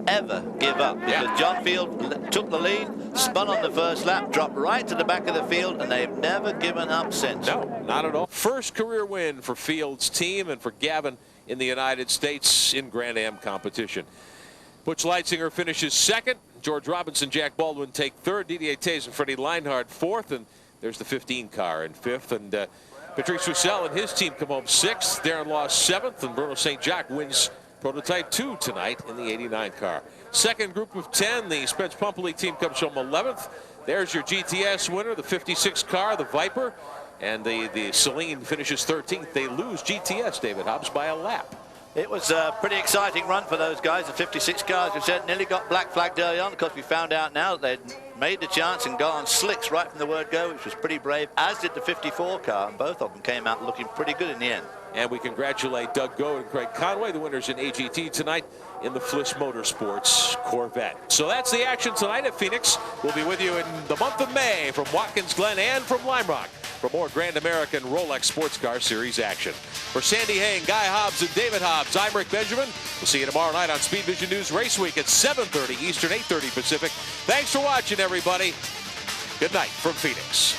ever give up. Because John Field took the lead, spun on the first lap, dropped right to the back of the field, and they've never given up since. No, not at all. First career win for Field's team and for Gavin in the United States in Grand Am competition. Butch Leitzinger finishes 2nd. George Robinson, Jack Baldwin take 3rd. Didier Tays and Freddie Leinhardt 4th. And there's the 15 car in 5th. And Patrice Roussel and his team come home 6th. Darren Law 7th. And Bruno St. Jacques wins Prototype 2 tonight in the 89 car. Second group of 10, the Spence Pumpelly team comes home 11th. There's your GTS winner, the 56 car, the Viper. And the Celine finishes 13th. They lose GTS, David Hobbs, by a lap. It was a pretty exciting run for those guys. The 56 cars, we said, nearly got black flagged early on, because we found out now that they'd made the chance and gone on slicks right from the word go, which was pretty brave, as did the 54 car, and both of them came out looking pretty good in the end. And we congratulate Doug Goh and Craig Conway, the winners in AGT tonight in the Fliss Motorsports Corvette. So that's the action tonight at Phoenix. We'll be with you in the month of May from Watkins Glen and from Lime Rock for more Grand American Rolex Sports Car Series action. For Sandy Hain, Guy Hobbs, and David Hobbs, I'm Rick Benjamin. We'll see you tomorrow night on Speed Vision News Race Week at 7:30 Eastern, 8:30 Pacific. Thanks for watching, everybody. Good night from Phoenix.